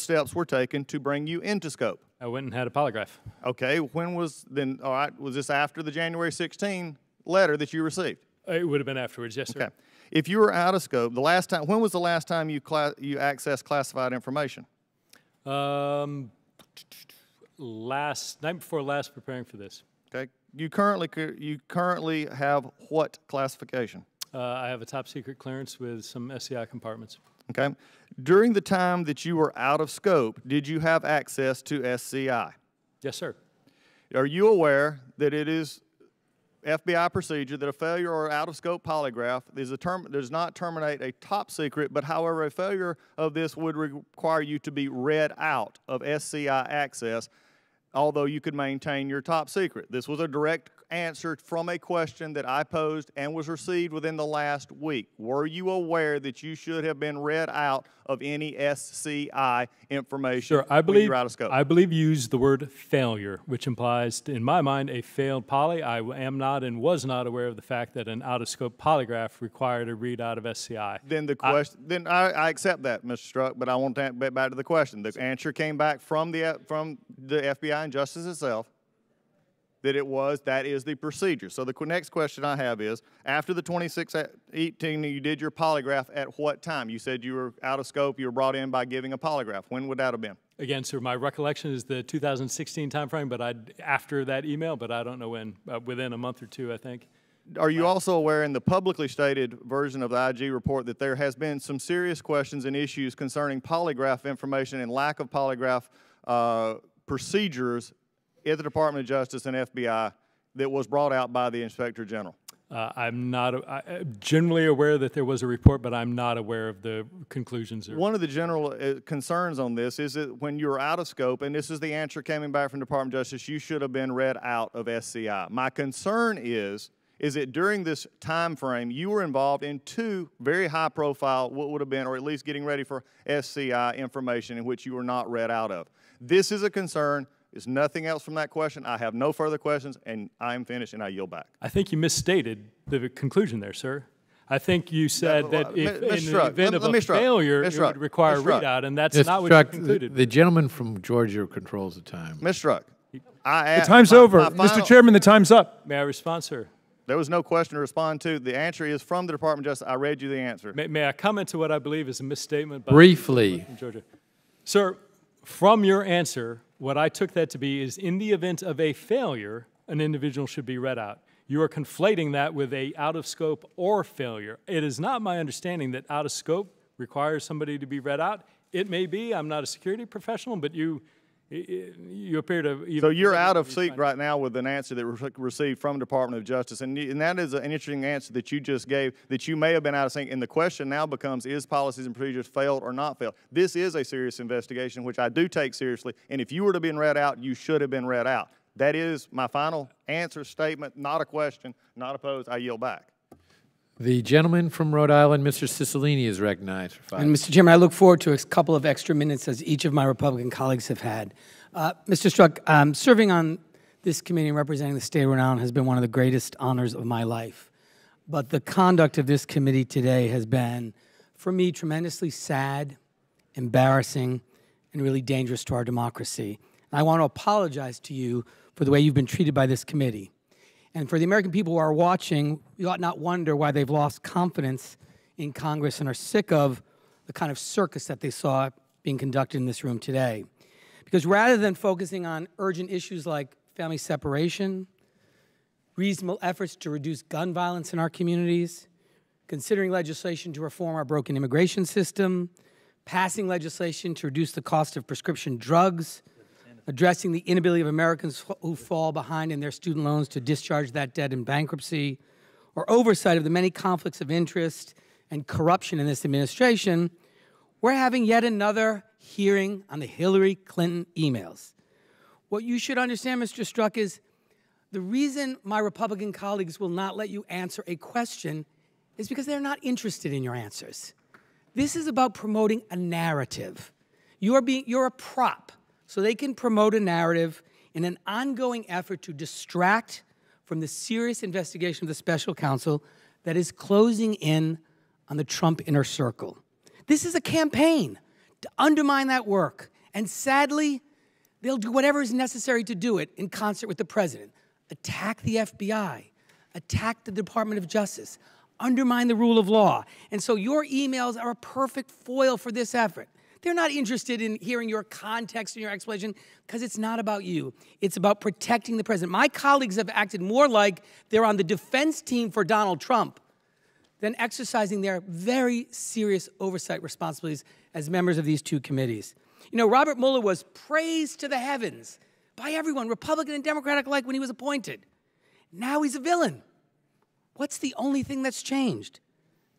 steps were taken to bring you into scope? I went and had a polygraph. Okay, was this after the January 16 letter that you received? It would have been afterwards, yes, sir. Okay. If you were out of scope, when was the last time you accessed classified information? Night before last, preparing for this. Okay. You currently have what classification? I have a top secret clearance with some SCI compartments. Okay. During the time that you were out of scope, did you have access to SCI? Yes, sir. Are you aware that it is FBI procedure that a failure or out-of-scope polygraph does not terminate a top secret, but however, a failure of this would require you to be read out of SCI access, although you could maintain your top secret? This was a direct answer from a question that I posed and was received within the last week. Were you aware that you should have been read out of any SCI information when you're out of scope? I believe you used the word failure, which implies, in my mind, a failed poly. I am not and was not aware of the fact that an out-of-scope polygraph required a readout of SCI. Then the question, I accept that, Mr. Strzok, but I want to get back to the question. The answer came back from the FBI and Justice itself that that is the procedure. So the next question I have is, after the 2618, you did your polygraph at what time? You said you were out of scope, you were brought in by giving a polygraph. When would that have been? Again, sir, my recollection is the 2016 timeframe, but after that email, but I don't know when, within a month or two, I think. Are you also aware in the publicly stated version of the IG report that there has been some serious questions and issues concerning polygraph information and lack of polygraph procedures at the Department of Justice and FBI that was brought out by the Inspector General? I'm not generally aware that there was a report, but I'm not aware of the conclusions. One of the general concerns on this is that when you're out of scope, and this is the answer coming back from the Department of Justice, you should have been read out of SCI. My concern is that during this time frame, you were involved in two very high-profile, what would have been, or at least getting ready for SCI information in which you were not read out of. This is a concern. There's nothing else from that question. I have no further questions, and I am finished, and I yield back. I think you misstated the conclusion there, sir. I think you said that if in the event of a failure, it would require a readout, and that's not what you concluded. The gentleman from Georgia controls the time. Mr. Strzok, the time's over. Mr. Chairman, the time's up. May I respond, sir? There was no question to respond to. The answer is from the Department of Justice. I read you the answer. May I comment to what I believe is a misstatement? Briefly. From Georgia. Sir, from your answer, what I took that to be is in the event of a failure, an individual should be read out. You are conflating that with a out of scope or failure. It is not my understanding that out of scope requires somebody to be read out. It may be. I'm not a security professional, but you appear to... So you're out of seat right now with an answer that was received from the Department of Justice, and that is an interesting answer that you just gave, that you may have been out of sync, and the question now becomes, is policies and procedures failed or not failed? This is a serious investigation, which I do take seriously, and if you would have been read out, you should have been read out. That is my final answer, statement, not a question, not opposed. I yield back. The gentleman from Rhode Island, Mr. Cicilline, is recognized for 5 minutes. And Mr. Chairman, I look forward to a couple of extra minutes as each of my Republican colleagues have had. Mr. Strzok, serving on this committee and representing the state of Rhode Island has been one of the greatest honors of my life. But the conduct of this committee today has been, for me, tremendously sad, embarrassing, and really dangerous to our democracy. And I want to apologize to you for the way you've been treated by this committee. And for the American people who are watching, you ought not wonder why they've lost confidence in Congress and are sick of the kind of circus that they saw being conducted in this room today. Because rather than focusing on urgent issues like family separation, reasonable efforts to reduce gun violence in our communities, considering legislation to reform our broken immigration system, passing legislation to reduce the cost of prescription drugs, addressing the inability of Americans who fall behind in their student loans to discharge that debt in bankruptcy, or oversight of the many conflicts of interest and corruption in this administration, we're having yet another hearing on the Hillary Clinton emails. What you should understand, Mr. Strzok, is the reason my Republican colleagues will not let you answer a question is because they're not interested in your answers. This is about promoting a narrative. You're a prop, so they can promote a narrative in an ongoing effort to distract from the serious investigation of the special counsel that is closing in on the Trump inner circle. This is a campaign to undermine that work, and sadly, they'll do whatever is necessary to do it in concert with the president. Attack the FBI, attack the Department of Justice, undermine the rule of law. And so your emails are a perfect foil for this effort. They're not interested in hearing your context and your explanation because it's not about you. It's about protecting the president. My colleagues have acted more like they're on the defense team for Donald Trump than exercising their very serious oversight responsibilities as members of these two committees. You know, Robert Mueller was praised to the heavens by everyone, Republican and Democratic alike, when he was appointed. Now he's a villain. What's the only thing that's changed?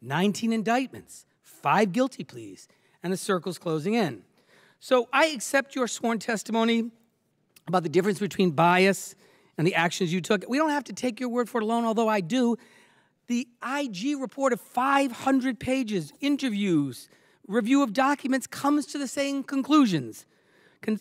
19 indictments, 5 guilty pleas, and the circle's closing in. So I accept your sworn testimony about the difference between bias and the actions you took. We don't have to take your word for it alone, although I do. The IG report of 500 pages, interviews, review of documents comes to the same conclusions.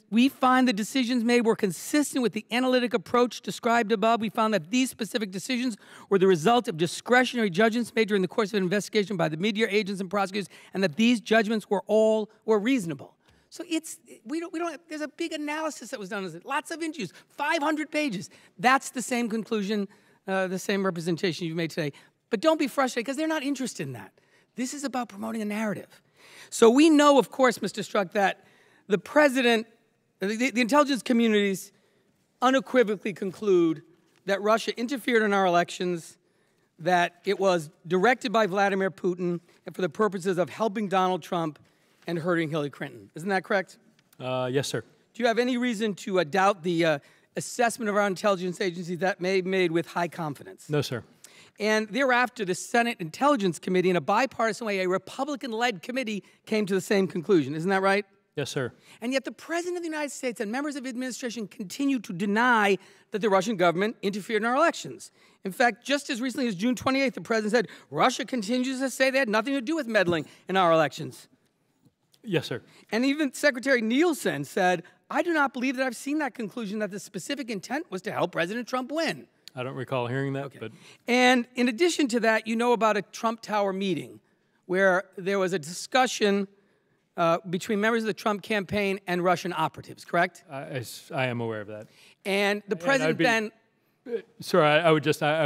We find the decisions made were consistent with the analytic approach described above. We found that these specific decisions were the result of discretionary judgments made during the course of an investigation by the media agents and prosecutors, and that these judgments were reasonable. So there's a big analysis that was done. Lots of interviews, 500 pages. That's the same conclusion, the same representation you've made today. But don't be frustrated, because they're not interested in that. This is about promoting a narrative. So we know, of course, Mr. Strzok, that the president, the intelligence communities unequivocally conclude that Russia interfered in our elections, that it was directed by Vladimir Putin and for the purposes of helping Donald Trump and hurting Hillary Clinton. Isn't that correct? Yes, sir. Do you have any reason to doubt the assessment of our intelligence agencies that may be made with high confidence? No, sir. And thereafter, the Senate Intelligence Committee, in a bipartisan way, a Republican-led committee, came to the same conclusion. Isn't that right? Yes, sir. And yet the President of the United States and members of the administration continue to deny that the Russian government interfered in our elections. In fact, just as recently as June 28th, the President said, Russia continues to say they had nothing to do with meddling in our elections. Yes, sir. And even Secretary Nielsen said, I do not believe that I've seen that conclusion, that the specific intent was to help President Trump win. I don't recall hearing that. Okay. But And in addition to that, you know about a Trump Tower meeting where there was a discussion between members of the Trump campaign and Russian operatives, correct? I am aware of that. And the president then... Sir, I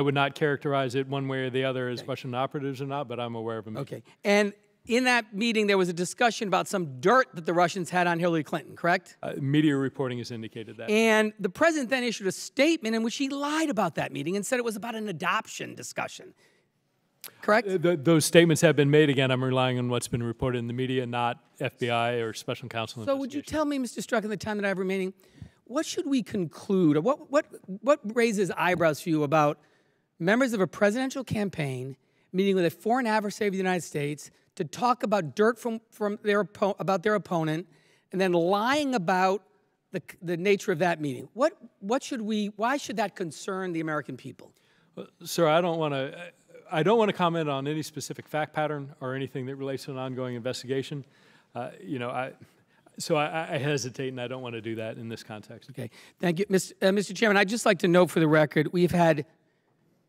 would not characterize it one way or the other as Russian operatives or not, but I'm aware of them. Okay. And in that meeting, there was a discussion about some dirt that the Russians had on Hillary Clinton, correct? Media reporting has indicated that. And the president then issued a statement in which he lied about that meeting and said it was about an adoption discussion. Correct? Those statements have been made. Again, I'm relying on what's been reported in the media, not FBI or special counsel. So would you tell me, Mr. Strzok, in the time that I have remaining, what should we conclude, or what raises eyebrows for you about members of a presidential campaign meeting with a foreign adversary of the United States to talk about dirt about their opponent and then lying about the nature of that meeting? Why should that concern the American people? Sir, I don't want to comment on any specific fact pattern or anything that relates to an ongoing investigation. So I hesitate, and I don't want to do that in this context. Okay, thank you. Mr. Chairman, I'd just like to note for the record, we've had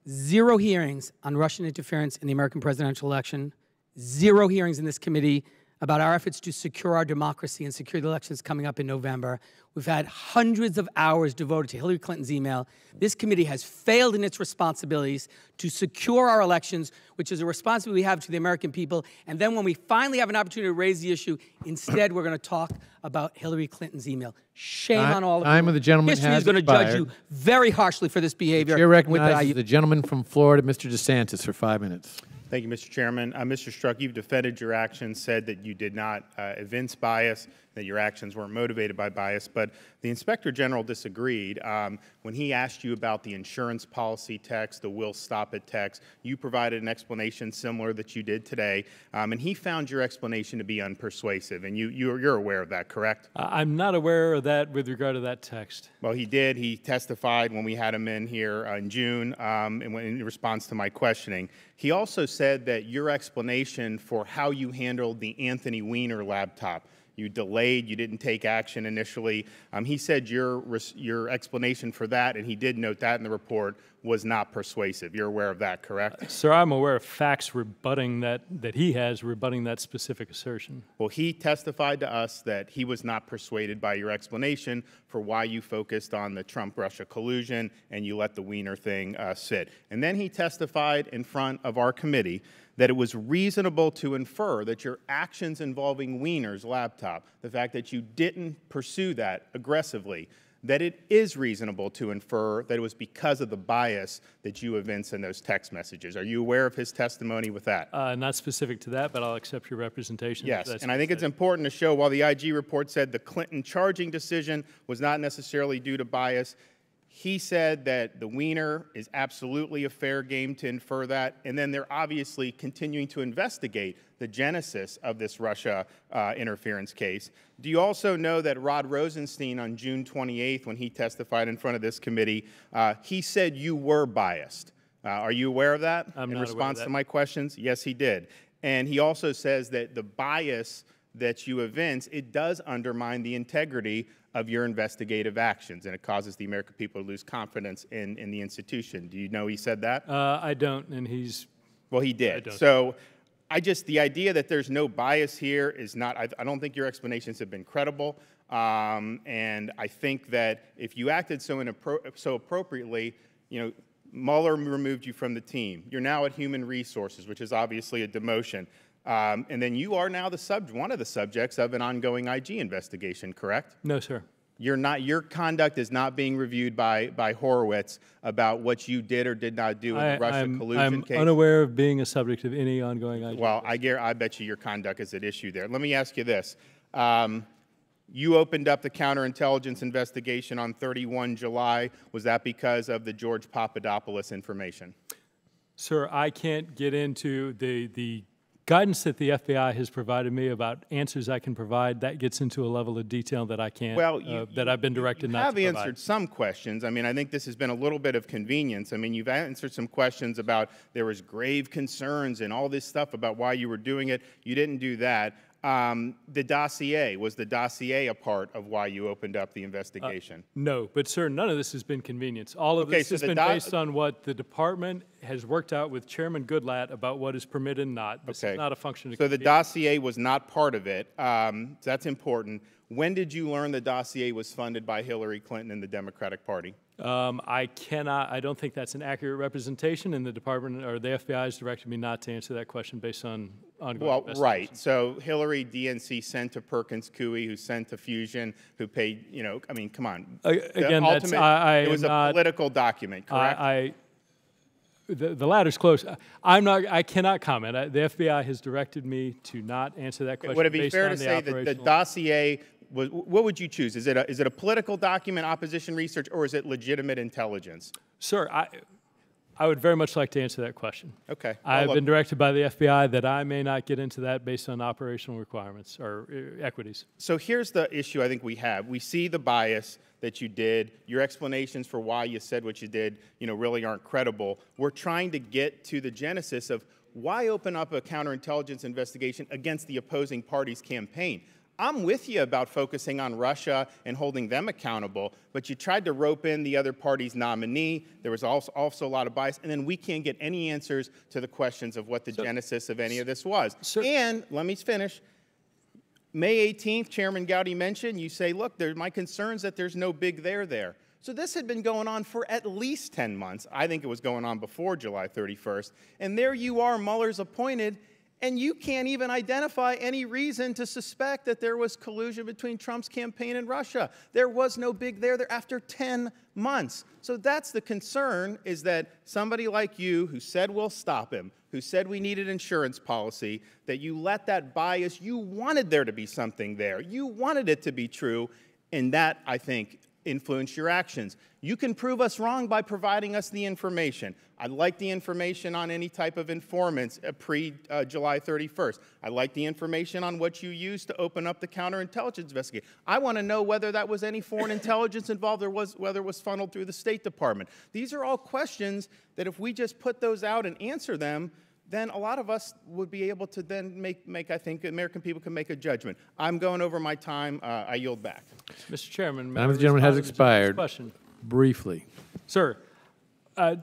0 hearings on Russian interference in the American presidential election, 0 hearings in this committee about our efforts to secure our democracy and secure the elections coming up in November. We've had hundreds of hours devoted to Hillary Clinton's email. This committee has failed in its responsibilities to secure our elections, which is a responsibility we have to the American people. And then when we finally have an opportunity to raise the issue, instead we're going to talk about Hillary Clinton's email. Shame on all of you. Time of the gentleman History has is going to judge expired. you very harshly for this behavior. The chair With that, recognizes the gentleman from Florida, Mr. DeSantis, for 5 minutes. Thank you, Mr. Chairman. Mr. Strzok, you've defended your actions, said that you did not evince bias, that your actions weren't motivated by bias, but the Inspector General disagreed. When he asked you about the insurance policy text, the will stop it text, you provided an explanation similar that you did today, and he found your explanation to be unpersuasive, and you're aware of that, correct? I'm not aware of that with regard to that text. Well, he did. He testified when we had him in here in June in response to my questioning. He also said that your explanation for how you handled the Anthony Weiner laptop, you delayed, you didn't take action initially. He said your explanation for that, and he did note that in the report, was not persuasive. You're aware of that, correct? Sir, I'm aware of facts rebutting that he has, rebutting that specific assertion. Well, he testified to us that he was not persuaded by your explanation for why you focused on the Trump-Russia collusion and you let the Weiner thing sit. And then he testified in front of our committee that it was reasonable to infer that your actions involving Wiener's laptop, the fact that you didn't pursue that aggressively, that it is reasonable to infer that it was because of the bias that you evinced in those text messages. Are you aware of his testimony with that? Not specific to that, but I'll accept your representation. Yes, and I think it's important to show while the IG report said the Clinton charging decision was not necessarily due to bias, he said that the Wiener is absolutely a fair game to infer that, and then they're obviously continuing to investigate the genesis of this Russia interference case. Do you also know that Rod Rosenstein on June 28th, when he testified in front of this committee, he said you were biased? Are you aware of that in response to my questions? Yes, he did. And he also says that the bias that you evince, it does undermine the integrity of your investigative actions, and it causes the American people to lose confidence in the institution. Do you know he said that? I don't, and he's... Well, he did. So the idea that there's no bias here is not, I don't think your explanations have been credible, and I think that if you acted so appropriately, Mueller removed you from the team. You're now at Human Resources, which is obviously a demotion. And then you are now one of the subjects of an ongoing IG investigation, correct? No, sir. Your conduct is not being reviewed by Horowitz about what you did or did not do in the Russia collusion case? I'm unaware of being a subject of any ongoing IG. Well, I bet you your conduct is at issue there. Let me ask you this. You opened up the counterintelligence investigation on 31 July. Was that because of the George Papadopoulos information? Sir, I can't get into the guidance that the FBI has provided me about answers I can provide. That gets into a level of detail that I can't, that I've been directed not to provide. You have answered some questions. I mean, I think this has been a little bit of convenience. I mean, you've answered some questions about there was grave concerns and all this stuff about why you were doing it. You didn't do that. The dossier, was the dossier a part of why you opened up the investigation? No, but sir, none of this has been convenience. All of this has been based on what the department has worked out with Chairman Goodlatte about what is permitted and not. This is not a function of So the dossier was not part of it. That's important. When did you learn the dossier was funded by Hillary Clinton and the Democratic Party? I don't think that's an accurate representation, and the department or the FBI has directed me not to answer that question based on ongoing investigations. Right. So Hillary, DNC sent to Perkins Coie, who sent to Fusion, who paid, I mean, come on. Again, it was a political document, correct? The latter's close. I cannot comment. The FBI has directed me to not answer that question. Would it be fair to say that the dossier what would you choose? Is it a political document, opposition research, or is it legitimate intelligence? Sir, I would very much like to answer that question. Okay. I've been directed by the FBI that I may not get into that based on operational requirements or equities. So here's the issue I think we have. We see the bias that you did. Your explanations for why you said what you did, really aren't credible. We're trying to get to the genesis of why open up a counterintelligence investigation against the opposing party's campaign. I'm with you about focusing on Russia and holding them accountable, but you tried to rope in the other party's nominee. There was also a lot of bias, and then we can't get any answers to the questions of what the genesis of any of this was. And let me finish. May 18th, Chairman Gowdy mentioned, you say, look, my concern's that there's no big there. So this had been going on for at least 10 months. I think it was going on before July 31st. And there you are, Mueller's appointed, and you can't even identify any reason to suspect that there was collusion between Trump's campaign and Russia. There was no big there after 10 months. So that's the concern, is that somebody like you, who said we'll stop him, who said we needed insurance policy, that you let that bias, you wanted there to be something there. You wanted it to be true, and that, I think, influence your actions. You can prove us wrong by providing us the information. I'd like the information on any type of informants pre-July 31st. I'd like the information on what you used to open up the counterintelligence investigation. I want to know whether that was any foreign intelligence involved or whether it was funneled through the State Department. These are all questions that if we just put those out and answer them, then a lot of us would be able to then make I think, American people can make a judgment. I'm going over my time. I yield back. Mr. Chairman. Time of the gentleman has expired. Briefly. Sir,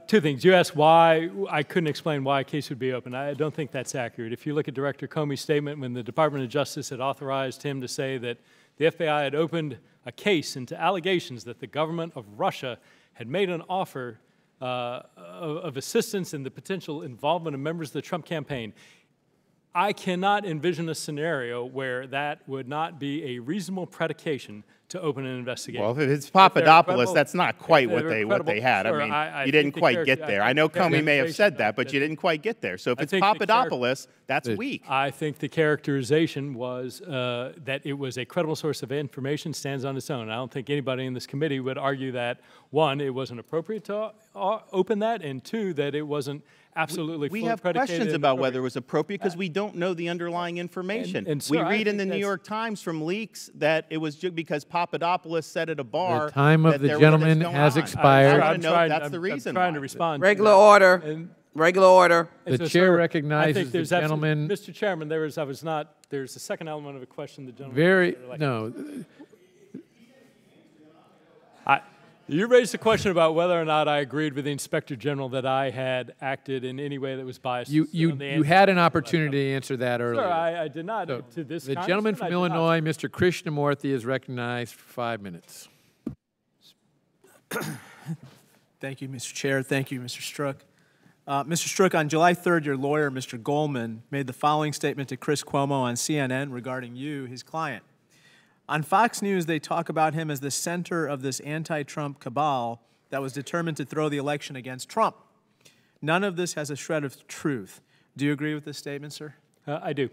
two things. You asked why I couldn't explain why a case would be open. I don't think that's accurate. If you look at Director Comey's statement when the Department of Justice had authorized him to say that the FBI had opened a case into allegations that the government of Russia had made an offer of assistance and the potential involvement of members of the Trump campaign. I cannot envision a scenario where that would not be a reasonable predication to open an investigation. Well, if it's Papadopoulos, that's not quite what they had. Sure, I mean, you didn't quite get there. I know Comey may have said that, but you didn't quite get there. So if it's Papadopoulos, that's weak. I think the characterization was that it was a credible source of information, stands on its own. I don't think anybody in this committee would argue that, one, it wasn't appropriate to open that, and two, that it wasn't absolutely we have questions about whether it was appropriate because we don't know the underlying information. And we read in the New York Times from leaks that it was just because Papadopoulos said at a bar. The time of the gentleman has expired. I want to know if that's the reason. I'm trying to respond. Regular order. Regular order. The chair recognizes the gentleman. Mr. Chairman, there's a second element of a question the gentleman. No. You raised a question about whether or not I agreed with the Inspector General that I had acted in any way that was biased. You had an opportunity to answer that earlier. Sir, I did not. So to this the gentleman from Illinois, Mr. Krishnamurthy, is recognized for 5 minutes. Thank you, Mr. Chair. Thank you, Mr. Strzok. Mr. Strzok, on July 3rd, your lawyer, Mr. Goldman, made the following statement to Chris Cuomo on CNN regarding you, his client. On Fox News, they talk about him as the center of this anti-Trump cabal that was determined to throw the election against Trump. None of this has a shred of truth. Do you agree with this statement, sir? I do.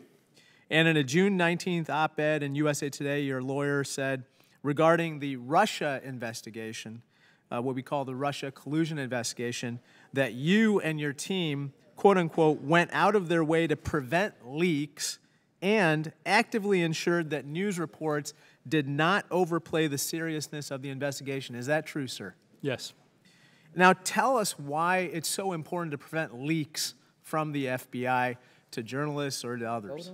And in a June 19th op-ed in USA Today, your lawyer said, regarding the Russia investigation, what we call the Russia collusion investigation, that you and your team, quote unquote, went out of their way to prevent leaks and actively ensured that news reports did not overplay the seriousness of the investigation. Is that true, sir? Yes. Now tell us why it's so important to prevent leaks from the FBI to journalists or to others.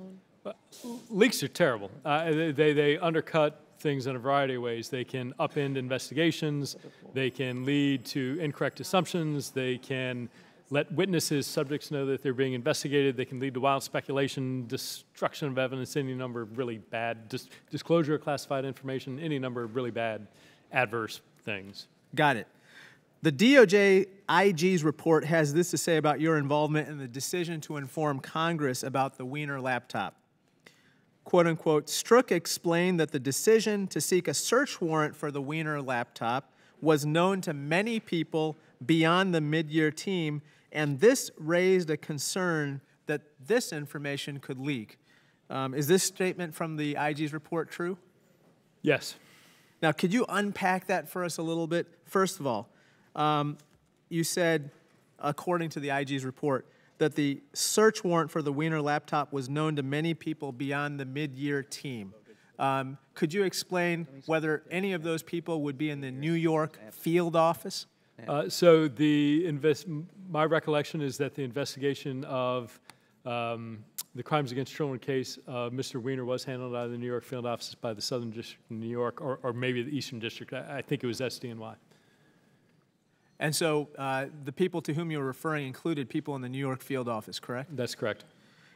Leaks are terrible. They undercut things in a variety of ways. They can upend investigations. They can lead to incorrect assumptions. They can let witnesses, subjects know that they're being investigated. They can lead to wild speculation, destruction of evidence, any number of really bad, disclosure of classified information, any number of really bad adverse things. Got it. The DOJ IG's report has this to say about your involvement in the decision to inform Congress about the Wiener laptop. Quote unquote, Strzok explained that the decision to seek a search warrant for the Wiener laptop was known to many people beyond the mid-year team, and this raised a concern that this information could leak. Is this statement from the IG's report true? Yes. Now, could you unpack that for us a little bit? First of all, you said, according to the IG's report, that the search warrant for the Wiener laptop was known to many people beyond the mid-year team. Could you explain whether any of those people would be in the New York field office? So my recollection is that the investigation of the crimes against children case of Mr. Wiener was handled out of the New York field office by the Southern District of New York, or maybe the Eastern District. I think it was SDNY. And so the people to whom you were referring included people in the New York field office, correct? That's correct.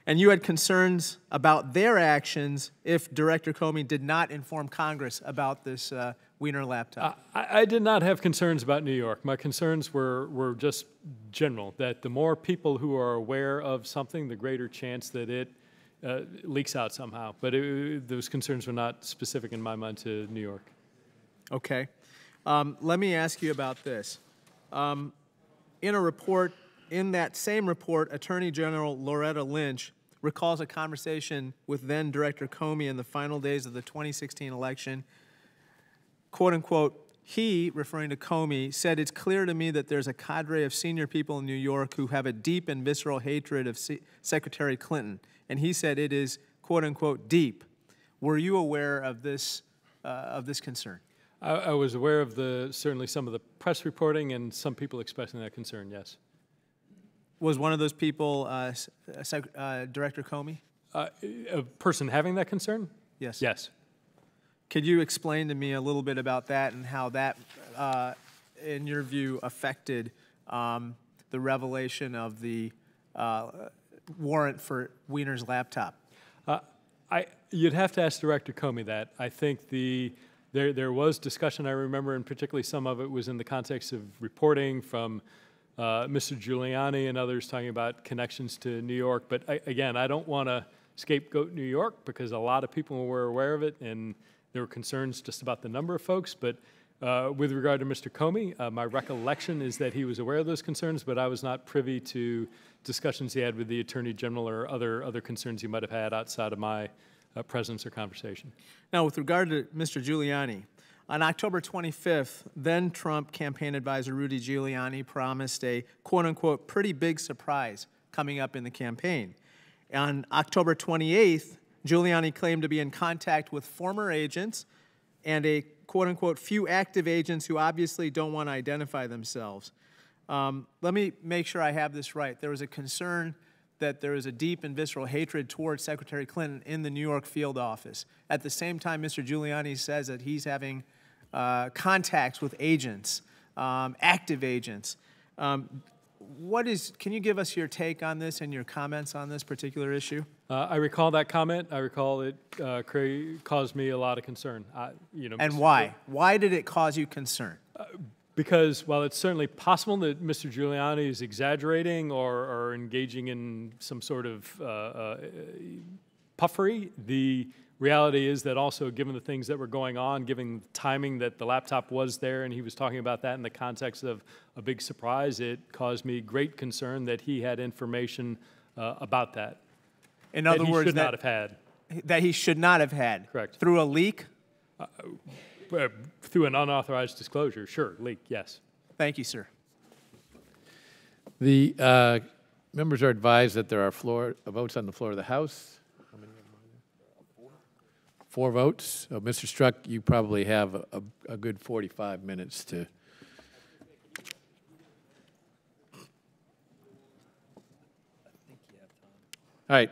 And you had concerns about their actions if Director Comey did not inform Congress about this Wiener laptop. I did not have concerns about New York. My concerns were just general, that the more people who are aware of something, the greater chance that it leaks out somehow. But those concerns were not specific in my mind to New York. Okay. Let me ask you about this. In a report, in that same report, Attorney General Loretta Lynch recalls a conversation with then Director Comey in the final days of the 2016 election. Quote unquote, he, referring to Comey, said, "It's clear to me that there's a cadre of senior people in New York who have a deep and visceral hatred of Secretary Clinton." And he said it is, quote unquote, deep. Were you aware of this concern? I was aware of certainly some of the press reporting and some people expressing that concern, yes. Was one of those people Director Comey? A person having that concern? Yes. Yes. Could you explain to me a little bit about that and how that, in your view, affected the revelation of the warrant for Wiener's laptop? You'd have to ask Director Comey that. I think there was discussion, I remember, and particularly some of it was in the context of reporting from Mr. Giuliani and others talking about connections to New York. But again, I don't want to scapegoat New York because a lot of people were aware of it, and there were concerns just about the number of folks. But with regard to Mr. Comey, my recollection is that he was aware of those concerns, but I was not privy to discussions he had with the Attorney General or other concerns he might have had outside of my presence or conversation. Now, with regard to Mr. Giuliani, on October 25th, then Trump campaign advisor Rudy Giuliani promised a quote-unquote pretty big surprise coming up in the campaign. On October 28th, Giuliani claimed to be in contact with former agents and a quote-unquote few active agents who obviously don't want to identify themselves. Let me make sure I have this right. There was a concern that there is a deep and visceral hatred towards Secretary Clinton in the New York field office. At the same time, Mr. Giuliani says that he's having contacts with agents, active agents. Can you give us your take on this and your comments on this particular issue? I recall that comment. I recall it caused me a lot of concern. And why? Why did it cause you concern? Because while it's certainly possible that Mr. Giuliani is exaggerating or engaging in some sort of puffery, the reality is that also given the things that were going on, given the timing that the laptop was there and he was talking about that in the context of a big surprise, it caused me great concern that he had information about that. In other words, he should not have had. That he should not have had. Correct. Through a leak? Through an unauthorized disclosure, sure, leak, yes. Thank you, sir. The members are advised that there are votes on the floor of the House. How many are there? 4 votes. So, Mr. Strzok, you probably have a good 45 minutes to. All right.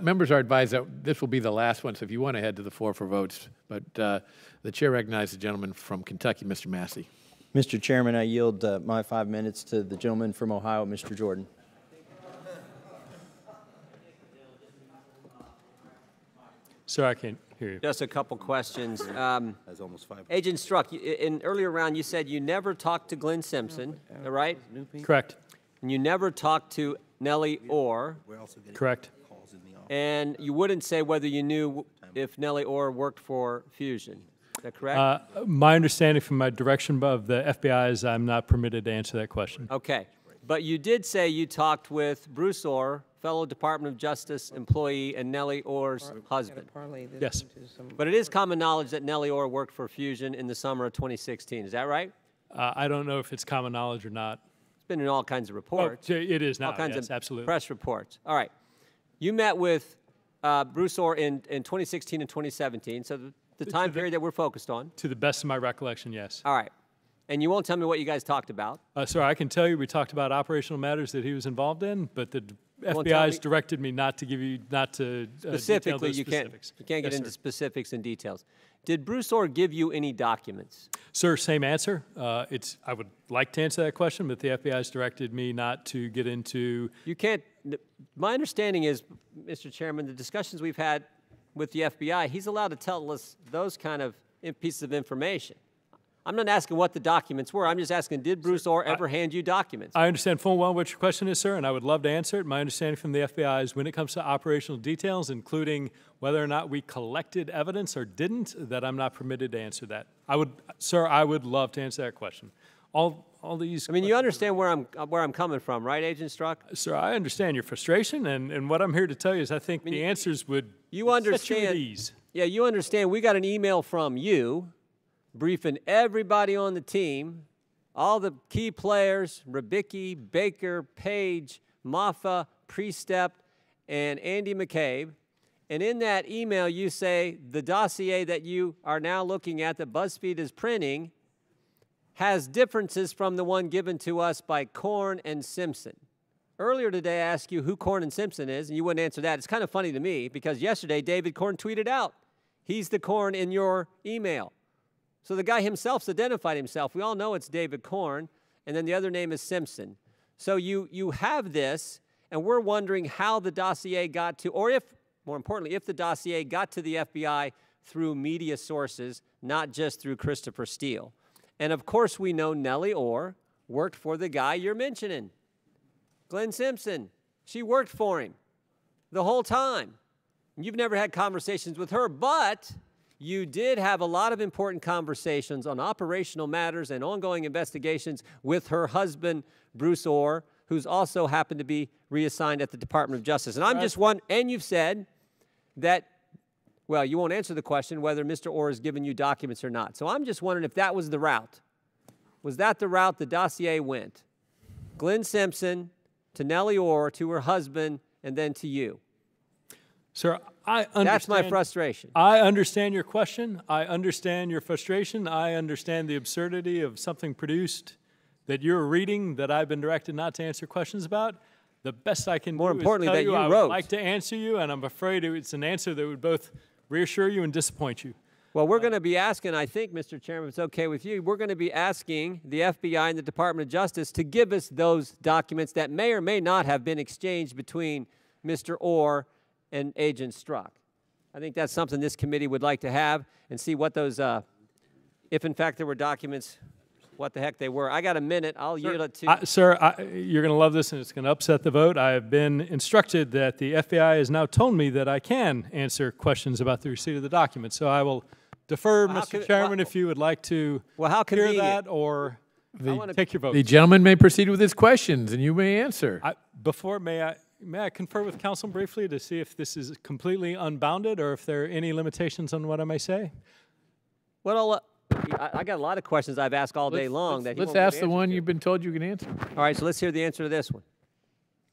Members are advised that this will be the last one, so if you want to head to the floor for votes. But the chair recognizes the gentleman from Kentucky, Mr. Massey. Mr. Chairman, I yield my 5 minutes to the gentleman from Ohio, Mr. Jordan. Sir, I can't hear you. Just a couple questions. That's almost 5. Agent Strzok, in earlier round, you said you never talked to Glenn Simpson, is that right? Correct. And you never talked to Nellie Orr. Correct. And you wouldn't say whether you knew if Nellie Orr worked for Fusion. Is that correct? My understanding from my direction of the FBI is I'm not permitted to answer that question. Okay. But you did say you talked with Bruce Orr, fellow Department of Justice employee, and Nellie Orr's husband. Yes. But it is common knowledge that Nellie Orr worked for Fusion in the summer of 2016. Is that right? I don't know if it's common knowledge or not. It's been in all kinds of reports. Oh, it is now, all kinds yes, of absolutely. press reports. All right. You met with Bruce Orr in 2016 and 2017, so the time period that we're focused on. To the best of my recollection, yes. All right. And you won't tell me what you guys talked about. Sir, I can tell you we talked about operational matters that he was involved in, but the FBI's directed me not to give you, specifically, you specifics. can't get Yes, into sir. specifics and details. Did Bruce Orr give you any documents? Sir, same answer. I would like to answer that question, but the FBI's directed me not to get into. You can't. My understanding is, Mr. Chairman, the discussions we've had with the FBI, he's allowed to tell us those kind of pieces of information. I'm not asking what the documents were. I'm just asking, did Bruce Orr ever hand you documents? I understand full well what your question is, sir, and I would love to answer it. My understanding from the FBI is when it comes to operational details, including whether or not we collected evidence or didn't, that I'm not permitted to answer that. Sir, I would love to answer that question. All these. I mean, you understand where I'm coming from, right, Agent Strzok? Sir, I understand your frustration, and what I'm here to tell you is I think the answers would set you at ease. Yeah, you understand. We got an email from you briefing everybody on the team, all the key players, Rybicki, Baker, Page, Maffa, Priestep, and Andy McCabe. And in that email, you say the dossier that you are now looking at that BuzzFeed is printing has differences from the one given to us by Korn and Simpson. Earlier today, I asked you who Korn and Simpson is, and you wouldn't answer that. It's kind of funny to me because yesterday, David Korn tweeted out, he's the Korn in your email. So the guy himself's identified himself. We all know it's David Korn, and then the other name is Simpson. So you have this, and we're wondering how the dossier got to, or if, more importantly, if the dossier got to the FBI through media sources, not just through Christopher Steele. And of course we know Nellie Orr worked for the guy you're mentioning, Glenn Simpson. She worked for him the whole time. You've never had conversations with her, but you did have a lot of important conversations on operational matters and ongoing investigations with her husband, Bruce Orr, who's also happened to be reassigned at the Department of Justice. And I'm just one, and you've said that, well, you won't answer the question whether Mr. Orr has given you documents or not. So I'm just wondering if that was the route. Was that the route the dossier went? Glenn Simpson to Nellie Orr, to her husband, and then to you. Sir, I understand. That's my frustration. I understand your question. I understand your frustration. I understand the absurdity of something produced that you're reading that I've been directed not to answer questions about. The best I can do is tell you I would like to answer you, and I'm afraid it's an answer that would both reassure you and disappoint you. Well, we're going to be asking, I think, Mr. Chairman, if it's okay with you, we're going to be asking the FBI and the Department of Justice to give us those documents that may or may not have been exchanged between Mr. Orr and Agent Strzok. I think that's something this committee would like to have and see what those, if in fact there were documents, what the heck they were. I got a minute. I'll yield it to Sir, you're going to love this, and it's going to upset the vote. I have been instructed that the FBI has now told me that I can answer questions about the receipt of the documents. So I will defer, Mr. Chairman, if you would like to hear that or take your vote. The gentleman may proceed with his questions, and you may answer. May I confer with counsel briefly to see if this is completely unbounded or if there are any limitations on what I may say? Well, I got a lot of questions I've asked all day long. Let's ask the one you've been told you can answer. All right, so let's hear the answer to this one.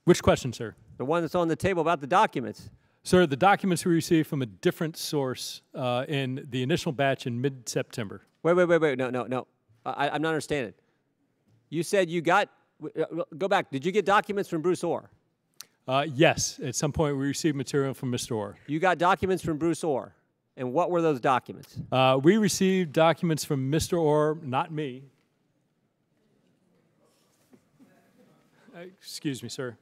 Which question, sir? The one that's on the table about the documents. Sir, the documents we received from a different source in the initial batch in mid-September. Wait. No. I'm not understanding. You said you got, go back. Did you get documents from Bruce Orr? Yes. At some point, we received material from Mr. Orr. You got documents from Bruce Orr. And what were those documents? We received documents from Mr. Orr, not me. Excuse me, sir.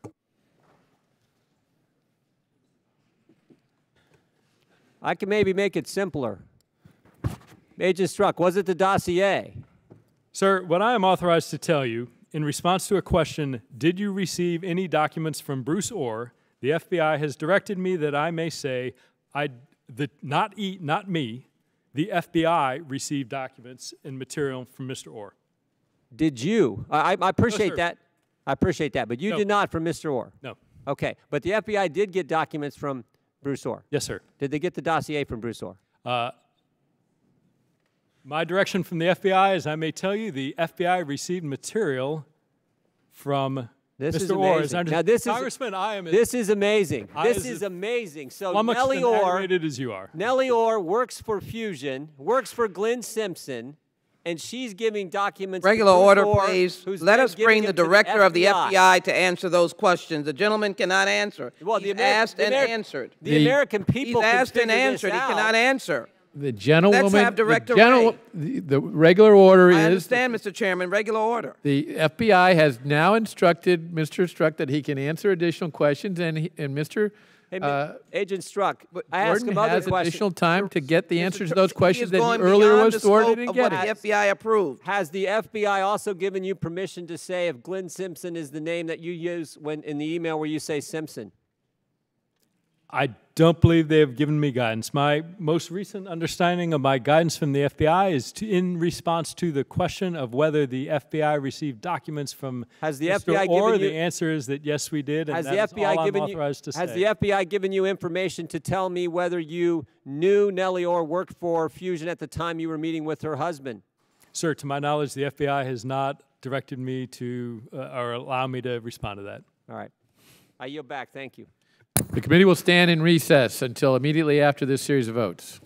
I can maybe make it simpler. Agent Strzok, was it the dossier? Sir, what I am authorized to tell you, in response to a question, did you receive any documents from Bruce Orr, the FBI has directed me that I may say, not me, the FBI received documents and material from Mr. Orr. Did you? I appreciate that. I appreciate that, but you did not from Mr. Orr? No. Okay, but the FBI did get documents from Bruce Orr? Yes, sir. Did they get the dossier from Bruce Orr? My direction from the FBI is, I may tell you, the FBI received material from Mr. Orr. Now, this Congressman, this is amazing. This is amazing. So Nellie Orr, as you are. Nellie Orr works for Fusion, works for Glenn Simpson, and she's giving documents. Regular to Bruce order, Orr, please. who's Let then us giving bring them the to director of the FBI to answer those questions. The gentleman cannot answer. Well, He's asked and answered. The American people He's asked can and figure answered. this He out. cannot answer. The gentlewoman. Let's have Director the regular order I is. understand, Mr. Chairman. Regular order. The FBI has now instructed Mr. Strzok that he can answer additional questions, and Mr. Agent Strzok, I asked him other has questions. additional time to get the answers to those questions that he going earlier beyond was the ordered scope and of get what it. the FBI approved. Has the FBI also given you permission to say if Glenn Simpson is the name that you use when in the email where you say Simpson? I don't believe they have given me guidance. My most recent understanding of my guidance from the FBI is in response to the question of whether the FBI received documents from Mr. Orr. The answer is that yes, we did, and Has that the is FBI all I'm given authorized to say. Has the FBI given you information to tell me whether you knew Nellie Orr worked for Fusion at the time you were meeting with her husband? Sir, to my knowledge, the FBI has not directed me to or allow me to respond to that. All right. I yield back. Thank you. The committee will stand in recess until immediately after this series of votes.